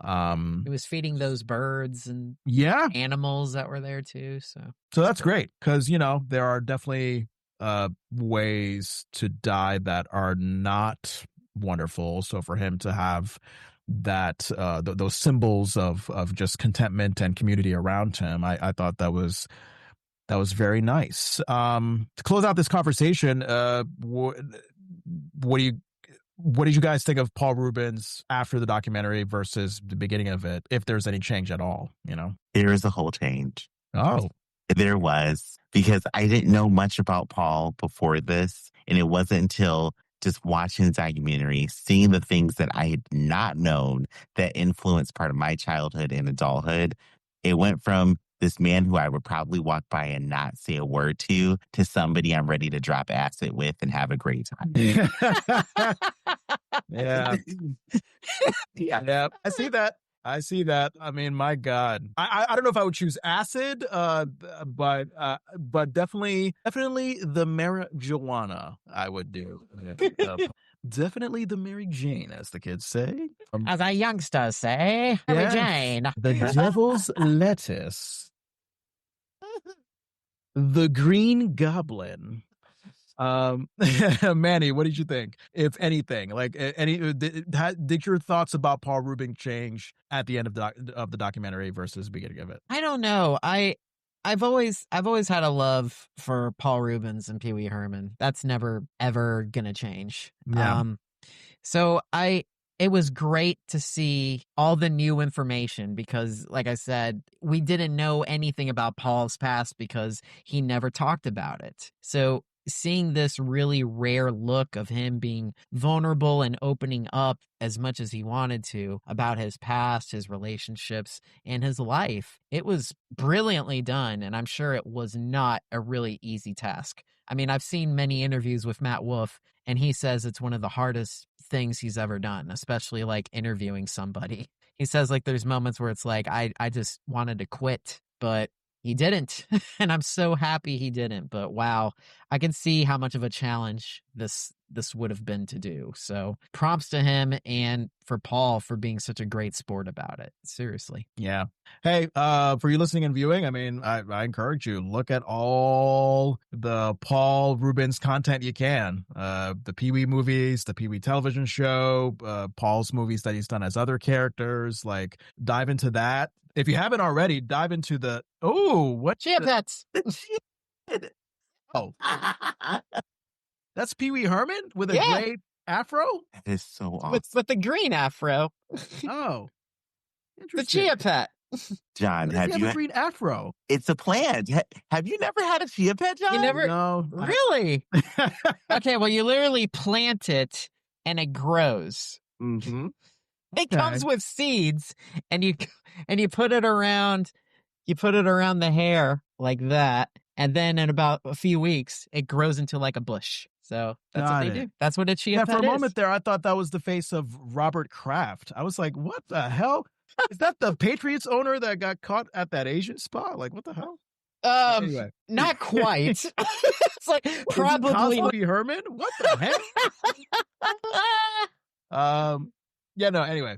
S3: He was feeding those birds and
S1: Yeah.
S3: animals that were there too. So
S1: that's great because, you know, there are definitely ways to die that are not wonderful. So for him to have that those symbols of just contentment and community around him, I thought that was very nice. To close out this conversation, what did you guys think of Paul Rubens after the documentary versus the beginning of it, if there's any change at all, you know?
S2: There is a whole change.
S1: Oh.
S2: There was, because I didn't know much about Paul before this. And it wasn't until just watching the documentary, seeing the things that I had not known that influenced part of my childhood and adulthood. It went from this man who I would probably walk by and not say a word to somebody I'm ready to drop acid with and have a great time.
S1: Yeah. Yeah. I see that. I mean, my God. I don't know if I would choose acid, but definitely the marijuana I would do. Definitely the Mary Jane, as the kids say.
S3: as our youngsters say, Mary Jane.
S1: The devil's lettuce. The Green Goblin. Manny, what did you think? If anything, like did your thoughts about Paul Rubin change at the end of the documentary versus the beginning of it?
S3: I don't know. I've always had a love for Paul Rubens and Pee Wee Herman. That's never ever gonna change.
S1: Yeah.
S3: So it was great to see all the new information because, like I said, we didn't know anything about Paul's past because he never talked about it. So seeing this really rare look of him being vulnerable and opening up as much as he wanted to about his past, his relationships, and his life, it was brilliantly done. And I'm sure it was not a really easy task. I mean, I've seen many interviews with Matt Wolf, and he says it's one of the hardest things he's ever done, especially like interviewing somebody. He says like there's moments where it's like, I just wanted to quit, but he didn't. And I'm so happy he didn't. But wow, I can see how much of a challenge this would have been to do. So props to him and for Paul for being such a great sport about it. Seriously.
S1: Yeah. Hey, for you listening and viewing, I mean, I encourage you, look at all the Paul Rubens content you can. The Pee Wee movies, the Pee Wee television show, Paul's movies that he's done as other characters. Like, dive into that. If you haven't already, dive into the
S3: Chia Pets.
S1: Oh, that's Pee Wee Herman with a great afro.
S2: That is so awesome.
S3: With the green afro.
S1: Oh,
S3: The
S1: interesting.
S3: Chia Pet.
S2: John,
S1: What if you
S2: have
S1: have a
S2: you?
S1: green afro?
S2: It's a plant. Have you never had a chia pet, John?
S3: You never
S1: No.
S3: really? Okay, well, you literally plant it and it grows.
S2: Mm-hmm.
S3: It comes with seeds, and you put it around. You put it around the hair like that, and then in about a few weeks, it grows into like a bush. So that's what
S1: Got
S3: they
S1: it.
S3: do. That's what a chia
S1: Yeah, for
S3: pet
S1: a
S3: is.
S1: moment there, I thought that was the face of Robert Kraft. I was like, what the hell? Is that the Patriots owner that got caught at that Asian spot? Like, what the hell? Anyway.
S3: Not quite. It's like
S1: Is he
S3: probably.
S1: Cosby Herman? What the heck? Yeah, no, anyway.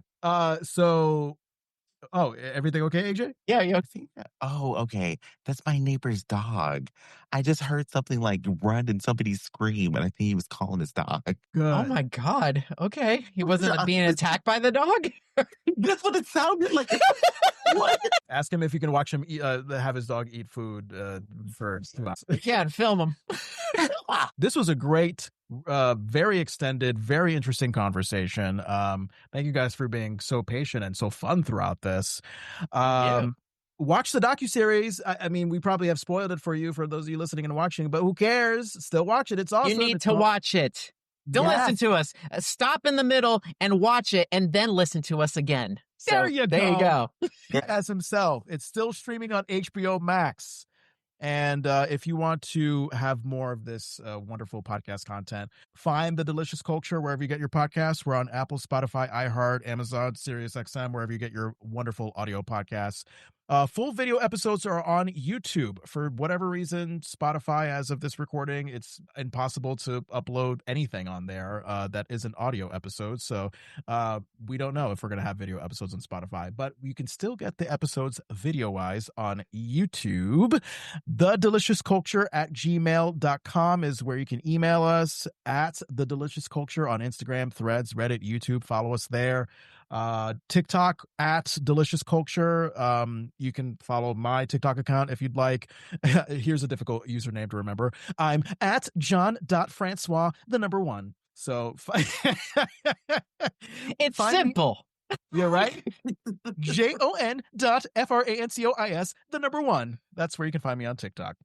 S1: Everything okay, AJ?
S3: Yeah,
S2: I think that. Oh, okay. That's my neighbor's dog. I just heard something like run and somebody scream, and I think he was calling his dog.
S1: Good.
S3: Oh my God. Okay. He wasn't being attacked by the dog?
S2: That's what it sounded like. What?
S1: Ask him if you can watch him have his dog eat food first.
S3: Yeah, and film him.
S1: This was a great, very extended, very interesting conversation. Thank you guys for being so patient and so fun throughout this. Watch the docuseries. I mean, we probably have spoiled it for you, for those of you listening and watching, but who cares? Still watch it. It's awesome.
S3: You need to watch it. Don't listen to us. Stop in the middle and watch it, and then listen to us again. So,
S1: There you
S3: go.
S1: As himself. It's still streaming on HBO Max. And if you want to have more of this wonderful podcast content, find The Delicious Culture wherever you get your podcasts. We're on Apple, Spotify, iHeart, Amazon, SiriusXM, wherever you get your wonderful audio podcasts. Full video episodes are on YouTube. For whatever reason, Spotify, as of this recording, it's impossible to upload anything on there that isn't audio episodes. So we don't know if we're going to have video episodes on Spotify, but you can still get the episodes video-wise on YouTube. TheDeliciousCulture@gmail.com is where you can email us, at The Delicious Culture on Instagram, Threads, Reddit, YouTube. Follow us there. TikTok at Delicious Culture. You can follow my TikTok account if you'd like. Here's a difficult username to remember. I'm at John.Francois, the number one. So
S3: It's simple.
S1: You're right. JON.FRANCOIS, the number one. That's where you can find me on TikTok.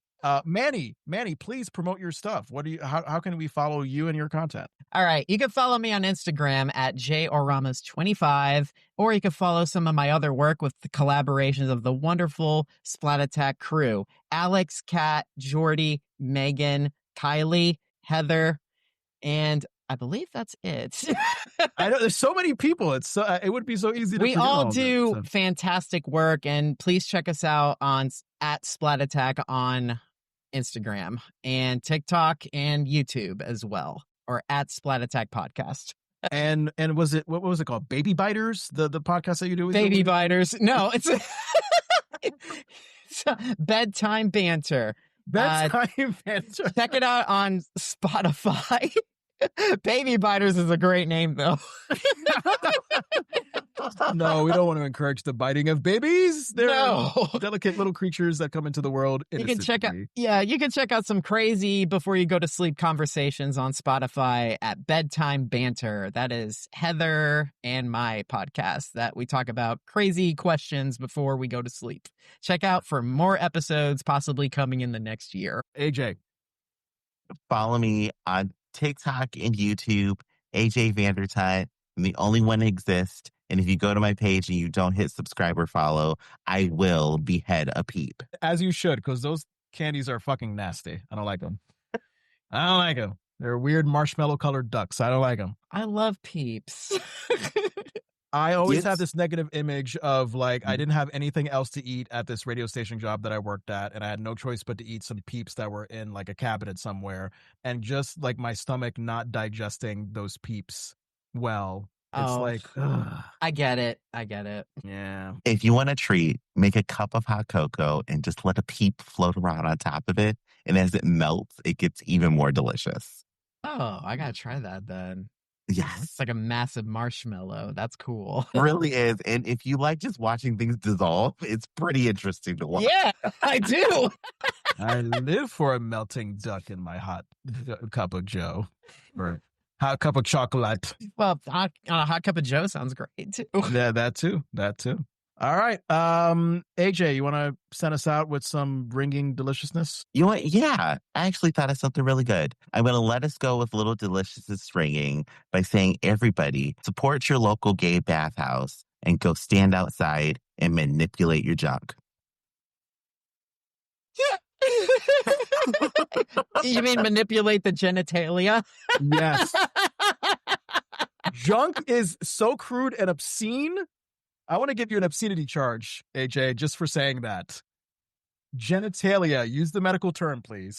S1: Manny, please promote your stuff. How can we follow you and your content?
S3: All right. You can follow me on Instagram at JOramas25, or you can follow some of my other work with the collaborations of the wonderful Splat Attack crew: Alex, Kat, Jordy, Megan, Kylie, Heather, and I believe that's it.
S1: I know there's so many people. It would be so easy to
S3: We
S1: forget
S3: all
S1: of
S3: do
S1: them, so.
S3: fantastic work, and please check us out on at Splat Attack on Instagram and TikTok and YouTube as well, or at Splat Attack Podcast.
S1: And what was it called? Baby Biters, the podcast that you do with
S3: Baby Biters. No, it's Bedtime Banter.
S1: Bedtime Banter.
S3: Check it out on Spotify. Baby Biters is a great name, though.
S1: No, we don't want to encourage the biting of babies. They're delicate little creatures that come into the world innocently.
S3: You can check out some crazy before you go to sleep conversations on Spotify at Bedtime Banter. That is Heather and my podcast that we talk about crazy questions before we go to sleep. Check out for more episodes possibly coming in the next year.
S1: AJ.
S2: Follow me on TikTok and YouTube, AJ Vandertut. I'm the only one that exists. And if you go to my page and you don't hit subscribe or follow, I will behead a peep.
S1: As you should, because those candies are fucking nasty. I don't like them. They're weird marshmallow-colored ducks. I don't like them.
S3: I love peeps.
S1: I always have this negative image of I didn't have anything else to eat at this radio station job that I worked at, and I had no choice but to eat some peeps that were in a cabinet somewhere, and just my stomach not digesting those peeps well. It's ugh.
S3: I get it.
S1: Yeah.
S2: If you want a treat, make a cup of hot cocoa and just let a peep float around on top of it. And as it melts, it gets even more delicious.
S3: Oh, I gotta try that then.
S2: Yes.
S3: It's like a massive marshmallow. That's cool.
S2: It really is. And if you like just watching things dissolve, it's pretty interesting to watch.
S3: Yeah, I do.
S1: I live for a melting duck in my hot cup of Joe. Or hot cup of chocolate.
S3: Well, a hot cup of Joe sounds great too.
S1: Yeah, that too. All right. AJ, you want to send us out with some ringing deliciousness?
S2: You know what? Yeah, I actually thought of something really good. I'm going to let us go with little delicious ringing by saying, everybody, support your local gay bathhouse and go stand outside and manipulate your junk.
S3: You mean manipulate the genitalia?
S1: Yes. Junk is so crude and obscene. I want to give you an obscenity charge, AJ, just for saying that. Genitalia. Use the medical term, please.